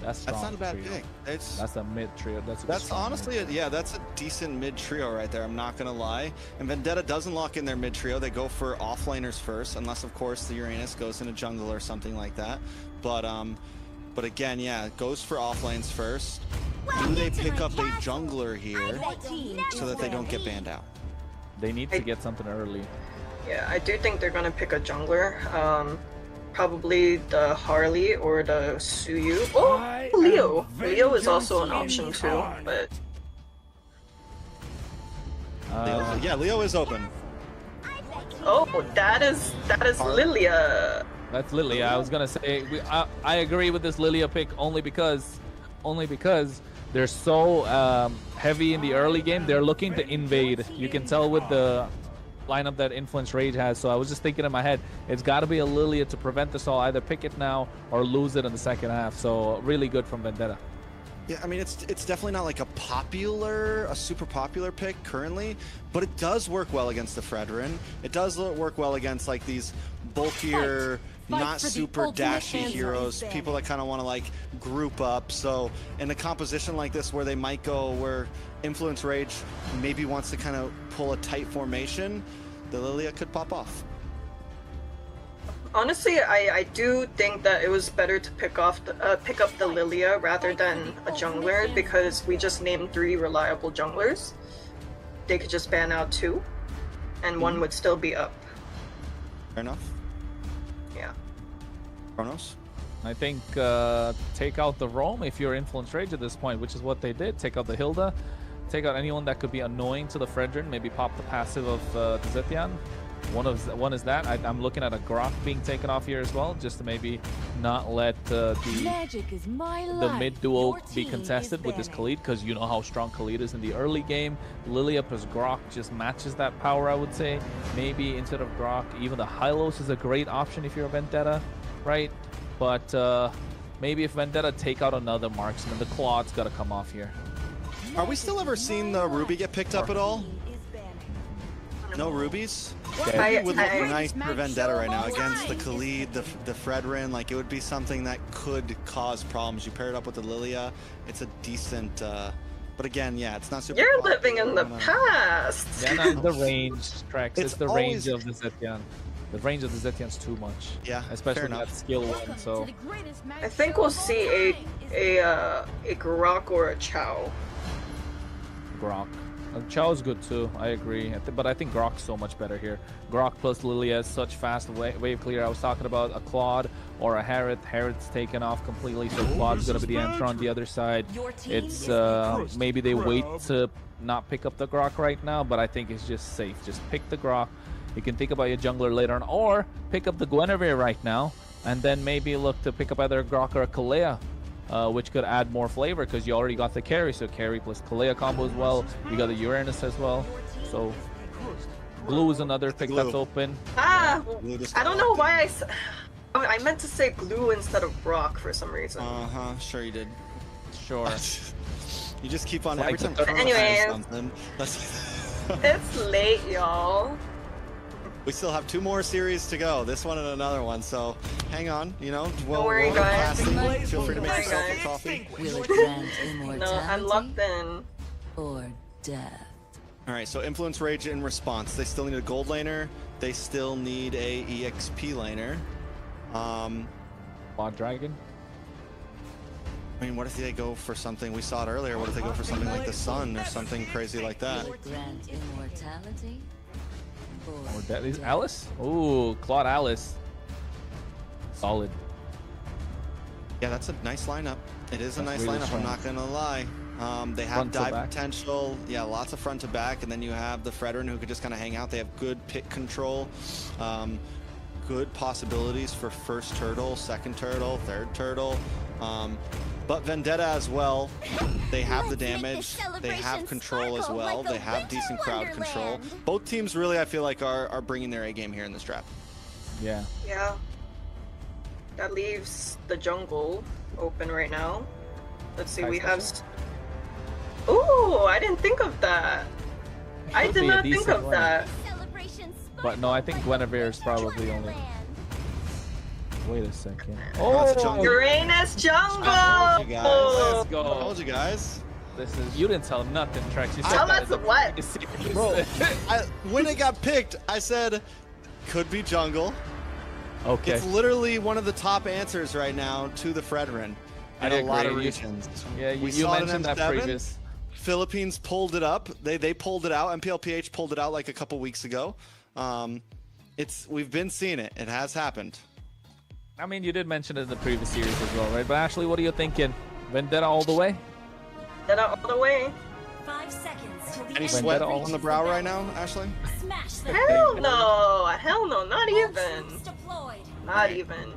S1: That's strong.
S2: that's not a bad
S1: trio.
S2: pick.
S1: That's a mid trio.
S2: That's honestly, that's a decent mid trio right there. I'm not gonna lie. And Vendetta doesn't lock in their mid trio. They go for offlaners first, unless of course the Uranus goes in a jungle or something like that. But again, yeah, it goes for offlanes first. Do they pick up a jungler here so that they don't get banned out?
S1: They need to get something early.
S3: Yeah, I do think they're gonna pick a jungler. Probably the Harley or the Suyu. Oh, Leo. Leo is also an option too, but
S2: Yeah, Leo is open.
S3: oh, that is Lilia.
S1: That's Lilia. I was gonna say I agree with this Lilia pick only because they're so heavy in the early game. They're looking to invade. You can tell with the lineup that Influence Rage has. So I was just thinking in my head, it's got to be a Lilia to prevent this all. Either pick it now or lose it in the second half. So really good from Vendetta.
S2: Yeah, I mean, it's definitely not like a super popular pick currently, but it does work well against the Fredrin. It does work well against like these bulkier, not
S6: for the
S2: super
S6: ultimate
S2: dashy
S6: hands-on
S2: heroes,
S6: advantage.
S2: people that kind of want to like group up. So in a composition like this where they might go where Influence Rage maybe wants to kind of pull a tight formation, the Lilia could pop off.
S3: Honestly, I do think that it was better to pick up the Lilia rather than a jungler because we just named 3 reliable junglers. They could just ban out 2, and 1 would still be up.
S2: Fair enough.
S3: Yeah.
S2: Kronos?
S1: I think take out the Roam if you're Influence Rage at this point, which is what they did. Take out the Hilda, take out anyone that could be annoying to the Fredrin, maybe pop the passive of the Zetian. One is that. I'm looking at a Grok being taken off here as well, just to maybe not let the
S6: Magic is my
S1: the
S6: life.
S1: mid duo
S6: Your
S1: be
S6: team
S1: contested
S6: is
S1: with this
S6: banning.
S1: Khalid, because you know how strong Khalid is in the early game. Lilia plus Grok just matches that power, I would say. Maybe instead of Grok, even the Hylos is a great option if you're a Vendetta, right? But maybe if Vendetta take out another marksman, the Claw's got to come off here.
S2: Are we still ever seeing the Ruby get picked up at all?
S4: Team is banning.
S2: No rubies?
S3: I-
S2: Ruby would look
S3: I-
S2: nice for Vendetta right now against the Khalid, the Fredrin. Like, it would be something that could cause problems. You pair it up with the Lilia, it's a decent. But again, yeah, it's not super.
S3: You're
S2: popular.
S3: living in the past.
S1: Yeah, not the range, Trex. It's
S2: It's
S1: the range
S2: always-
S1: of the Zetian. The range of the Zetian's too much.
S2: Yeah,
S1: Especially
S2: fair enough.
S1: that skill one, so...
S3: I think we'll see a Grok or a Chow.
S1: Grok. Chow's good too, I agree. But I think Grok's so much better here. Grok plus Lilia is such fast wave clear. I was talking about a Claude or a Harriet. Harriet's taken off completely, so Claude's going to be the answer on the other side.
S4: Your team
S1: It's
S4: is
S1: maybe they wait to not pick up the Grok right now, but I think it's just safe. Just pick the Grok. You can think about your jungler later on, or pick up the Guinevere right now, and then maybe look to pick up either a Grok or a Kalea. Which could add more flavor because you already got the carry, so carry plus Kalea combo as well. You got the Uranus as well, so Glue is another pick
S2: Glue.
S1: that's open.
S3: Ah,
S2: Glue just
S3: I don't know why I meant to say glue instead of Brock for some reason.
S2: Sure you did.
S1: Sure.
S2: You just keep on
S1: Like
S2: every
S1: the
S2: time.
S1: third-
S3: Anyways.
S2: Something.
S3: It's late, y'all.
S2: We still have 2 more series to go. This one and another one. So hang on. You know,
S3: Don't worry, guys.
S2: feel free to make
S3: Don't worry,
S2: yourself a
S3: guys.
S2: coffee.
S6: Will it grant
S3: No, I'm locked
S6: immortality
S3: in.
S6: or death?
S2: All right. So influence rage in response. They still need a gold laner. They still need a EXP laner.
S1: Quad Dragon.
S2: I mean, what if they go for something? We saw it earlier. What if they go for something like the Sun or something crazy like that?
S6: Will it grant immortality
S1: Or that is Alice? Ooh, Claude Alice. Solid.
S2: Yeah, that's a nice lineup. It is a
S1: That's
S2: nice
S1: really
S2: lineup.
S1: strong.
S2: I'm not gonna lie. They have
S1: Front to
S2: dive
S1: back.
S2: potential. Yeah, lots of front to back, and then you have the Fredrin who could just kind of hang out. They have good pick control. Good possibilities for first turtle, second turtle, third turtle. But Vendetta as well. They have the damage. They have control as well. They have decent crowd control. Both teams really, I feel like, are bringing their A game here in this draft.
S1: Yeah.
S3: Yeah. That leaves the jungle open right now. Let's see, we have... Ooh, I didn't think of that. I
S1: Could
S3: did
S1: be a
S3: not think
S1: decent
S3: of
S1: one.
S3: that.
S1: But no, I think Guinevere is probably only. Wait a second.
S2: Oh, that's a jungle.
S3: Uranus jungle!
S2: I told you guys.
S3: Oh,
S1: Let's go.
S2: I told you guys.
S1: This is. You didn't tell nothing, Trex. You said
S3: Tell
S1: that
S3: us
S1: as a
S3: what?
S1: series.
S2: Bro, when it got picked, I said, could be jungle.
S1: Okay.
S2: It's literally one of the top answers right now to the Fredrin
S1: I
S2: in a lot of
S1: agree.
S2: regions.
S1: Yeah, you
S2: We saw it in
S1: mentioned that
S2: M7.
S1: previous.
S2: Philippines pulled it up. They pulled it out. MPLPH pulled it out like a couple weeks ago. We've been seeing it. It has happened.
S1: I mean, you did mention it in the previous series as well, right? But Ashley, what are you thinking? Vendetta all the way?
S3: Get out all the way.
S4: 5 seconds till the
S2: Any
S4: end
S2: sweat
S1: Vendetta
S2: on the brow right now, Ashley?
S4: Smash them.
S3: Hell no! Hell no, not even.
S4: Troops deployed.
S3: Not even.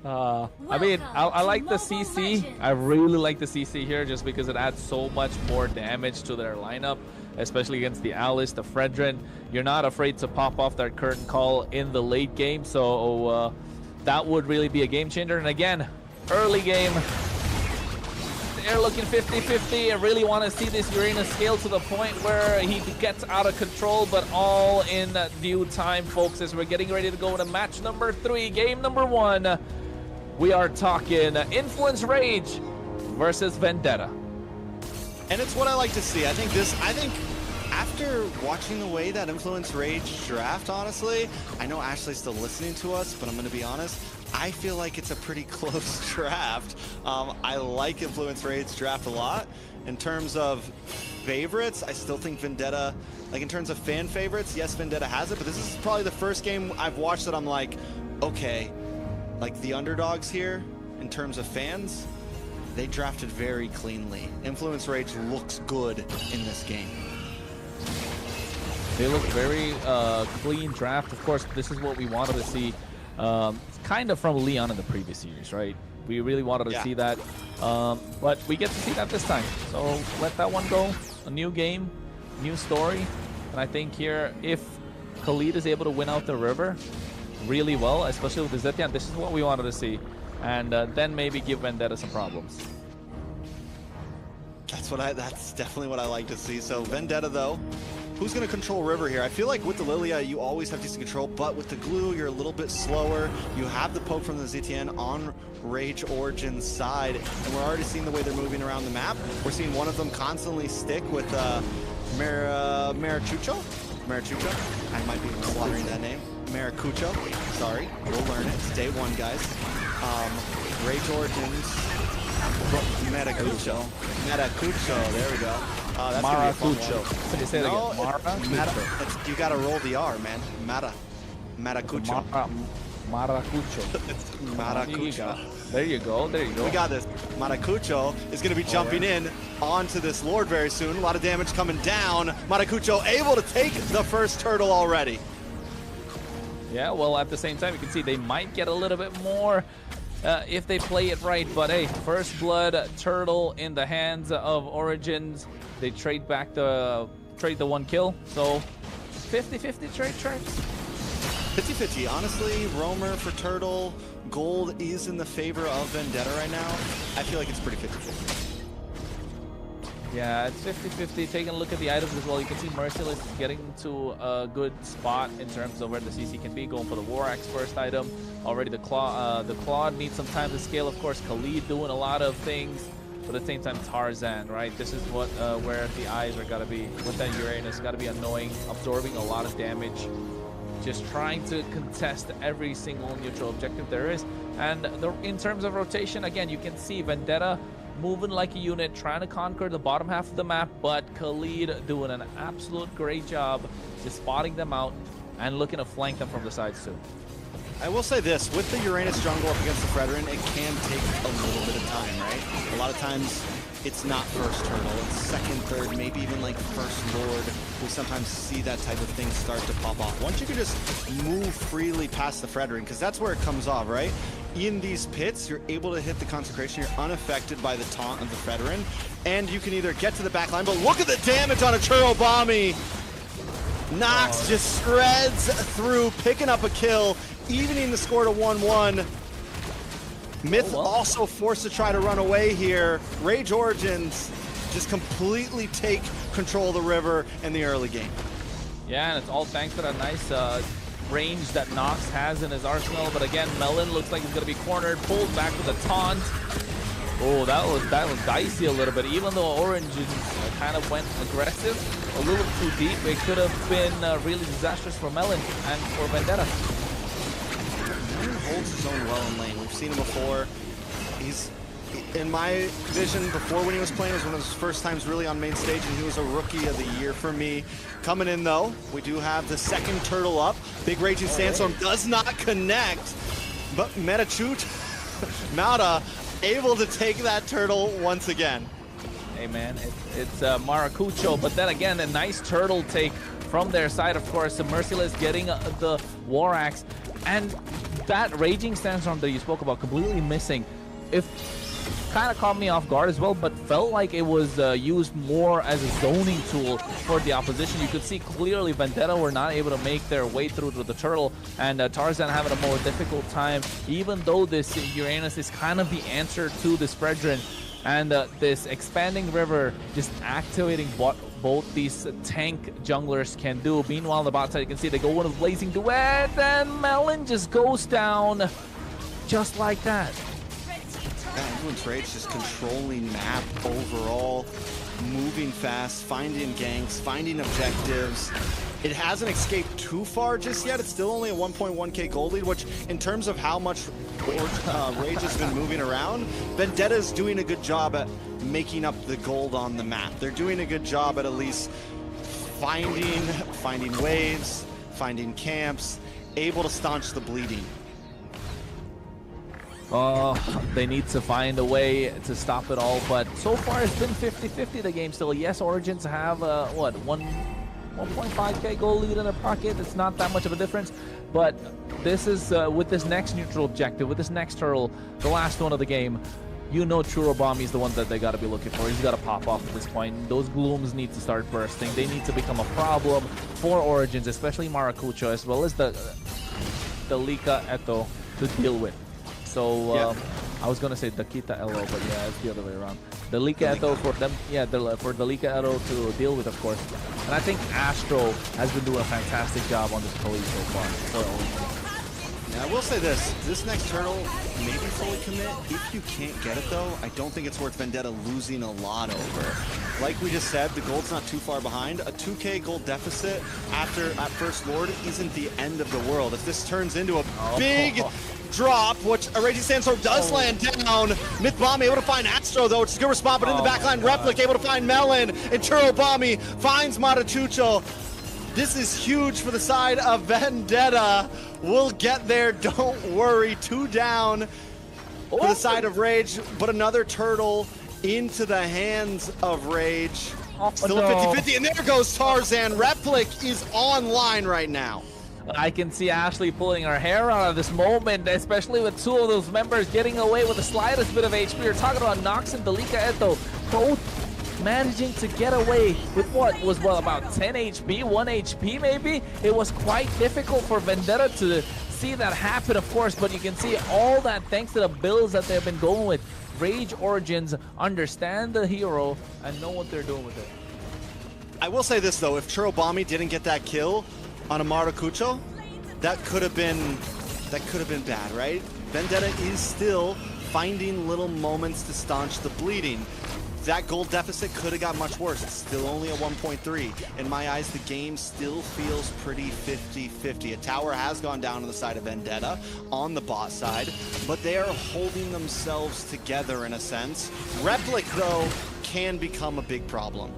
S1: I mean, I like the CC. I really like the CC here just because it adds so much more damage to their lineup, especially against the Alice, the Fredrin. You're not afraid to pop off that curtain call in the late game, so that would really be a game changer. And again, early game, they're looking 50-50. I really want to see this Uranus scale to the point where he gets out of control, but all in due time, folks, as we're getting ready to go into match number 3, game number 1. We are talking Influence Rage versus Vendetta.
S2: And it's what I like to see. I think after watching the way that Influence Rage draft, honestly, I know Ashley's still listening to us, but I'm going to be honest, I feel like it's a pretty close draft. I like Influence Rage draft a lot. In terms of favorites, I still think Vendetta, like in terms of fan favorites, yes, Vendetta has it, but this is probably the first game I've watched that I'm like, okay, like the underdogs here, in terms of fans, they drafted very cleanly. Influence Rage looks good in this game.
S1: They look very clean draft. Of course, this is what we wanted to see, kind of from Leon in the previous series, right? We really wanted to see that, but we get to see that this time. So let that one go. A new game, new story, and I think here, if Khalid is able to win out the river really well, especially with the Defiant, this is what we wanted to see, and then maybe give Vendetta some problems.
S2: That's definitely what I like to see. So Vendetta, though, who's going to control river here? I feel like with the Lilia, you always have decent control, but with the glue, you're a little bit slower. You have the poke from the ZTN on Rage Origin's side, and we're already seeing the way they're moving around the map. We're seeing one of them constantly stick with Maracucho. I might be slaughtering that name. Maracucho. Sorry, we'll learn it. It's day 1, guys. Rage Origins. Maracucho. There we go. That's gonna be a fun one.
S1: Say it
S2: No,
S1: again. Maracucho.
S2: you gotta roll the R, man. Maracucho.
S1: Maracucho.
S2: It's Maracucho.
S1: There you go.
S2: We got this. Maracucho is going to be jumping in onto this Lord very soon. A lot of damage coming down. Maracucho able to take the first turtle already.
S1: Yeah, well, at the same time, you can see they might get a little bit more if they play it right. But hey, first blood turtle in the hands of Origins. They trade the 1 kill. So 50-50 trade tracks.
S2: 50-50. Honestly, Roamer for Turtle, gold is in the favor of Vendetta right now. I feel like it's pretty 50-50.
S1: Yeah, it's 50-50. Taking a look at the items as well, you can see Merciless getting to a good spot in terms of where the CC can be, going for the War Axe first item. Already the Claude needs some time to scale. Of course, Khalid doing a lot of things, but at the same time, Tarzan, right? This is what where the eyes are gotta be. With that Uranus, gotta be annoying, absorbing a lot of damage, just trying to contest every single neutral objective there is. And in terms of rotation, again, you can see Vendetta moving like a unit, trying to conquer the bottom half of the map, but Khalid doing an absolute great job just spotting them out and looking to flank them from the sides too.
S2: I will say this, with the Uranus jungle up against the Fredrin, it can take a little bit of time, right? A lot of times it's not first turtle, it's second, third, maybe even like first lord. We sometimes see that type of thing start to pop off. Once you can just move freely past the Fredrin, because that's where it comes off, right? In these pits, you're able to hit the consecration, you're unaffected by the taunt of the Fredrin, and you can either get to the back line, but look at the damage on a Churobami! Nox just shreds through, picking up a kill, evening the score to 1-1. Myth also forced to try to run away here. Rage Origins just completely take control of the river in the early game.
S1: Yeah, and it's all thanks to that nice range that Nox has in his arsenal. But again, Melon looks like he's going to be cornered, pulled back with a taunt. Oh, that was dicey a little bit. Even though Origins kind of went aggressive, a little too deep, it could have been really disastrous for Melon and for Vendetta.
S2: Melon holds his own well in lane. We've seen him before. He's, in my vision, before when he was playing, it was one of his first times really on main stage, and he was a rookie of the year for me. Coming in though, we do have the second turtle up. Big Raging Sandstorm does not connect, but Mauda able to take that turtle once again.
S1: Hey man, it's Maracucho, but then again, a nice turtle take from their side, of course. Merciless getting the War Axe, and that Raging Sandstorm that you spoke about completely missing. If kind of caught me off guard as well, but felt like it was used more as a zoning tool for the opposition. You could see clearly Vendetta were not able to make their way through to the turtle, and Tarzan having a more difficult time, even though this Uranus is kind of the answer to this Fredrin, and this expanding river just activating what both these tank junglers can do. Meanwhile, on the bot side, you can see they go with a blazing duet, and Melon just goes down just like that.
S2: Influence Rage just controlling map overall, moving fast, finding ganks, finding objectives. It hasn't escaped too far just yet. It's still only a 1.1k gold lead, which in terms of how much Rage has been moving around, Vendetta's doing a good job at making up the gold on the map. They're doing a good job at least finding waves, finding camps, able to staunch the bleeding.
S1: They need to find a way to stop it all, but so far it's been 50-50 the game still. Yes, Origins have what, 1.5k goal lead in their pocket. It's not that much of a difference, but this is with this next neutral objective, with this next turtle, the last one of the game, you know Churobami is the one that they got to be looking for. He's got to pop off at this point. Those glooms need to start bursting. They need to become a problem for Origins, especially Maracucho, as well as the Lika Eto to deal with. So I was gonna say Dakita Elo, but yeah, it's the other way around. The Lika Eto for them, yeah, for the Lika Eto to deal with, of course. And I think Astro has been doing a fantastic job on this Khalid so far.
S2: Yeah, I will say this next turtle, maybe fully commit. If you can't get it though, I don't think it's worth Vendetta losing a lot over. Like we just said, the gold's not too far behind. A 2k gold deficit at First Lord isn't the end of the world. If this turns into a big drop, which a Raging Sandstorm does land down. Myth Bomb able to find Astro though, which is a good response, but in the backline, Replic able to find Melon, and Churobami finds Maracucho. This is huge for the side of Vendetta. We'll get there, don't worry. 2 down for the side of Rage, but another turtle into the hands of Rage. Still a 50-50, and there goes Tarzan. Replic is online right now.
S1: I can see Ashley pulling her hair out of this moment, especially with 2 of those members getting away with the slightest bit of HP. We're talking about Nox and Delika Eto, both managing to get away with what was, well, about 10 HP, 1 HP maybe. It was quite difficult for Vendetta to see that happen, of course, but you can see all that thanks to the builds that they've been going with. Rage Origins understand the hero and know what they're doing with it.
S2: I will say this though, if Churobami didn't get that kill on Amarakucho, that could have been bad, right? Vendetta is still finding little moments to staunch the bleeding. That gold deficit could have got much worse. It's still only a 1.3. In my eyes, the game still feels pretty 50-50. A tower has gone down on the side of Vendetta on the bot side, but they are holding themselves together in a sense. Replic, though, can become a big problem.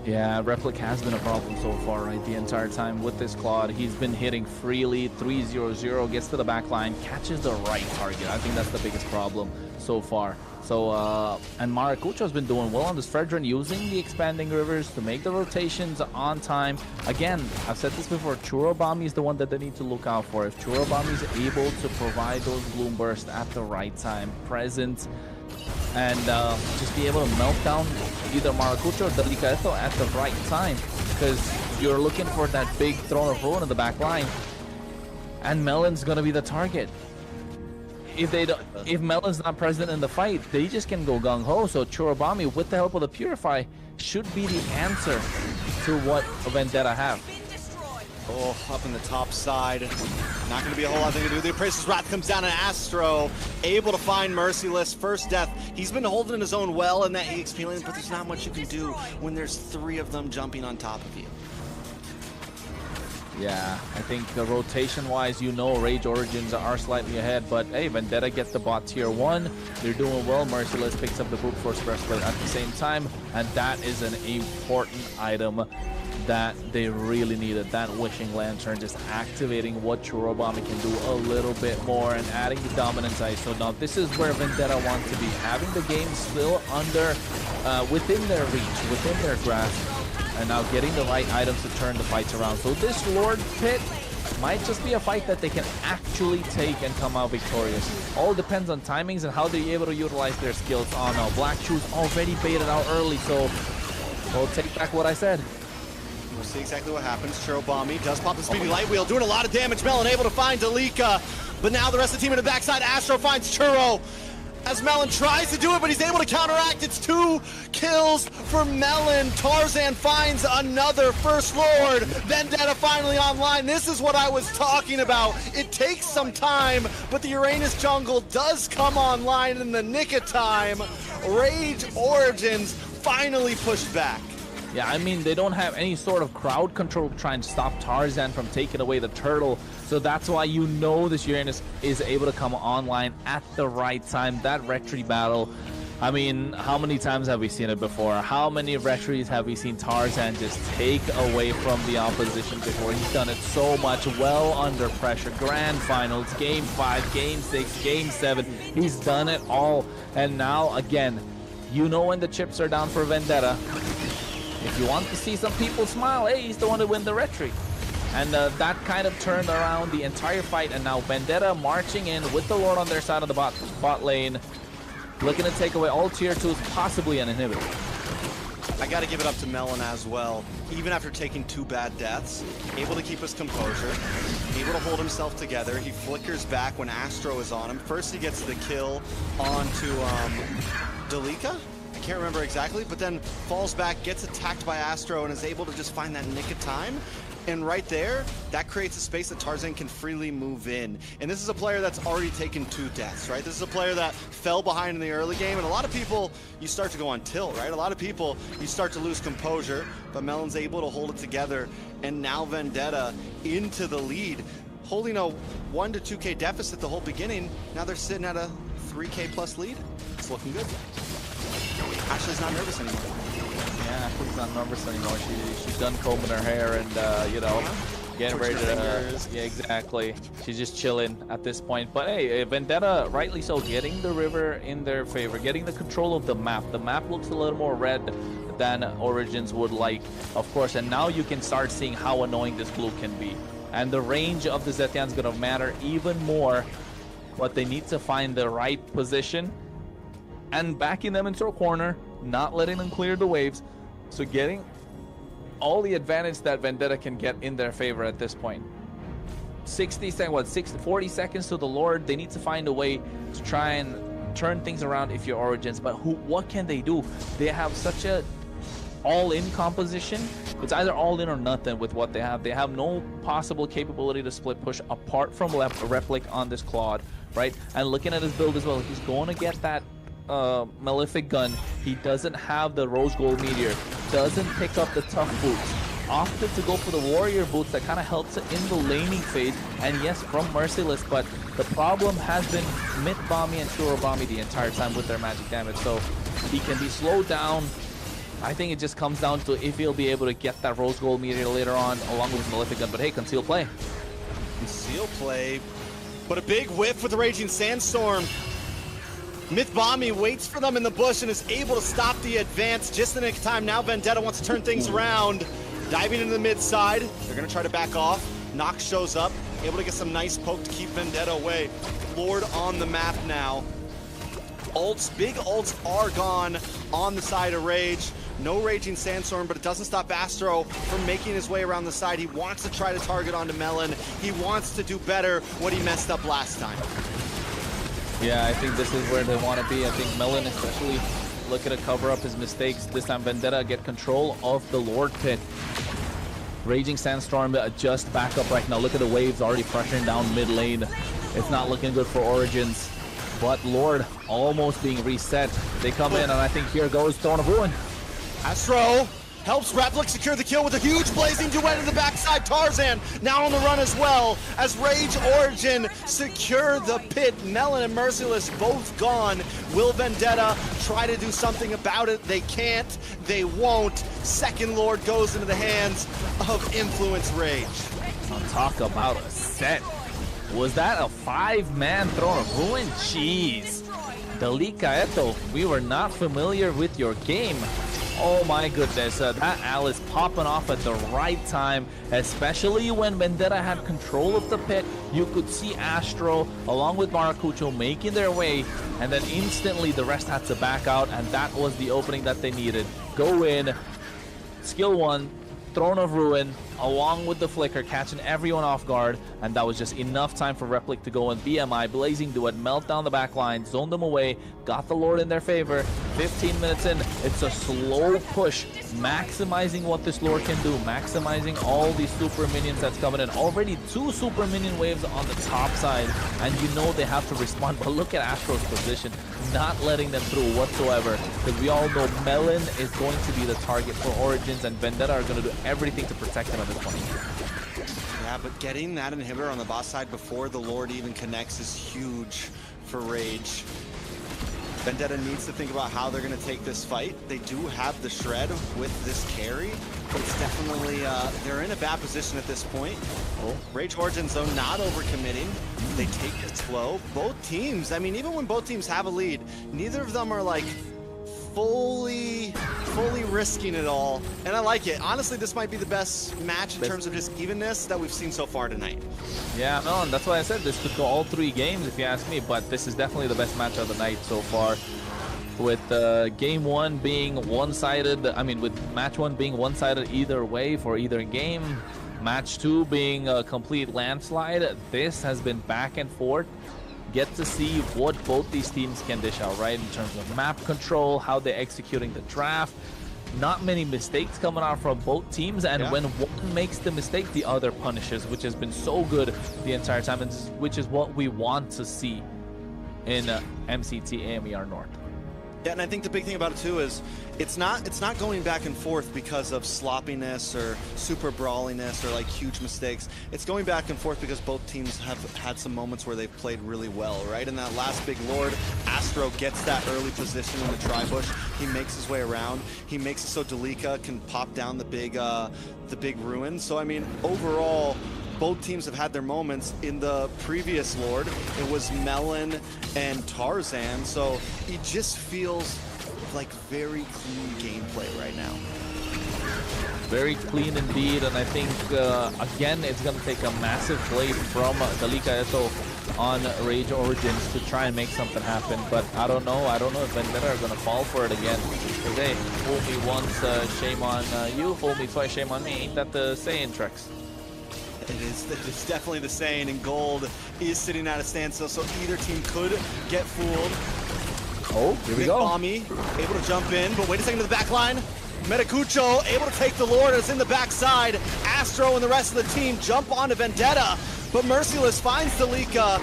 S1: Yeah, Replic has been a problem so far, right? The entire time with this Claude. He's been hitting freely, 3-0-0, gets to the back line, catches the right target. I think that's the biggest problem so far. So, and Maracucho's been doing well on this Fredrin, using the expanding rivers to make the rotations on time. Again, I've said this before, Churobami is the one that they need to look out for. If Churobami is able to provide those bloom bursts at the right time, present, and just be able to melt down either Maracucho or Delicato at the right time, because you're looking for that big Throne of Ruin in the back line, and Melon's gonna be the target. If Melon's not present in the fight, they just can go gung-ho. So Churobami, with the help of the Purify, should be the answer to what Vendetta have.
S2: Oh, up in the top side. Not going to be a whole lot to do. The Appraiser's Wrath comes down, and Astro able to find Merciless. First death. He's been holding his own well in that EXP lane, but there's not much you can do when there's 3 of them jumping on top of you.
S1: Yeah, I think rotation-wise, you know, Rage Origins are slightly ahead, but hey, Vendetta gets the bot tier 1. They're doing well. Merciless picks up the Brute Force Breastplate at the same time, and that is an important item that they really needed. That Wishing Lantern, just activating what Churobami can do a little bit more and adding the Dominance Ice. So now this is where Vendetta wants to be, having the game still under, within their reach, within their grasp, and now getting the right items to turn the fights around. So this Lord Pit might just be a fight that they can actually take and come out victorious. All depends on timings and how they're able to utilize their skills. Oh no, Black Shoes already baited out early, so we'll take back what I said.
S2: We'll see exactly what happens. Churobami does pop the Speedy Light Wheel, doing a lot of damage. Melon able to find Delika, but now the rest of the team in the backside. Astro finds Churro as Melon tries to do it, but he's able to counteract. It's 2 kills for Melon. Tarzan finds another First Lord. Vendetta finally online. This is what I was talking about. It takes some time, but the Uranus jungle does come online in the nick of time. Rage Origins finally pushed back.
S1: Yeah, I mean, they don't have any sort of crowd control to try and stop Tarzan from taking away the turtle. So that's why you know this Uranus is able to come online at the right time. That Retry battle, I mean, how many times have we seen it before? How many Retries have we seen Tarzan just take away from the opposition before? He's done it so much, well under pressure. Grand Finals, Game 5, Game 6, Game 7. He's done it all. And now, again, you know when the chips are down for Vendetta. If you want to see some people smile, hey, he's the one to win the Retry. And that kind of turned around the entire fight, and now Vendetta marching in with the Lord on their side of the bot lane, looking to take away all tier 2s, possibly an inhibitor.
S2: I got to give it up to Melon as well. Even after taking 2 bad deaths, able to keep his composure, able to hold himself together. He flickers back when Astro is on him. First he gets the kill onto Delika. I can't remember exactly, but then falls back, gets attacked by Astro, and is able to just find that nick of time. And right there, that creates a space that Tarzan can freely move in. And this is a player that's already taken 2 deaths, right? This is a player that fell behind in the early game, and a lot of people, you start to go on tilt, right? A lot of people, you start to lose composure, but Melon's able to hold it together, and now Vendetta into the lead, holding a 1 to 2K deficit the whole beginning. Now they're sitting at a 3K plus lead. It's looking good. Ashley's not nervous anymore.
S1: Yeah, Ashley's not nervous anymore. She's done combing her hair and, you know, getting ready to... yeah, exactly. She's just chilling at this point. But hey, Vendetta, rightly so, getting the river in their favor, getting the control of the map. The map looks a little more red than Origins would like, of course. And now you can start seeing how annoying this blue can be. And the range of the Zetian's going to matter even more. But they need to find the right position and backing them into a corner not letting them clear the waves. So getting all the advantage that Vendetta can get in their favor at this point. 40 seconds to the Lord. They need to find a way to try and turn things around if you're Origins. But what can they do? They have such a all-in composition. It's either all-in or nothing with what they have. They have no possible capability to split push apart from Replic on this Claude, right? And looking at his build as well, he's going to get that Malefic gun. He doesn't have the Rose Gold Meteor, doesn't pick up the tough boots, opted to go for the Warrior boots that kind of helps it in the laning phase, and yes, from Merciless, but the problem has been Myth-Bomby and Shurobomby the entire time with their magic damage, so he can be slowed down. I think it just comes down to if he'll be able to get that Rose Gold Meteor later on along with his Malefic gun, but hey, conceal play.
S2: Conceal play, but a big whiff with the Raging Sandstorm. Myth-Bomby waits for them in the bush and is able to stop the advance just in the nick of time. Now Vendetta wants to turn things around. Diving into the mid side. They're going to try to back off. Nox shows up, able to get some nice poke to keep Vendetta away. Lord on the map now. Ults, big ults are gone on the side of Rage. No Raging Sandstorm, but it doesn't stop Astro from making his way around the side. He wants to try to target onto Melon. He wants to do better what he messed up last time.
S1: Yeah, I think this is where they want to be. I think Melon especially looking to cover up his mistakes. This time Vendetta get control of the Lord pit. Raging Sandstorm just back up right now. Look at the waves already pressuring down mid lane. It's not looking good for Origins. But Lord almost being reset. They come in and I think here goes Throne of Ruin.
S2: Astro helps Replic secure the kill with a huge blazing duet in the backside. Tarzan now on the run as well as Rage Origin secure the pit. Melon and Merciless both gone. Will Vendetta try to do something about it? They can't, they won't. Second Lord goes into the hands of Influence Rage.
S1: Talk about a set. Was that a 5-man Throne of Ruin? Jeez. Dalika Eto, we were not familiar with your game. Oh my goodness, that Alice popping off at the right time, especially when Vendetta had control of the pit. You could see Astro along with Maracucho making their way, and then instantly the rest had to back out, and that was the opening that they needed. Go in, skill 1, Throne of Ruin, along with the flicker, catching everyone off guard, and that was just enough time for Replic to go in. BMI, Blazing Duet, melt down the back line, zone them away, got the Lord in their favor. 15 minutes in, it's a slow push, maximizing what this Lord can do, maximizing all these super minions that's coming in. Already 2 super minion waves on the top side, and you know they have to respond, but look at Astro's position, not letting them through whatsoever, because we all know Melon is going to be the target for Origins, and Vendetta are going to do everything to protect him at this point.
S2: Yeah, but getting that inhibitor on the boss side before the Lord even connects is huge for Rage. Vendetta needs to think about how they're going to take this fight. They do have the shred with this carry, but it's definitely, they're in a bad position at this point. Oh. Rage Origins, though, not overcommitting. They take it slow. Both teams, I mean, even when both teams have a lead, neither of them are like fully risking it all, and I like it. Honestly, this might be the best match in terms of just evenness that we've seen so far tonight.
S1: Yeah, no, and that's why I said this could go all 3 games if you ask me, but this is definitely the best match of the night so far. With game 1 being one-sided, I mean, with match 1 being one-sided either way for either game, match 2 being a complete landslide, this has been back and forth. Get to see what both these teams can dish out, right? In terms of map control, how they're executing the draft. Not many mistakes coming out from both teams, and when one makes the mistake, the other punishes, which has been so good the entire time, and which is what we want to see in MCT AMER North.
S2: Yeah, and I think the big thing about it too is it's not going back and forth because of sloppiness or super brawliness or like huge mistakes. It's going back and forth because both teams have had some moments where they've played really well, right? In that last big Lord, Astro gets that early position in the tri-bush. He makes his way around. He makes it so Dalika can pop down the big ruin. So I mean, overall, both teams have had their moments. In the previous Lord, it was Melon and Tarzan, so it just feels like very clean gameplay right now.
S1: Very clean indeed, and I think, again, it's going to take a massive play from Dalika Eto on Rage Origins to try and make something happen, but I don't know if Vendetta are gonna fall for it again. Because hey, fool me once, shame on you, fool me twice, shame on me. Ain't that the saying, Trex?
S2: It's definitely the saying, and Gold is sitting at a standstill, so either team could get fooled.
S1: Oh, here we go.
S2: Bommy able to jump in, but wait a second to the back line. Metacucho able to take the Lord as in the backside. Astro and the rest of the team jump onto Vendetta, but Merciless finds Delika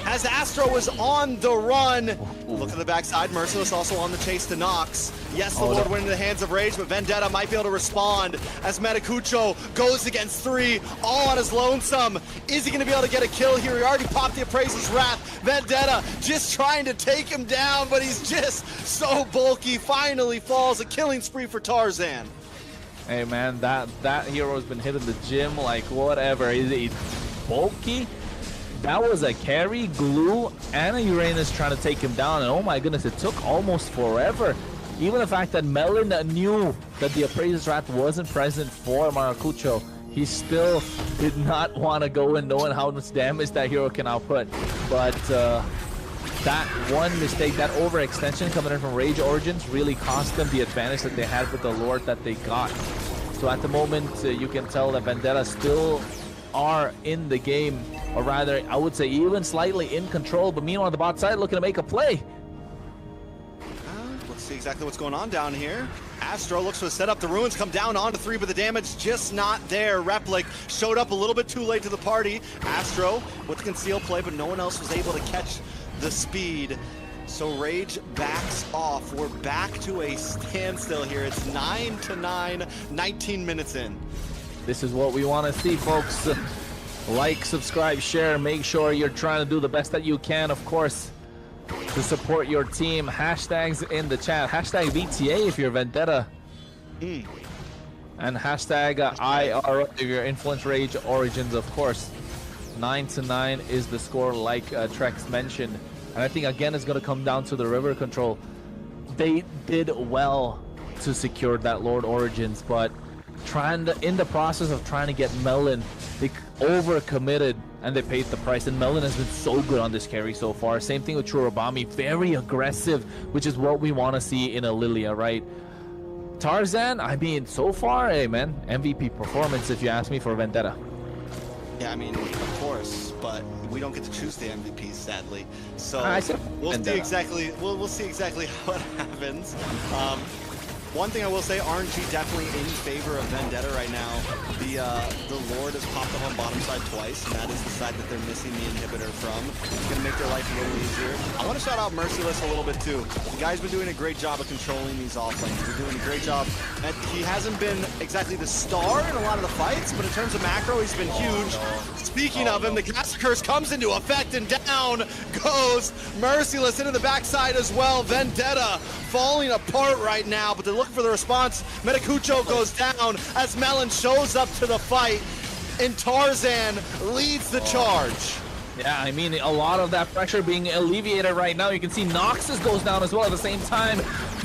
S2: as Astro is on the run. Look at the backside, Merciless also on the chase to Nox. Yes, the Lord went into the hands of Rage, but Vendetta might be able to respond as Metacucho goes against 3, all on his lonesome. Is he going to be able to get a kill here? He already popped the Appraiser's Wrath. Vendetta just trying to take him down, but he's just so bulky. Finally falls. A killing spree for Tarzan.
S1: Hey man, that hero's been hitting the gym like whatever. Is he bulky? That was a carry, glue, and a Uranus trying to take him down, and oh my goodness, it took almost forever. Even the fact that Melon knew that the Appraiser's Wrath wasn't present for Maracucho, he still did not want to go in knowing how much damage that hero can output. But that one mistake, that overextension coming in from Rage Origins really cost them the advantage that they had with the Lord that they got. So at the moment, you can tell that Vendetta still are in the game, or rather, I would say even slightly in control, but meanwhile, the bot side looking to make a play.
S2: Let's see exactly what's going on down here. Astro looks to set up the ruins, come down onto 3, but the damage just not there. Replic showed up a little bit too late to the party. Astro with the concealed play, but no one else was able to catch the speed. So Rage backs off. We're back to a standstill here. It's 9-9, 19 minutes in.
S1: This is what we want to see, folks. Like, subscribe, share. Make sure you're trying to do the best that you can, of course, to support your team. Hashtags in the chat. Hashtag VTA if you're Vendetta. And hashtag IR if you're Influence Rage Origins, of course. 9-9 is the score, like Trex mentioned. And I think, again, it's going to come down to the river control. They did well to secure that Lord Origins, but in the process of trying to get Melon, they overcommitted and they paid the price. And Melon has been so good on this carry so far. Same thing with Churubami, very aggressive, which is what we want to see in a Lilia, right? Tarzan, I mean, so far, hey man, MVP performance if you ask me for Vendetta.
S2: Yeah, I mean, of course, but we don't get to choose the MVPs, sadly. So we'll see exactly what happens. One thing I will say, RNG definitely in favor of Vendetta right now. The Lord has popped up on bottom side twice, and that is the side that they're missing the inhibitor from. It's going to make their life a little easier. I want to shout out Merciless a little bit too. The guy's been doing a great job of controlling these off lanes. He's doing a great job. And he hasn't been exactly the star in a lot of the fights, but in terms of macro, he's been huge. Speaking of him, the Gas Curse comes into effect, and down goes Merciless into the backside as well. Vendetta falling apart right now, but they're looking for the response. Metacucho goes down as Melon shows up to the fight, and Tarzan leads the charge.
S1: Yeah, I mean, a lot of that pressure being alleviated right now. You can see Noxus goes down as well at the same time.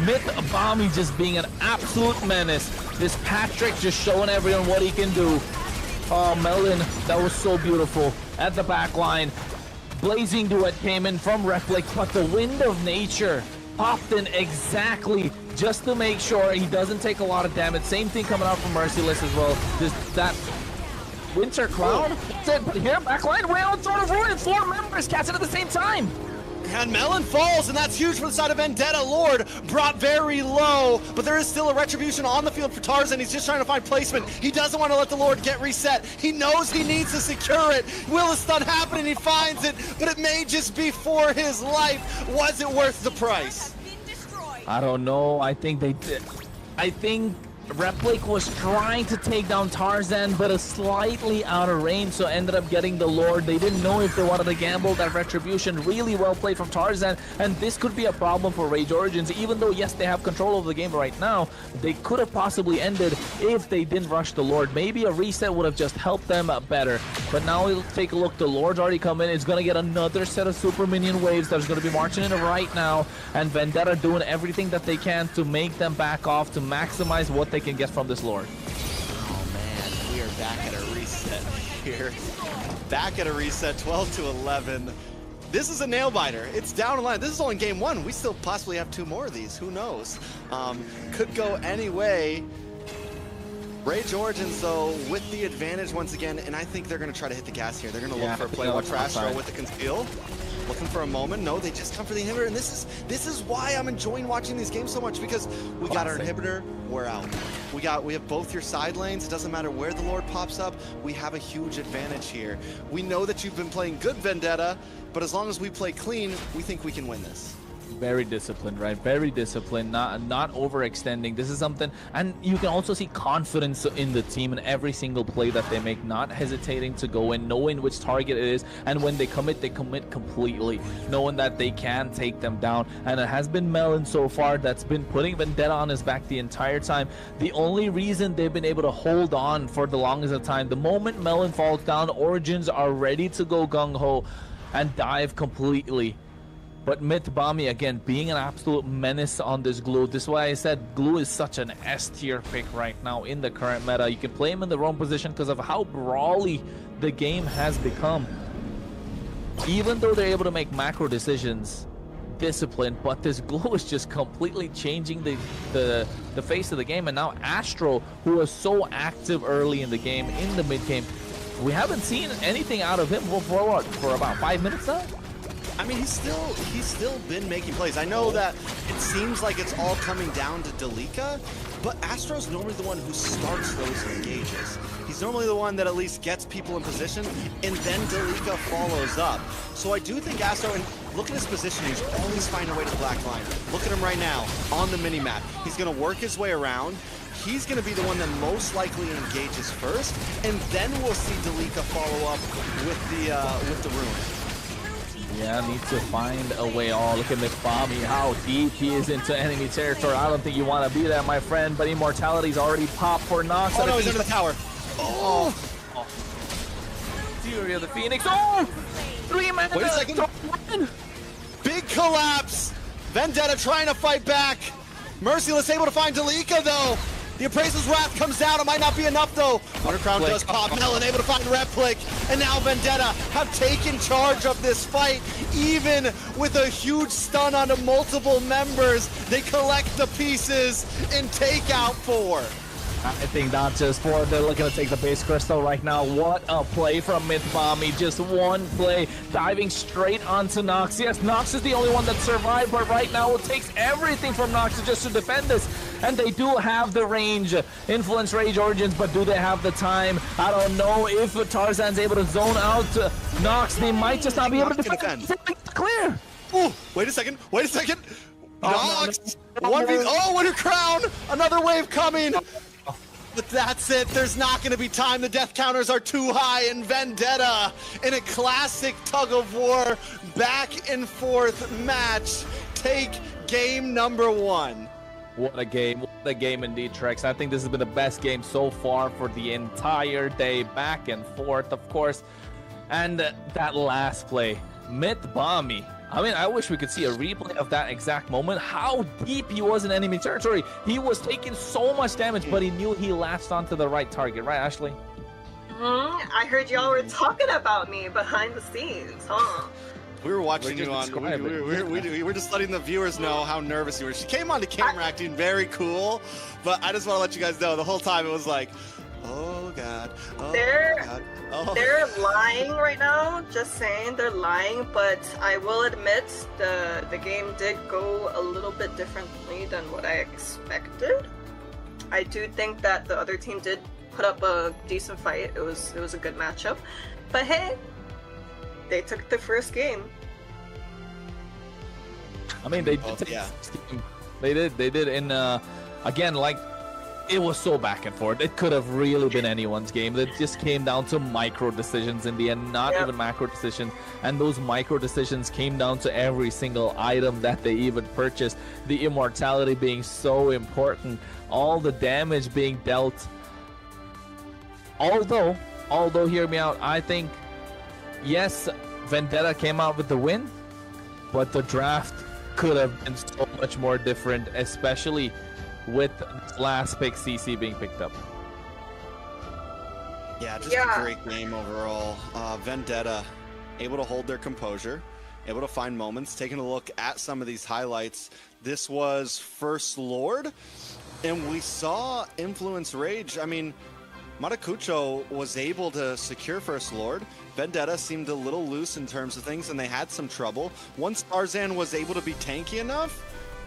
S1: Myth-Bombi just being an absolute menace. This Patrick just showing everyone what he can do. Oh, Melon, that was so beautiful. At the back line, Blazing Duet came in from Replic, but the Wind of Nature popped in exactly just to make sure he doesn't take a lot of damage. Same thing coming out from Merciless as well. That Winter Cloud. But here, backline, Rail, sort of ruined. 4 members catch it at the same time.
S2: And Melon falls, and that's huge for the side of Vendetta. Lord brought very low, but there is still a retribution on the field for Tarzan. He's just trying to find placement. He doesn't want to let the Lord get reset. He knows he needs to secure it. Will the stun happen, and he finds it, but it may just be for his life. Was it worth the price?
S1: I don't know. I think they did. I think Replic was trying to take down Tarzan, but is slightly out of range, so ended up getting the Lord. They didn't know if they wanted to gamble that retribution. Really well played from Tarzan, and this could be a problem for Rage Origins. Even though, yes, they have control of the game right now, they could have possibly ended if they didn't rush the Lord. Maybe a reset would have just helped them better. But now we'll take a look. The Lord's already come in. It's going to get another set of super minion waves that's going to be marching in right now, and Vendetta doing everything that they can to make them back off, to maximize what they can get from this Lord.
S2: Oh man, we are back at a reset here. Back at a reset, 12 to 11. This is a nail biter. It's down the line. This is only game one. We still possibly have 2 more of these. Who knows? Could go any way. Rage Origins, though, with the advantage once again, and I think they're going to try to hit the gas here. They're going to look for a play. Watch Astro with the conceal. Looking for a moment. No, they just come for the inhibitor, and this is why I'm enjoying watching these games so much, because we got our inhibitor, we're out. We have both your side lanes. It doesn't matter where the Lord pops up. We have a huge advantage here. We know that you've been playing good Vendetta, but as long as we play clean, we think we can win this.
S1: Very disciplined, right? Very disciplined, not overextending. This is something, and you can also see confidence in the team in every single play that they make, not hesitating to go in, knowing which target it is, and when they commit completely, knowing that they can take them down. And it has been Melon so far that's been putting Vendetta on his back the entire time. The only reason they've been able to hold on for the longest of time, the moment Melon falls down, Origins are ready to go gung-ho and dive completely. But MLBB, again, being an absolute menace on this Glue. This is why I said Glue is such an S-tier pick right now in the current meta. You can play him in the wrong position because of how brawly the game has become. Even though they're able to make macro decisions, discipline, but this Glue is just completely changing the face of the game. And now Astro, who was so active early in the game, in the mid game, we haven't seen anything out of him for about 5 minutes now.
S2: I mean, he's still been making plays. I know that it seems like it's all coming down to Delika, but Astro's normally the one who starts those engages. He's normally the one that at least gets people in position, and then Delika follows up. So I do think Astro, and look at his position, he's always finding a way to the black line. Look at him right now on the mini-map. He's going to work his way around. He's going to be the one that most likely engages first, and then we'll see Delika follow up with the rune.
S1: Yeah, need to find a way. Oh, look at MLBB, how deep he is into enemy territory. I don't think you want to be there, my friend, but Immortality's already popped for Nox.
S2: Oh, no, he's under the tower.
S1: Oh! Fury of the Phoenix. Oh! 3 minutes.
S2: Wait a second. Big collapse. Vendetta trying to fight back. Merciless able to find Delika, though. The Appraiser's Wrath comes down. It might not be enough, though. Undercrown does pop. Melon able to find Replic. And now Vendetta have taken charge of this fight. Even with a huge stun onto multiple members, they collect the pieces and take out 4.
S1: I think not just 4. They're looking to take the base crystal right now. What a play from MLBB. Just one play, diving straight onto Nox. Yes, Nox is the only one that survived, but right now it takes everything from Nox just to defend this. And they do have the range. Influence Rage Origins, but do they have the time? I don't know if Tarzan's able to zone out Nox. They might just not be able to defend. Clear.
S2: Ooh, wait a second. Nox. 1v. Oh, Winter Crown. Another wave coming. But that's it. There's not going to be time. The death counters are too high, and Vendetta in a classic tug of war back and forth match take game number 1.
S1: What a game indeed, Trex. I think this has been the best game so far for the entire day. Back and forth, of course. And that last play, MLBB. I mean, I wish we could see a replay of that exact moment. How deep he was in enemy territory. He was taking so much damage, but he knew he latched onto the right target. Right, Ashley?
S3: I heard y'all were talking about me behind the scenes, huh?
S2: We were watching you on. We were just letting the viewers know how nervous you were. She came onto camera acting very cool, but I just want to let you guys know the whole time it was like, oh God, oh God. Oh.
S3: They're lying right now, just saying they're lying, but I will admit the game did go a little bit differently than what I expected. I do think that the other team did put up a decent fight. It was a good matchup. But hey, they took the first game.
S1: I mean, they did.
S2: Yeah.
S1: They did. And again, like, it was so back and forth. It could have really been anyone's game. It just came down to micro decisions in the end, not even macro decisions. And those micro decisions came down to every single item that they even purchased. The immortality being so important, all the damage being dealt. Although, hear me out, I think, yes, Vendetta came out with the win, but the draft could have been so much more different, especially with last pick CC being picked up.
S2: Yeah, just a great game overall. Vendetta able to hold their composure, able to find moments. Taking a look at some of these highlights, this was First Lord, and we saw Influence Rage. I mean, Maracucho was able to secure First Lord. Vendetta seemed a little loose in terms of things, and they had some trouble. Once Tarzan was able to be tanky enough,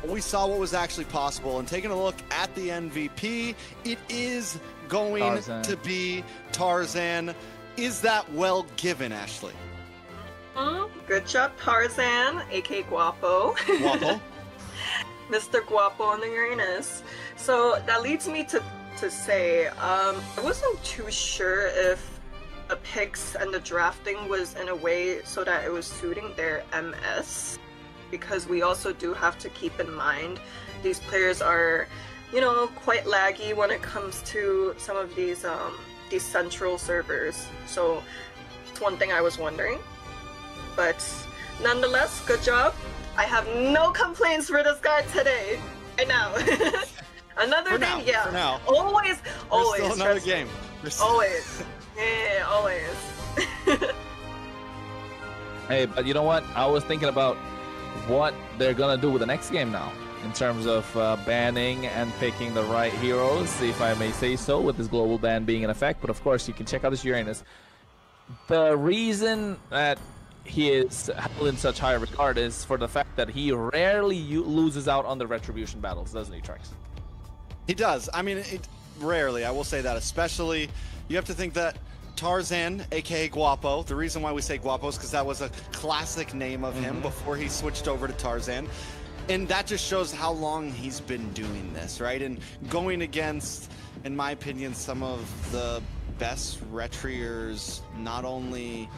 S2: we saw what was actually possible. And taking a look at the MVP, it is going to be Tarzan. Is that well given, Ashley?
S3: Good job, Tarzan, aka Guapo.
S2: Guapo.
S3: Mr. Guapo on the Uranus. So that leads me to say, I wasn't too sure if the picks and the drafting was in a way so that it was suiting their MS, because we also do have to keep in mind these players are, you know, quite laggy when it comes to some of these central servers. So it's one thing I was wondering, but nonetheless, good job. I have no complaints for this guy today. I know. Another thing, yeah.
S2: For now.
S3: Always.
S2: Still another game.
S3: Always. Yeah, always.
S1: Hey, but you know what? I was thinking about what they're gonna do with the next game now, in terms of banning and picking the right heroes, if I may say so, with this global ban being in effect. But of course, you can check out this Uranus. The reason that he is held in such high regard is for the fact that he rarely loses out on the retribution battles, doesn't he, Trex?
S2: He does. I mean, rarely, I will say that. Especially, you have to think that Tarzan, aka Guapo, the reason why we say Guapo is because that was a classic name of him before he switched over to Tarzan. And that just shows how long he's been doing this, right? And going against, in my opinion, some of the best retriers, not only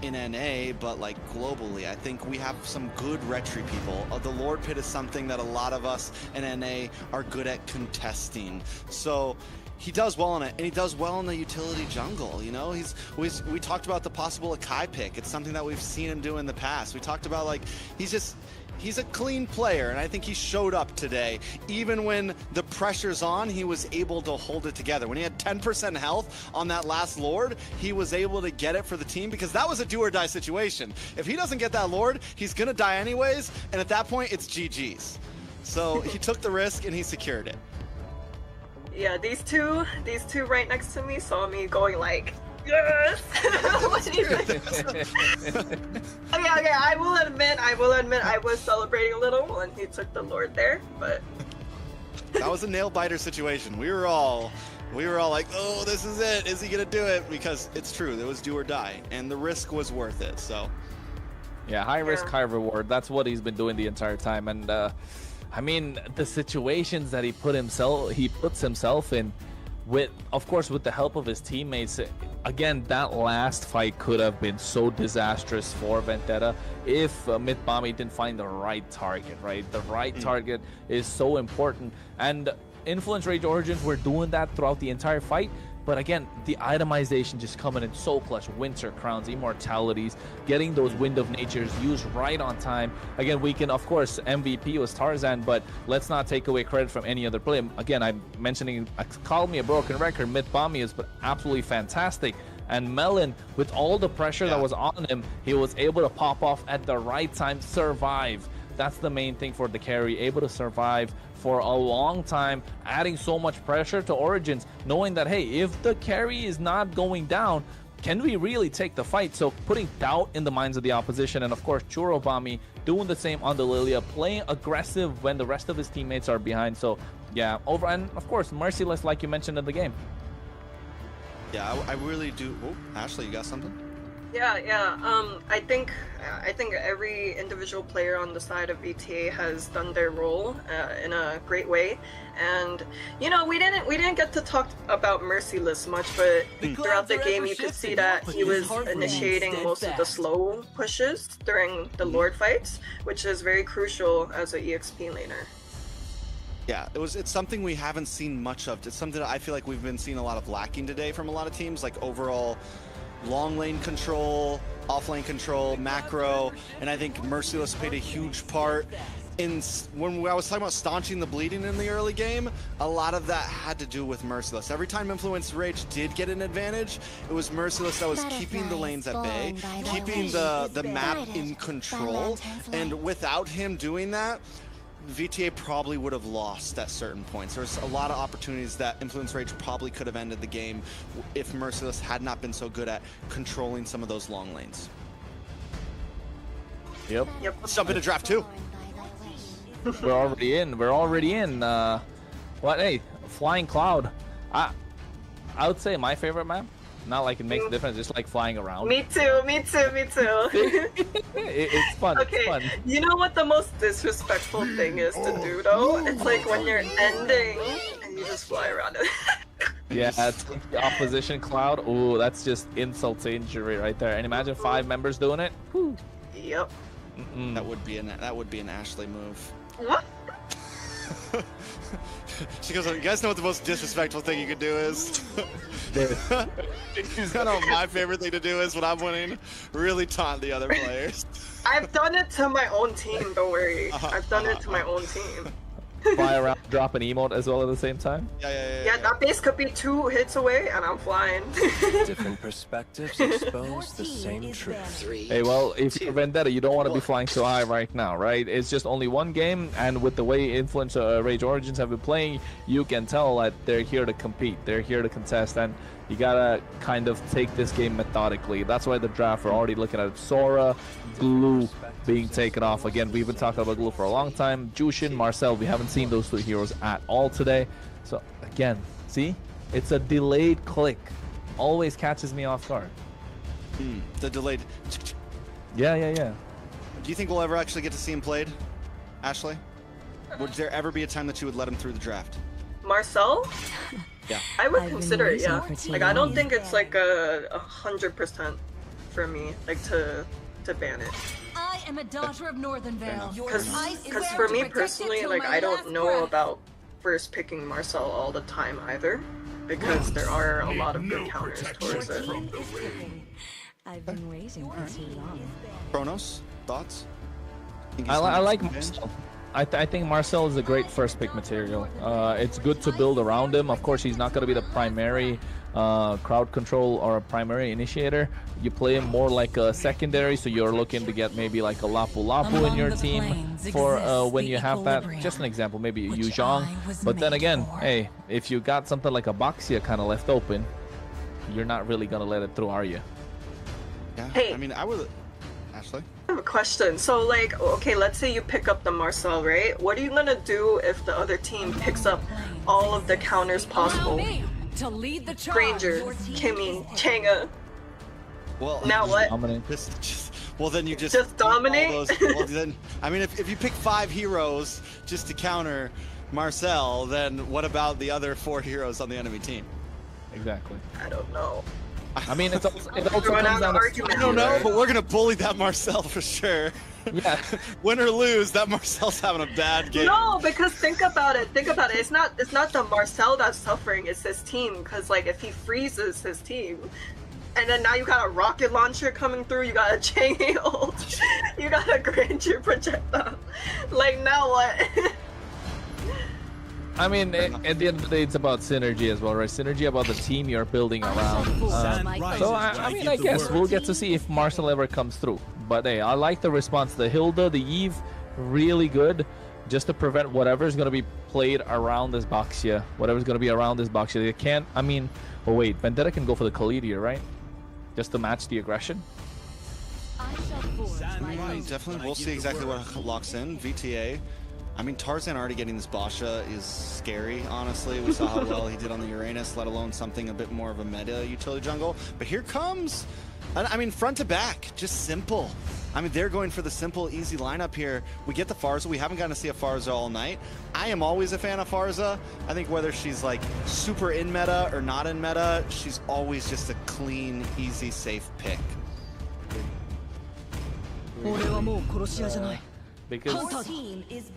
S2: in NA, but like globally. I think we have some good retry people. The Lord Pit is something that a lot of us in NA are good at contesting. So he does well on it, and he does well in the utility jungle. You know, we talked about the possible Akai pick. It's something that we've seen him do in the past. We talked about, like, he's a clean player, and I think he showed up today. Even when the pressure's on, he was able to hold it together. When he had 10% health on that last Lord, he was able to get it for the team, because that was a do or die situation. If he doesn't get that Lord, he's gonna die anyways, and at that point, it's GG's. So he took the risk and he secured it.
S3: Yeah, these two right next to me saw me going like, yes! Okay, I will admit, I was celebrating a little when he took the Lord there, but
S2: that was a nail biter situation. We were all like, oh, this is it. Is he gonna do it? Because it's true, there was do or die, and the risk was worth it. So
S1: yeah, high risk, high reward. That's what he's been doing the entire time. And I mean, the situations that he puts himself in, with, of course, with the help of his teammates. Again, that last fight could have been so disastrous for Vendetta if MLBB didn't find the right target, right? The right target is so important. And Influence Rage Origins were doing that throughout the entire fight. But again, the itemization just coming in so clutch. Winter Crowns, Immortalities, getting those Wind of Natures used right on time. Again, we can, of course, MVP was Tarzan, but let's not take away credit from any other play. Again, I'm mentioning, call me a broken record, MLBB is absolutely fantastic. And Melon, with all the pressure that was on him, he was able to pop off at the right time, survive. That's the main thing for the carry, able to survive for a long time, adding so much pressure to Origins, knowing that, hey, if the carry is not going down, can we really take the fight? So putting doubt in the minds of the opposition. And of course, Churobami doing the same on the Lilia, playing aggressive when the rest of his teammates are behind. So yeah, and of course, merciless, like you mentioned in the game.
S2: Yeah, I really do. Oh, Ashley, you got something?
S3: Yeah. I think every individual player on the side of VTA has done their role in a great way, and you know, we didn't get to talk about Merciless much, but throughout the game you could see that he was initiating most of the slow pushes during the Lord fights, which is very crucial as an EXP laner.
S2: Yeah, it's something we haven't seen much of. It's something that I feel like we've been seeing a lot of lacking today from a lot of teams, like overall long lane control, off lane control, macro, and I think Merciless played a huge part when I was talking about staunching the bleeding in the early game, a lot of that had to do with Merciless. Every time Influence Rage did get an advantage, it was Merciless that was keeping the lanes at bay, keeping the map in control, and without him doing that, VTA probably would have lost at certain points. There's a lot of opportunities that Influence Rage probably could have ended the game if Merciless had not been so good at controlling some of those long lanes.
S1: Yep.
S2: Let's jump into draft 2.
S1: We're already in. We're already in. What? Hey, Flying Cloud. I would say my favorite map. Not like it makes a difference, just like flying around.
S3: Me too.
S1: It's fun.
S3: Okay,
S1: it's fun.
S3: you know what the most disrespectful thing is to do though? It's like when you're ending and you just fly around it.
S1: Yeah, it's like the opposition cloud. Ooh, that's just insult to injury right there. And imagine 5 members doing it. Whew.
S3: Yep.
S2: That would be an Ashley move.
S3: What?
S2: She goes, you guys know what the most disrespectful thing you could do is? You know what my favorite thing to do is when I'm winning? Really taunt the other players.
S3: I've done it to my own team, don't worry. I've done it to my own team.
S1: Fly around, drop an emote as well at the same time.
S3: Yeah, that base could be 2 hits away and I'm flying.
S7: Different perspectives expose the same truth.
S1: Hey, well, if you're Vendetta, you don't want to be flying so high right now, right? It's just only one game, and with the way Influence Rage Origins have been playing, you can tell that they're here to compete. They're here to contest, and you gotta kind of take this game methodically. That's why the draft, we're already looking at Sora, Glue being taken off. Again, we've been talking about Glue for a long time. Jushin, Marcel, we haven't seen those 2 heroes at all today. So, again, see? It's a delayed click. Always catches me off guard.
S2: The delayed.
S1: Yeah.
S2: Do you think we'll ever actually get to see him played, Ashley? Would there ever be a time that you would let him through the draft?
S3: Marcel?
S2: Yeah.
S3: I would
S6: I've been
S3: consider it,
S6: waiting
S3: yeah.
S6: for too
S3: Like, I don't
S6: long.
S3: think it's like a 100% for me, like to ban it.
S4: I am a daughter of Northern Vale.
S3: Because for me personally, like, I don't know about first picking Marcel all the time either, because there are a lot of good counters towards it.
S6: I've been waiting for too long.
S2: Kronos, thoughts?
S1: I like Marcel. I think Marcel is a great first pick material. It's good to build around him. Of course, he's not going to be the primary crowd control or a primary initiator. You play him more like a secondary, so you're looking to get maybe like a Lapu Lapu in your team for when you have that. Just an example, maybe a Yu Zhang. But then again, hey, if you got something like a Baxia kind of left open, you're not really going to let it through, are you?
S2: Yeah,
S3: Hey.
S2: I mean, I would... Ashley?
S3: I have a question. So, like, okay, let's say you pick up the Marcel, right? What are you gonna do if the other team picks up all of the counters possible?
S4: To lead the charge.
S3: Granger, Kimmy, Changa.
S2: Well,
S3: Now what?
S1: Dominant.
S2: Well, then you just
S3: Just
S2: do all
S3: dominate?
S2: well, then, I mean, if you pick 5 heroes just to counter Marcel, then what about the other 4 heroes on the enemy team?
S1: Exactly.
S3: I don't know.
S1: I mean, it also
S3: Throwing
S1: comes
S3: out
S1: down
S3: an
S1: to
S3: argument.
S2: I don't know, but we're gonna bully that Marcel for sure.
S1: Yeah.
S2: Win or lose, that Marcel's having a bad game.
S3: No, because think about it. It's not the Marcel that's suffering. It's his team. Because like if he freezes his team, and then now you got a rocket launcher coming through. You got a chain ult. You got a Granger projectile. Like now what?
S1: I mean, at the end of the day, it's about synergy as well, right? Synergy about the team you're building around. So, I mean, I guess we'll get to see if Marcel ever comes through. But hey, I like the response. The Hilda, the Eve, really good. Just to prevent whatever's going to be played around this Baxia. Whatever's going to be around this Baxia. They can't, I mean, oh wait, Vendetta can go for the Khalid here, right? Just to match the aggression.
S2: Definitely, we'll see exactly what locks in. VTA. I mean, Tarzan already getting this Basha is scary, honestly. We saw how well he did on the Uranus, let alone something a bit more of a meta utility jungle. But here comes, I mean, front to back, just simple. I mean, they're going for the simple, easy lineup here. We get the Farza. We haven't gotten to see a Farza all night. I am always a fan of Farza. I think whether she's like super in meta or not in meta, she's always just a clean, easy, safe pick.
S1: Because,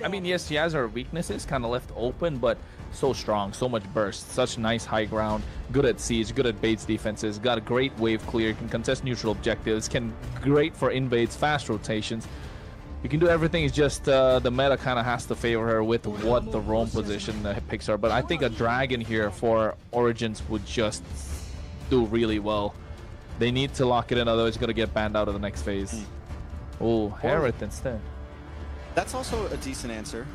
S1: I mean, yes, she has her weaknesses kind of left open, but so strong, so much burst, such nice high ground, good at siege, good at baits defenses, got a great wave clear, can contest neutral objectives, can great for invades, fast rotations. You can do everything. It's just the meta kind of has to favor her with what the roam position picks are. But I think a dragon here for Origins would just do really well. They need to lock it in, otherwise it's going to get banned out of the next phase. Oh, Harith instead.
S2: That's also a decent answer.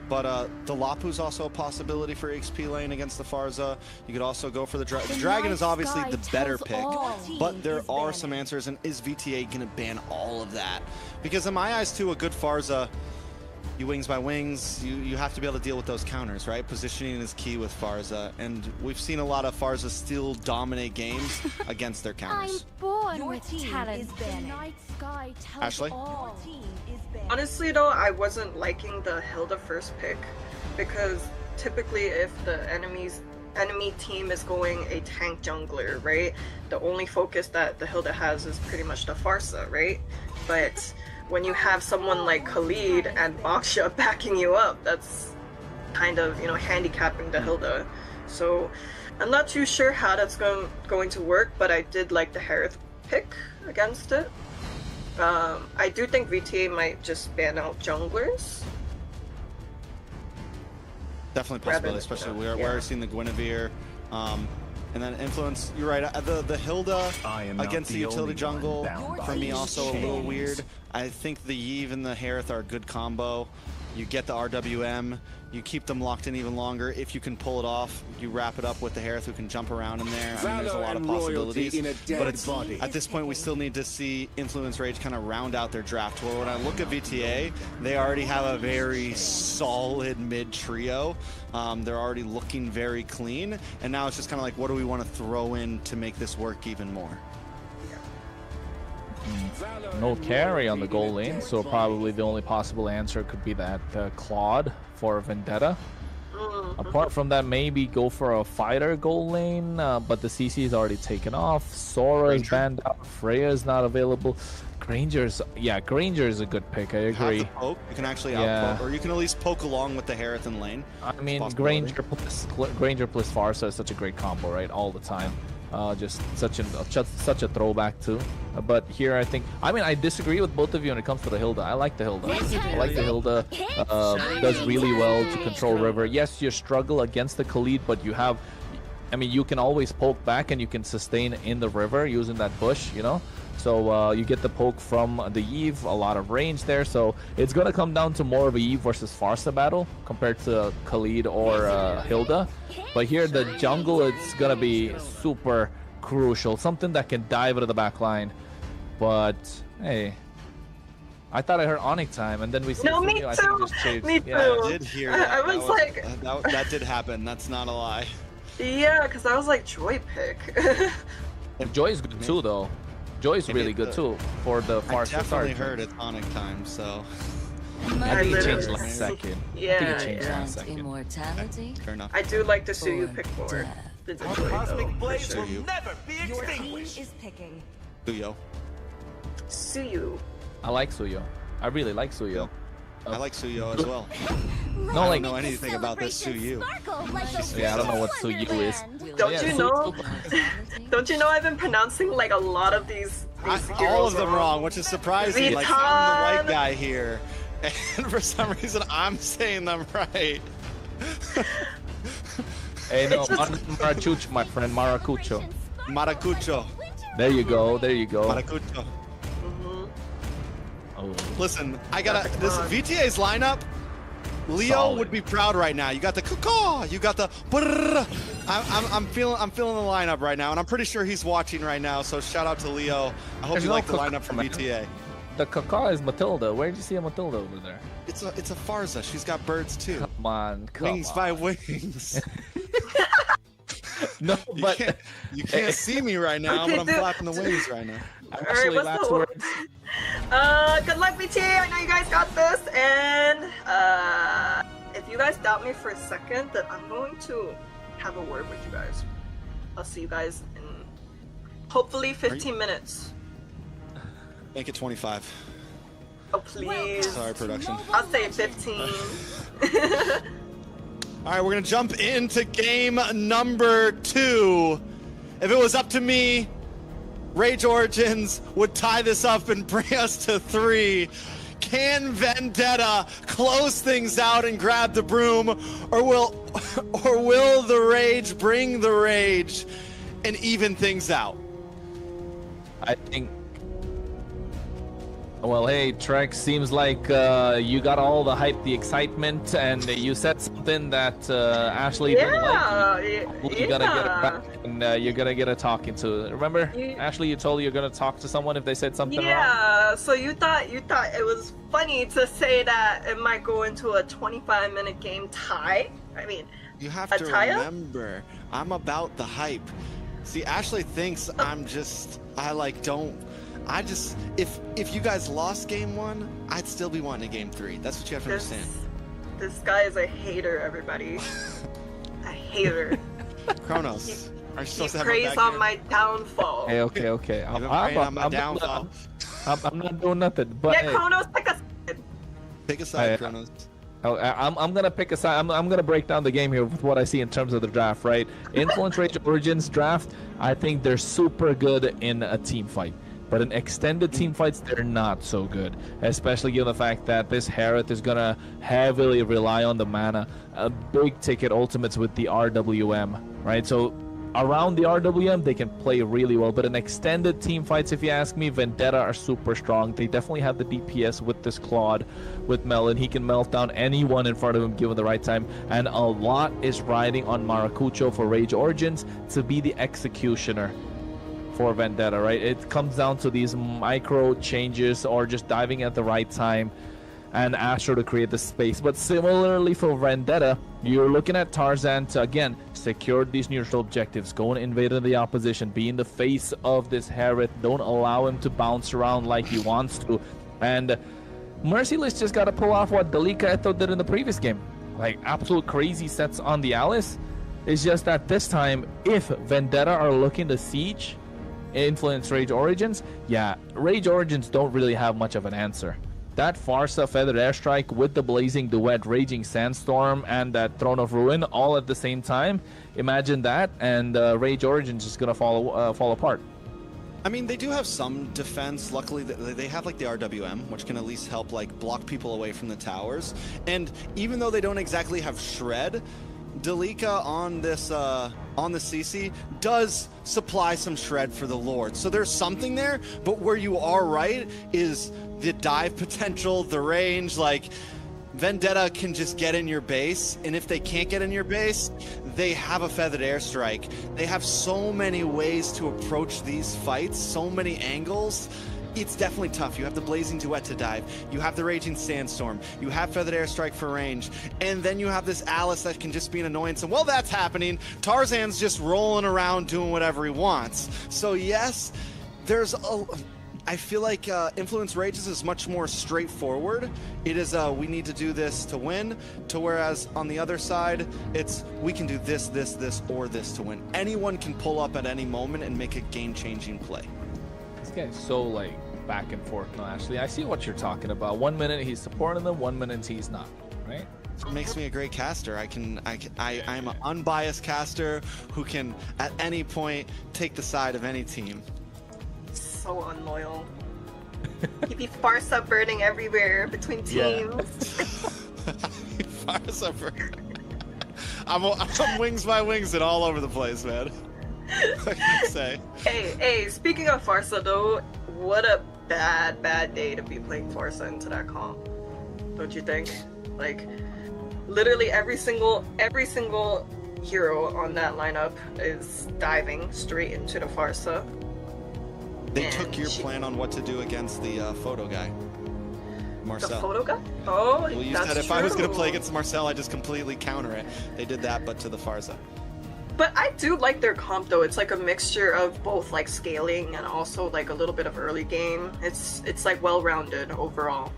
S2: But the Lapu's also a possibility for XP lane against the Farza. You could also go for the Dragon. The Dragon is obviously the better pick, but there are some answers. And is VTA going to ban all of that? Because in my eyes, too, a good Farza, you wings by wings, you have to be able to deal with those counters, right? Positioning is key with Farza. And we've seen a lot of Farza still dominate games against their counters.
S6: I'm born with talent.
S2: Ashley?
S3: Honestly though, I wasn't liking the Hilda first pick because typically if the enemy team is going a tank jungler, right? The only focus that the Hilda has is pretty much the Farsa, right? But when you have someone like Khalid and Baksha backing you up, that's kind of, you know, handicapping the Hilda. So I'm not too sure how that's going to work, but I did like the Harith pick against it. I do think VTA might just ban out junglers.
S2: Definitely possibility, especially we're seeing the Guinevere. And then influence, you're right, the Hilda against the utility jungle, for me also a little weird. I think the Yve and the Harith are a good combo. You get the RWM, you keep them locked in even longer. If you can pull it off, you wrap it up with the Harith who can jump around in there. I mean, there's a lot of possibilities. But it's, at this point, we still need to see Influence Rage kind of round out their draft. Where when I look at VTA, they already have a very solid mid trio. They're already looking very clean. And now it's just kind of like, what do we want to throw in to make this work even more?
S1: No carry on the goal lane, so probably the only possible answer could be that Claude for Vendetta. Apart from that, maybe go for a fighter goal lane, but the CC is already taken off. Sora is banned out. Freya is not available. Granger's a good pick. I agree.
S2: Have the poke. You can actually outpoke, or you can at least poke along with the Harith and lane.
S1: I mean, Granger plus Farsa is such a great combo, right? All the time. Just such a throwback too. But here I disagree with both of you when it comes to the Hilda. I like the Hilda. I like the Hilda. Does really well to control river. Yes, you struggle against the Khalid, but you can always poke back and you can sustain in the river using that bush, you know. So you get the poke from the Yve, a lot of range there. So it's gonna come down to more of a Yve versus Farsa battle compared to Khalid or Hilda. But here the jungle, it's gonna be super crucial, something that can dive into the back line. But hey, I thought I heard Onyx time, and then we see
S3: me too.
S1: I think it just changed.
S3: Me too.
S1: Yeah.
S2: I did hear that.
S3: I was like,
S2: that did happen. That's not a lie.
S3: Yeah, because I was like, Joy pick.
S1: Joy is good too, though. Joy's really good too for the Farsa.
S2: I definitely heard it's Onyx time, so.
S1: I think it changed last second.
S3: Yeah,
S1: I think it changed last second.
S6: Immortality.
S2: Fair enough.
S3: I do like the Suyu pick for the Joy,
S8: Cosmic blades
S3: though,
S8: will never be extinguished.
S6: Is picking.
S2: Suyo.
S3: Suyu.
S1: I like Suyo. I really like Suyo.
S2: I like Suyo as well.
S1: No,
S2: I
S1: like,
S2: don't know anything about this Suyu.
S1: yeah, I don't know what Suyu is.
S3: Don't you know? Don't you know I've been pronouncing like a lot of these
S2: all of them wrong, which is surprising. Like, I'm the white guy here, and for some reason I'm saying them right.
S1: Hey, no, Maracucho, my friend, Maracucho.
S2: Maracucho.
S1: There you go, there you go.
S2: Maracucho.
S1: Oh.
S2: Listen, I gotta. This VTA's lineup. Leo
S1: Solid.
S2: would be proud right now. You got the caw, you got the. Brrr. I'm feeling the lineup right now, and I'm pretty sure he's watching right now. So shout out to Leo. I hope
S1: There's
S2: you
S1: no
S2: like the
S1: caw,
S2: lineup from
S1: man.
S2: VTA.
S1: The caca is Matilda. Where did you see a Matilda over there?
S2: It's a Farza. She's got birds too.
S1: Come on,
S2: Wings by wings.
S1: No, but
S2: you can't see me right now,
S3: Okay,
S2: but I'm
S3: dude.
S2: flapping the wings right now.
S1: actually,
S3: what's
S1: last
S3: the-
S1: words.
S3: Good luck, VTA. I know you guys got this. And if you guys doubt me for a second, then I'm going to have a word with you guys. I'll see you guys in hopefully 15 minutes.
S2: Make it 25.
S3: Oh, please.
S2: Sorry, production.
S3: I'll say 15.
S2: All right, we're gonna jump into game number 2. If it was up to me, Rage Origins would tie this up and bring us to 3. Can Vendetta close things out and grab the broom, or will the Rage bring the rage and even things out?
S1: I think. Well, hey, Trek, seems like you got all the hype, the excitement, and you said something that Ashley didn't like. You're gonna get it back, and you're gonna get a talking to. Remember, Ashley, you told you're gonna talk to someone if they said something wrong?
S3: Yeah, so you thought it was funny to say that it might go into a 25-minute game tie? I mean,
S2: you have to remember, I'm about the hype. See, Ashley thinks if you guys lost game 1, I'd still be wanting a game 3. That's what you have to understand.
S3: This guy is a hater, everybody. A hater.
S2: Kronos, are you supposed to have
S3: praise on my downfall.
S1: Okay.
S2: I'm on my downfall.
S1: I'm not doing nothing. But
S3: yeah, Kronos, pick a side.
S2: Pick a side, Kronos.
S1: I'm gonna pick a side. I'm gonna break down the game here with what I see in terms of the draft, right? Influence Rage Origins draft, I think they're super good in a team fight. But in extended team fights, they're not so good. Especially given the fact that this Harith is going to heavily rely on the mana. Big ticket ultimates with the RWM, right? So around the RWM, they can play really well. But in extended team fights, if you ask me, Vendetta are super strong. They definitely have the DPS with this Claude, with Melon. He can melt down anyone in front of him given the right time. And a lot is riding on Maracucho for Rage Origins to be the executioner for Vendetta, right? It comes down to these micro changes or just diving at the right time and Astro to create the space. But similarly for Vendetta, you're looking at Tarzan to, again, secure these neutral objectives, go and invade the opposition, be in the face of this Harith, don't allow him to bounce around like he wants to. And Merciless just got to pull off what Delika Eto did in the previous game. Like, absolute crazy sets on the Alice. It's just that this time, if Vendetta are looking to siege Influence Rage Origins, yeah, Rage Origins don't really have much of an answer. That Farsa Feathered Airstrike with the Blazing Duet, Raging Sandstorm, and that Throne of Ruin all at the same time, imagine that, and Rage Origins is going to fall apart.
S2: I mean, they do have some defense. Luckily, they have like the RWM, which can at least help like block people away from the towers. And even though they don't exactly have Shred, Delika on this on the CC does supply some Shred for the Lord. So there's something there, but where you are right is the dive potential, the range. Like, Vendetta can just get in your base, and if they can't get in your base, they have a Feathered Airstrike. They have so many ways to approach these fights, so many angles. It's definitely tough. You have the Blazing Duet to dive. You have the Raging Sandstorm. You have Feathered Airstrike for range. And then you have this Alice that can just be an annoyance. And while that's happening, Tarzan's just rolling around doing whatever he wants. So yes, there's I feel like Influence Rages is much more straightforward. It is, we need to do this to win, to whereas on the other side, it's we can do this, or this to win. Anyone can pull up at any moment and make a game-changing play.
S1: This guy's so, like, back and forth now, Ashley. I see what you're talking about. 1 minute he's supporting them, 1 minute he's not, right?
S2: It makes me a great caster. I'm an unbiased caster who can, at any point, take the side of any team.
S3: So unloyal. He'd be Farsa burning everywhere between teams.
S2: Farsa burning. I'm wings by wings and all over the place, man. What can you say?
S3: Hey, speaking of Farsa though, what a bad day to be playing Farsa into that comp. Don't you think? Like, literally every single hero on that lineup is diving straight into the Farsa.
S2: They took your plan on what to do against the photo guy, Marcel.
S3: The photo guy? Oh,
S2: well, you
S3: that's
S2: said if
S3: true.
S2: I was going to play against Marcel, I just completely counter it. They did that, but to the Farsa.
S3: But I do like their comp though. It's like a mixture of both like scaling and also like a little bit of early game. It's like well-rounded overall.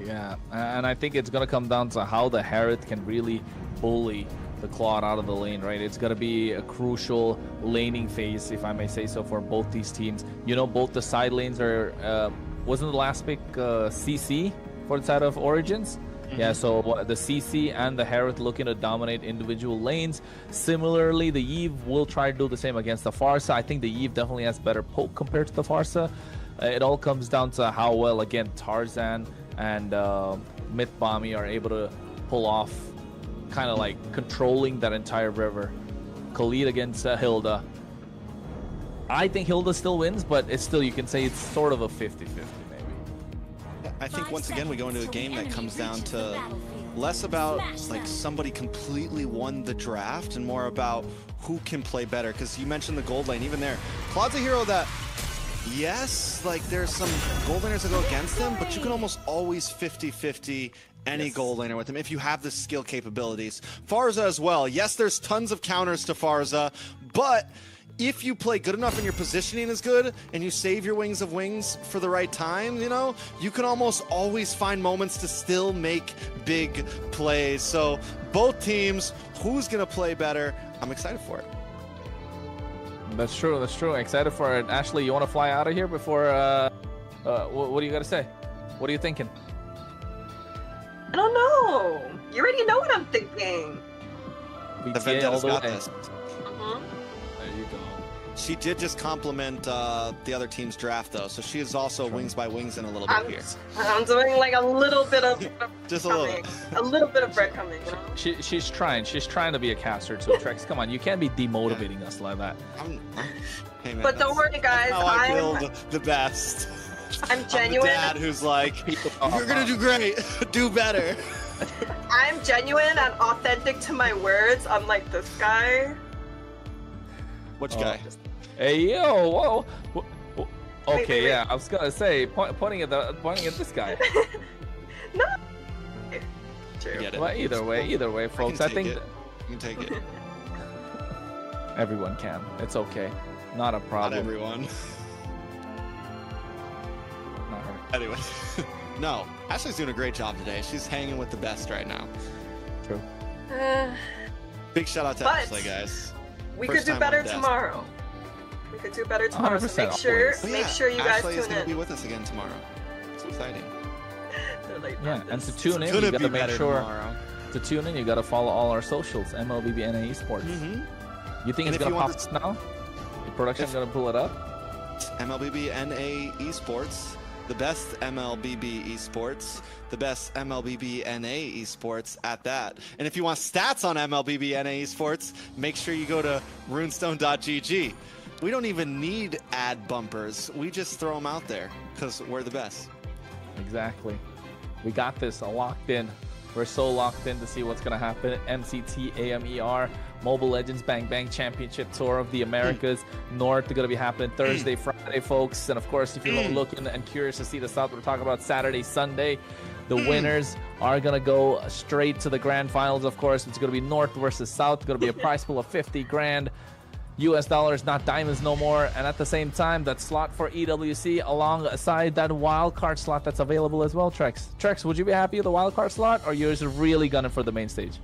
S1: Yeah, and I think it's gonna come down to how the Harith can really bully the Claude out of the lane, right? It's gonna be a crucial laning phase, if I may say so, for both these teams. You know, both the side lanes are wasn't the last pick CC for the side of Origins? Yeah, so the CC and the Harith looking to dominate individual lanes. Similarly, the Eve will try to do the same against the Farsa. I think the Eve definitely has better poke compared to the Farsa. It all comes down to how well, again, Tarzan and Myth Bomby are able to pull off kind of like controlling that entire river. Khalid against Hilda. I think Hilda still wins, but it's still, you can say it's sort of a 50-50 maybe.
S2: I think once again we go into a game that comes down to less about like somebody completely won the draft and more about who can play better. Because you mentioned the gold lane, even there, Claude's a hero that, yes, like there's some gold laners that go against him, but you can almost always 50-50 any gold laner with him if you have the skill capabilities. Farza as well. Yes, there's tons of counters to Farza, but if you play good enough and your positioning is good and you save your wings of wings for the right time, you know, you can almost always find moments to still make big plays. So both teams, who's going to play better? I'm excited for it.
S1: That's true. That's true. Excited for it. Ashley, you want to fly out of here before? What do you got to say? What are you thinking?
S3: I don't know. You already know what I'm thinking.
S2: The
S1: BTA
S2: Vendetta
S1: all the
S2: got
S1: way.
S2: this.
S1: There you go.
S2: She did just compliment the other team's draft, though, so she is also wings by wings in a little bit here.
S3: I'm doing like a little bit of
S2: Just a little bit.
S3: a little bit of bread coming. You know?
S1: She's trying. She's trying to be a caster too. Trex, come on, you can't be demotivating us like that.
S2: Hey, man,
S3: But don't worry, guys.
S2: how I
S3: I'm
S2: build the best.
S3: I'm genuine.
S2: I'm the dad who's like, you're gonna do great. Do better.
S3: I'm genuine and authentic to my words. I'm like this guy.
S2: Which guy?
S1: Hey yo, whoa. Okay,
S3: wait.
S1: yeah, I was gonna say pointing at this guy.
S3: No. True.
S2: Get it.
S1: Well, either way, folks. I think
S2: You can take it.
S1: everyone can. It's okay. Not a
S2: Not
S1: problem.
S2: everyone.
S1: Not her.
S2: Anyway. No, Ashley's doing a great job today. She's hanging with the best right now.
S1: True.
S2: Big shout out to
S3: But-
S2: Ashley, guys.
S3: We
S2: First
S3: could do
S2: time
S3: better
S2: on desk.
S3: tomorrow. We could do better tomorrow. So
S1: 100%
S3: make sure,
S1: always.
S2: But
S3: make
S2: yeah,
S3: sure you guys
S2: Ashley is
S3: tune
S2: gonna be
S3: in.
S2: with us again tomorrow. It's exciting.
S3: They're like,
S1: Yeah,
S3: "Not
S1: and to
S3: this."
S1: tune in,
S2: It's
S1: you
S2: gonna
S1: gotta
S2: be
S1: make
S2: better
S1: sure
S2: tomorrow.
S1: to tune in. You gotta follow all our socials. MLBB Esports.
S2: Mm-hmm.
S1: You think
S2: And
S1: it's
S2: if you
S1: gonna pop
S2: want
S1: up now? The production gonna pull it up?
S2: MLBB Esports, the best MLBB Esports, the best MLBB Esports at that. And if you want stats on MLBB Esports, make sure you go to runestone.gg. We don't even need ad bumpers. We just throw them out there because we're the best.
S1: Exactly. We got this locked in. We're so locked in to see what's gonna happen. MCT AMER Mobile Legends Bang Bang Championship Tour of the Americas North. They're gonna be happening Thursday, Friday, folks. And of course, if you're looking and curious to see the South, we're talking about Saturday, Sunday. The winners are gonna go straight to the grand finals. Of course, it's gonna be North versus South. It's gonna be a prize pool of 50 grand. US dollars, not diamonds no more. And at the same time, that slot for EWC alongside that wild card slot that's available as well. Trex, would you be happy with the wild card slot, or you're just really gunning for the main stage?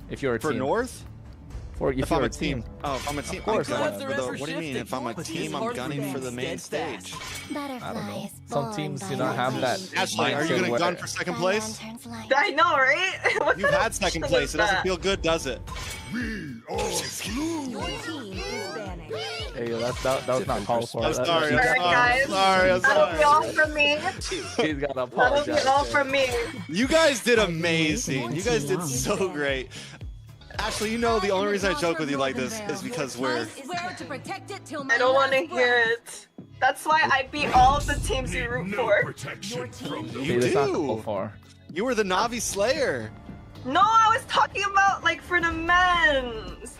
S1: If you're a
S2: For
S1: team.
S2: North?
S1: If
S2: If
S1: you're
S2: I'm
S1: a team.
S2: Oh, if I'm a team,
S1: Of course.
S2: I'm gunning
S8: Gods are
S2: for the,
S8: ever
S2: what do you mean?
S8: shifting,
S2: If I'm a
S8: but
S2: team,
S8: it's
S2: I'm
S8: hard
S2: gunning
S8: to
S2: for the
S8: be
S2: main
S8: steadfast.
S2: stage.
S1: I don't know. Some teams do not have that.
S2: Ashley, are you
S1: mindset
S2: gonna
S1: where-
S2: gun for second place?
S3: I know, right? What
S2: You've
S3: kind of
S2: had second
S3: question
S2: place.
S3: is
S2: It doesn't
S3: that?
S2: feel good, does it?
S6: Your team is banning.
S1: Hey, that was not called for.
S2: I'm
S1: That-
S2: sorry.
S1: you
S2: I'm
S3: Alright,
S1: got-
S3: guys.
S2: sorry. I'm
S3: That'll be
S2: sorry.
S3: all from me.
S1: He's got to
S3: That'll
S1: apologize.
S3: be all from me.
S2: You guys did amazing. You guys did so great. Ashley, you know the only reason I joke with you like this is because we're.
S4: I swear to protect it till my
S3: I don't want to
S4: last
S3: hear it. That's why I beat all of the teams you root for.
S4: Your team
S1: Hey,
S2: You
S1: that's not
S2: do.
S1: called for.
S2: You were the Navi Slayer.
S3: No, I was talking about like for the men's.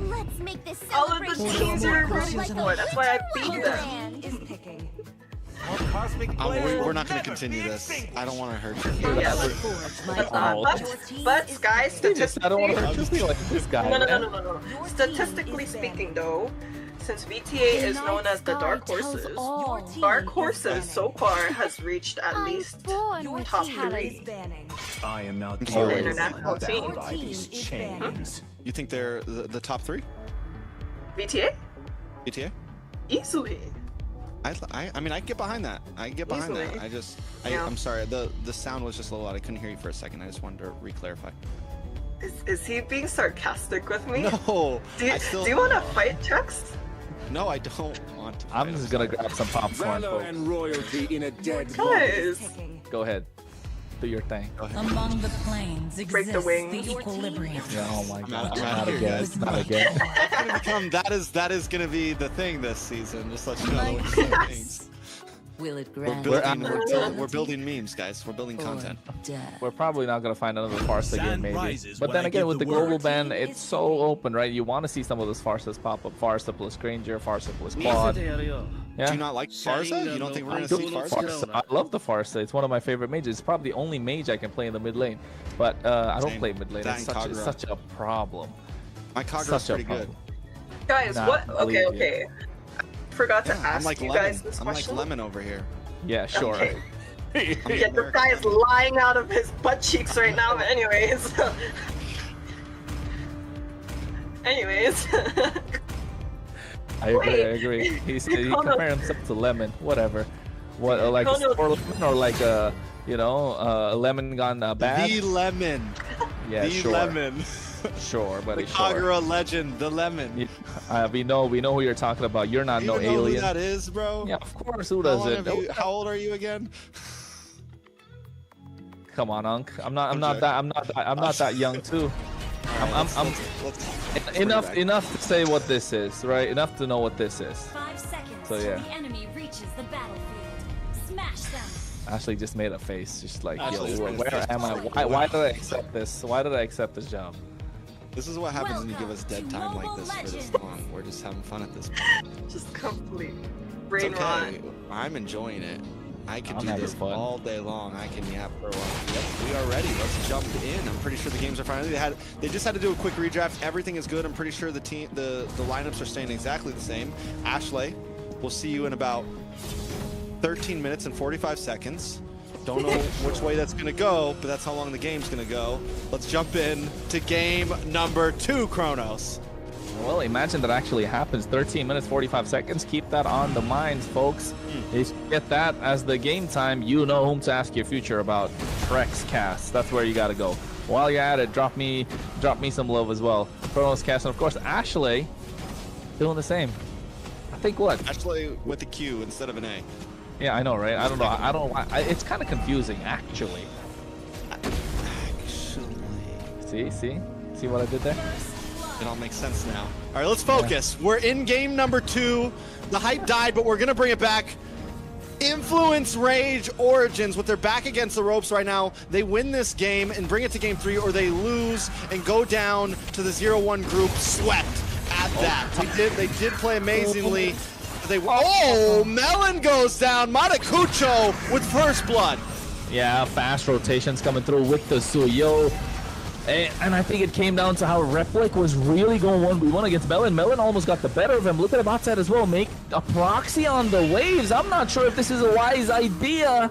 S4: Let's make this
S3: All of the teams you're rooting for. That's why I beat them.
S6: Brand is picking.
S2: We're not going to continue this. I don't want to hurt you.
S3: Yeah, but guys,
S1: He just, I don't want to
S3: statistically,
S1: hurt you like this guy.
S3: no.
S6: Your
S3: Statistically
S6: team is
S3: speaking, though, since VTA is known as the Dark Horses, Dark Horses so far has reached at least
S6: Your
S3: top
S6: team
S3: 3.
S6: is banning.
S7: I am now
S2: the
S7: carried
S3: international
S7: down
S3: team.
S7: by these
S6: Your team is banning.
S7: chains.
S2: You think they're the top 3?
S3: VTA?
S2: BTA?
S3: Easily.
S2: I mean, I can get behind that. I can get behind
S3: Easily.
S2: that.
S3: Yeah.
S2: I'm sorry. The sound was just a little loud. I couldn't hear you for a second. I just wanted to re-clarify.
S3: Is he being sarcastic with me?
S2: No.
S3: Do you want to fight, Chex?
S2: No, I don't want to.
S1: I'm just gonna grab some popcorn,
S9: Valor
S1: folks.
S9: and royalty in a dead body.
S3: Guys,
S1: Go ahead. Do your thing.
S6: Among the planes
S3: Break the
S6: exists
S3: wings.
S6: the equilibrium.
S1: Yeah, oh my god.
S2: I'm out
S1: Not
S2: here,
S1: again.
S2: guys.
S1: Not again.
S2: That's gonna become, that is gonna be the thing this season. Just let you know what it means.
S6: Will it
S2: We're
S6: grant
S2: we're building memes, guys. We're building content.
S1: We're probably not gonna find another Farsa game, maybe.
S8: rises
S1: But
S8: when
S1: then
S8: I
S1: again,
S8: give
S1: with the
S8: the
S1: global
S8: word.
S1: ban, it's so open, right? You want to see some of those Farsas pop up. Farsa plus Granger, Farsa plus Quad. Yeah.
S2: Do you not like Farsa? You don't think we're gonna see Farsa?
S1: I love the Farsa. It's one of my favorite mages. It's probably the only mage I can play in the mid lane. But I don't
S2: Same.
S1: play mid lane.
S2: That
S1: It's
S2: and Kagura.
S1: such a problem.
S2: My Kagura's
S1: Such a
S2: pretty good.
S1: problem.
S3: guys,
S1: Nah,
S3: what? Okay,
S1: believe you.
S3: okay. I forgot to
S2: I'm
S3: ask
S2: like
S3: you
S2: lemon.
S3: guys this
S2: I'm like
S3: question.
S2: lemon over here.
S1: Yeah, sure.
S3: Okay.
S2: I'm
S3: Yeah, this guy is lying out of his butt cheeks right now. But anyways, anyways.
S1: I agree.
S3: Wait.
S1: I agree. He
S3: Hold on.
S1: compared himself to lemon. Whatever. What like
S3: No,
S1: a
S3: no.
S1: sour lemon or like a a lemon gone bad?
S2: The lemon.
S1: Yeah,
S2: the
S1: sure.
S2: lemon.
S1: Sure,
S2: The
S1: buddy. Sure.
S2: Kagura legend, the lemon.
S1: Yeah, we know who you're talking about. You're not
S2: You
S1: no
S2: even know who
S1: alien.
S2: that is, bro?
S1: Yeah, of course. Who
S2: How,
S1: does
S2: long
S1: it?
S2: have you- how old are you again?
S1: Come on, Unc. I'm not
S2: joking.
S1: that young too.
S2: Let's
S1: Enough to say what this is, right? Enough to know what this is.
S4: 5 seconds
S1: So, yeah.
S4: till the enemy reaches the battlefield. Smash them.
S1: Ashley just made a face, just like,
S2: Ashley just
S1: yo,
S2: made a
S1: where
S2: face.
S1: am I? Why did I accept this? Why did I accept this job?
S2: This is what happens when you give us dead
S4: Welcome to
S2: time like
S4: Mobile
S2: this for this
S4: Legends.
S2: long. We're just having fun at this point.
S3: Just complete
S2: It's
S3: brain rot.
S2: okay. I'm enjoying it. I can
S1: I'm
S2: do
S1: having
S2: this
S1: fun.
S2: all day long. I can yap for a while. Yep, we are ready. Let's jump in. I'm pretty sure the games are finally. They just had to do a quick redraft. Everything is good. I'm pretty sure the lineups are staying exactly the same. Ashley, we'll see you in about 13 minutes and 45 seconds. Don't know which way that's gonna go, but that's how long the game's gonna go. Let's jump in to game number 2, Kronos.
S1: Well, imagine that actually happens. 13 minutes, 45 seconds. Keep that on the minds, folks. If you get that as the game time, you know whom to ask your future about. Trex Cast. That's where you got to go. While you're at it, drop me some love as well. Kronos Cast, and of course, Ashley doing the same. I think what?
S2: Ashley with a Q instead of an A.
S1: Yeah, I know, right? I don't know. It's kind of confusing, actually.
S2: Actually.
S1: See what I did there?
S2: It all makes sense now. All right, let's focus. We're in game number 2. The hype died, but we're going to bring it back. Influence Rage Origins, with their back against the ropes right now. They win this game and bring it to game 3, or they lose and go down to the 0-1 group swept at that. They did play amazingly. Melon goes down. Matakucho with first blood.
S1: Yeah, fast rotations coming through with the Suyo. And I think it came down to how Replic was really going 1v1 against Melon. Melon almost got the better of him. Look at the bot side as well. Make a proxy on the waves. I'm not sure if this is a wise idea.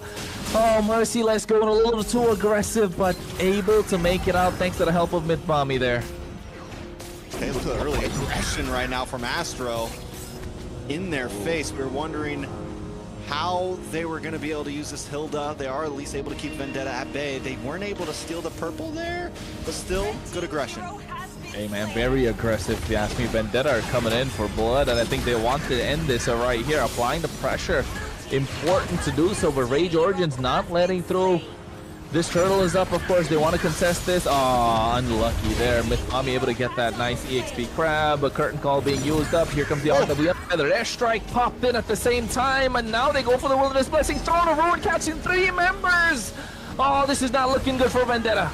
S1: Oh, Merciless going a little too aggressive, but able to make it out thanks to the help of Mitbami there.
S2: Okay, look at the early aggression right now from Astro. In their face. We were wondering how they were going to be able to use this Hilda. They are at least able to keep Vendetta at bay. They weren't able to steal the purple there, but still good aggression.
S1: Hey man, very aggressive if you ask me. Vendetta are coming in for blood, and I think they want to end this right here, applying the pressure. Important to do so, but Rage Origins not letting through. This turtle is up, of course. They want to contest this. Aw, unlucky there. Mitbami able to get that nice EXP crab. A curtain call being used up. Here comes the RW. Their airstrike popped in at the same time, and now they go for the Wilderness Blessing. Throne of Ruin catching 3 members. Oh, this is not looking good for Vendetta.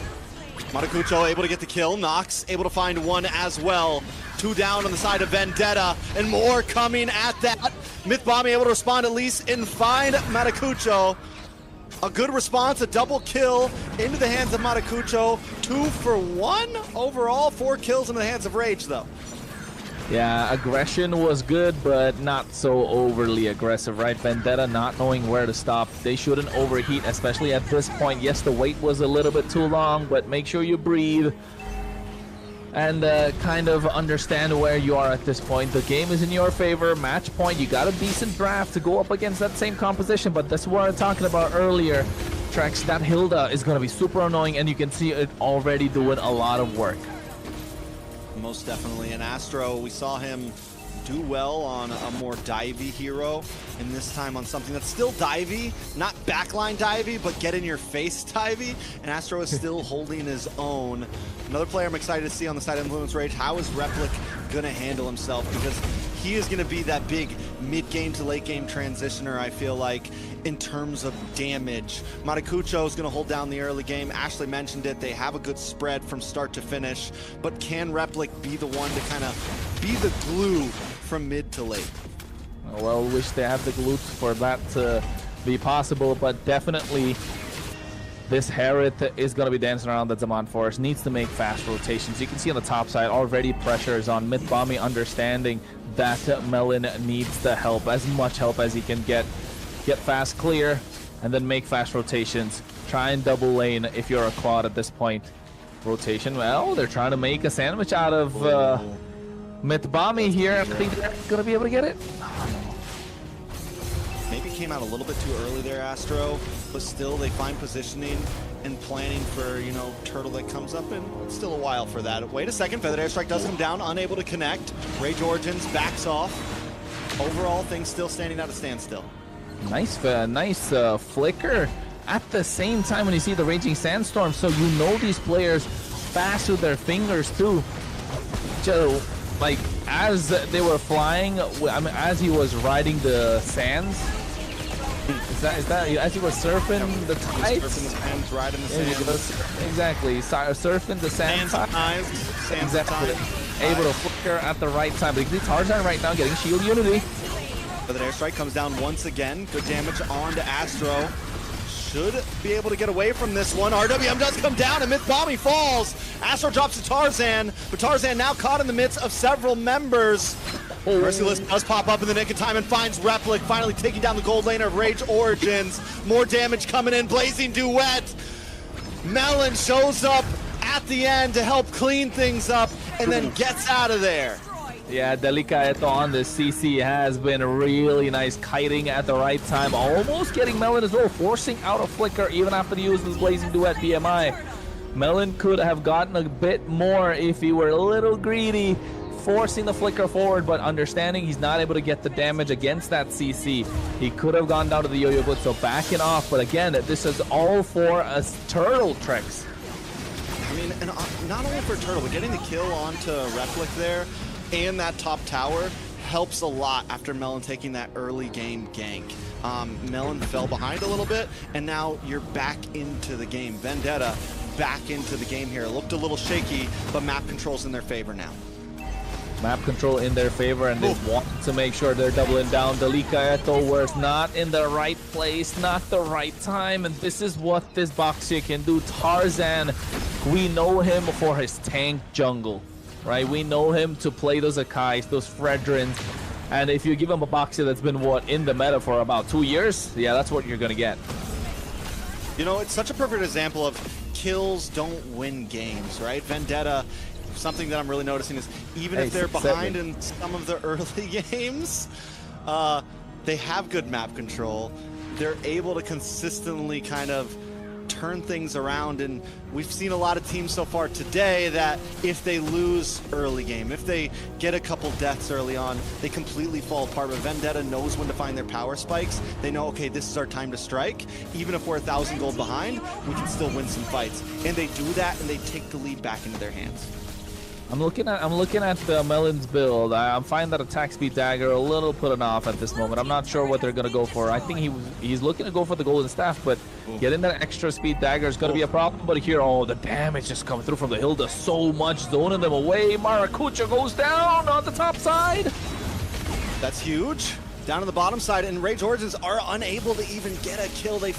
S2: Matakucho able to get the kill. Nox able to find 1 as well. 2 down on the side of Vendetta, and more coming at that. Mythbomb able to respond at least and find Matakucho. A good response, a double kill into the hands of Matakucho. 2 for 1 overall. 4 kills into the hands of Rage, though.
S1: Yeah, aggression was good, but not so overly aggressive, right? Vendetta not knowing where to stop. They shouldn't overheat, especially at this point. Yes, the wait was a little bit too long, but make sure you breathe and kind of understand where you are at this point. The game is in your favor. Match point, you got a decent draft to go up against that same composition, but that's what I'm talking about earlier. Trex, that Hilda is going to be super annoying, and you can see it already doing a lot of work.
S2: Most definitely. And Astro, we saw him do well on a more divey hero, and this time on something that's still divey, not backline divey, but get in your face divey, and Astro is still holding his own. Another player I'm excited to see on the side of Influence Rage, how is Replic gonna handle himself? Because he is gonna be that big mid-game to late-game transitioner, I feel like, in terms of damage. Maracucho is gonna hold down the early game. Ashley mentioned it, they have a good spread from start to finish, but can Replic be the one to kind of be the glue from mid to late?
S1: Well, wish they had the glue for that to be possible, but definitely this Harith is going to be dancing around the Zaman Forest, needs to make fast rotations. You can see on the top side, already pressure is on. Mythbommy understanding that Melon needs the help, as much help as he can get. Get fast clear, and then make fast rotations. Try and double lane if you're a quad at this point. Rotation, well, they're trying to make a sandwich out of Mythbommy here. I think they're going to be able to get it.
S2: Maybe came out a little bit too early there, Astro, but still they find positioning and planning for, you know, turtle that comes up, and it's still a while for that. Wait a second, Feathered Airstrike does come down, unable to connect. Rage Origins backs off. Overall, things still standing at a standstill.
S1: Nice flicker. At the same time, when you see the Raging Sandstorm, so you know these players fast with their fingers too. Joe, like as they were flying, I mean, as he was riding the sands. Is that as he was surfing the tides?
S2: Surfing the sands, riding the sands.
S1: Exactly, surfing the sands. Exactly. Able to flicker at the right time. But you can see Tarzan right now getting shield unity.
S2: But the airstrike comes down once again. Good damage on to Astro. Should be able to get away from this one. RWM does come down and Mythbommy falls. Astro drops to Tarzan, but Tarzan now caught in the midst of several members. Merciless does pop up in the nick of time and finds Replic, finally taking down the gold laner of Rage Origins. More damage coming in, Blazing Duet. Melon shows up at the end to help clean things up and then gets out of there.
S1: Yeah, Delicaeto on the CC has been really nice, kiting at the right time, almost getting Melon as well, forcing out a flicker even after the use of the Blazing Duet BMI. Melon could have gotten a bit more if he were a little greedy, forcing the flicker forward, but understanding he's not able to get the damage against that CC. He could have gone down to the Yo-Yo Blitz, so backing off, but again, this is all for us turtle tricks.
S2: I mean, and not only for turtle, but getting the kill onto Replic there, and that top tower helps a lot after Melon taking that early game gank. Melon fell behind a little bit, and now you're back into the game. Vendetta back into the game here. It looked a little shaky, but map control's in their favor now.
S1: Map control in their favor, and they want to make sure they're doubling down. Delicaeto was not in the right place, not the right time, and this is what this Boxer can do. Tarzan, we know him for his tank jungle. Right, we know him to play those Akais, those Fredrins, and if you give him a Boxer that's been in the meta for about 2 years, yeah, that's what you're gonna get.
S2: You know, it's such a perfect example of kills don't win games, right? Vendetta, something that I'm really noticing is even if they're behind in some of the early games, they have good map control. They're able to consistently kind of turn things around, and we've seen a lot of teams so far today that if they lose early game, if they get a couple deaths early on, they completely fall apart. But Vendetta knows when to find their power spikes. They know, okay, this is our time to strike. Even if we're 1,000 gold behind, we can still win some fights. And they do that, and they take the lead back into their hands.
S1: I'm looking at the Melon's build. I'm finding that attack speed dagger a little putting off at this moment. I'm not sure what they're gonna go for. I think he's looking to go for the golden staff, but getting that extra speed dagger is gonna be a problem. But here, oh, the damage just coming through from the hill does so much, zoning them away. Maracucho goes down on the top side.
S2: That's huge. Down on the bottom side, and Rage Origins are unable to even get a kill. They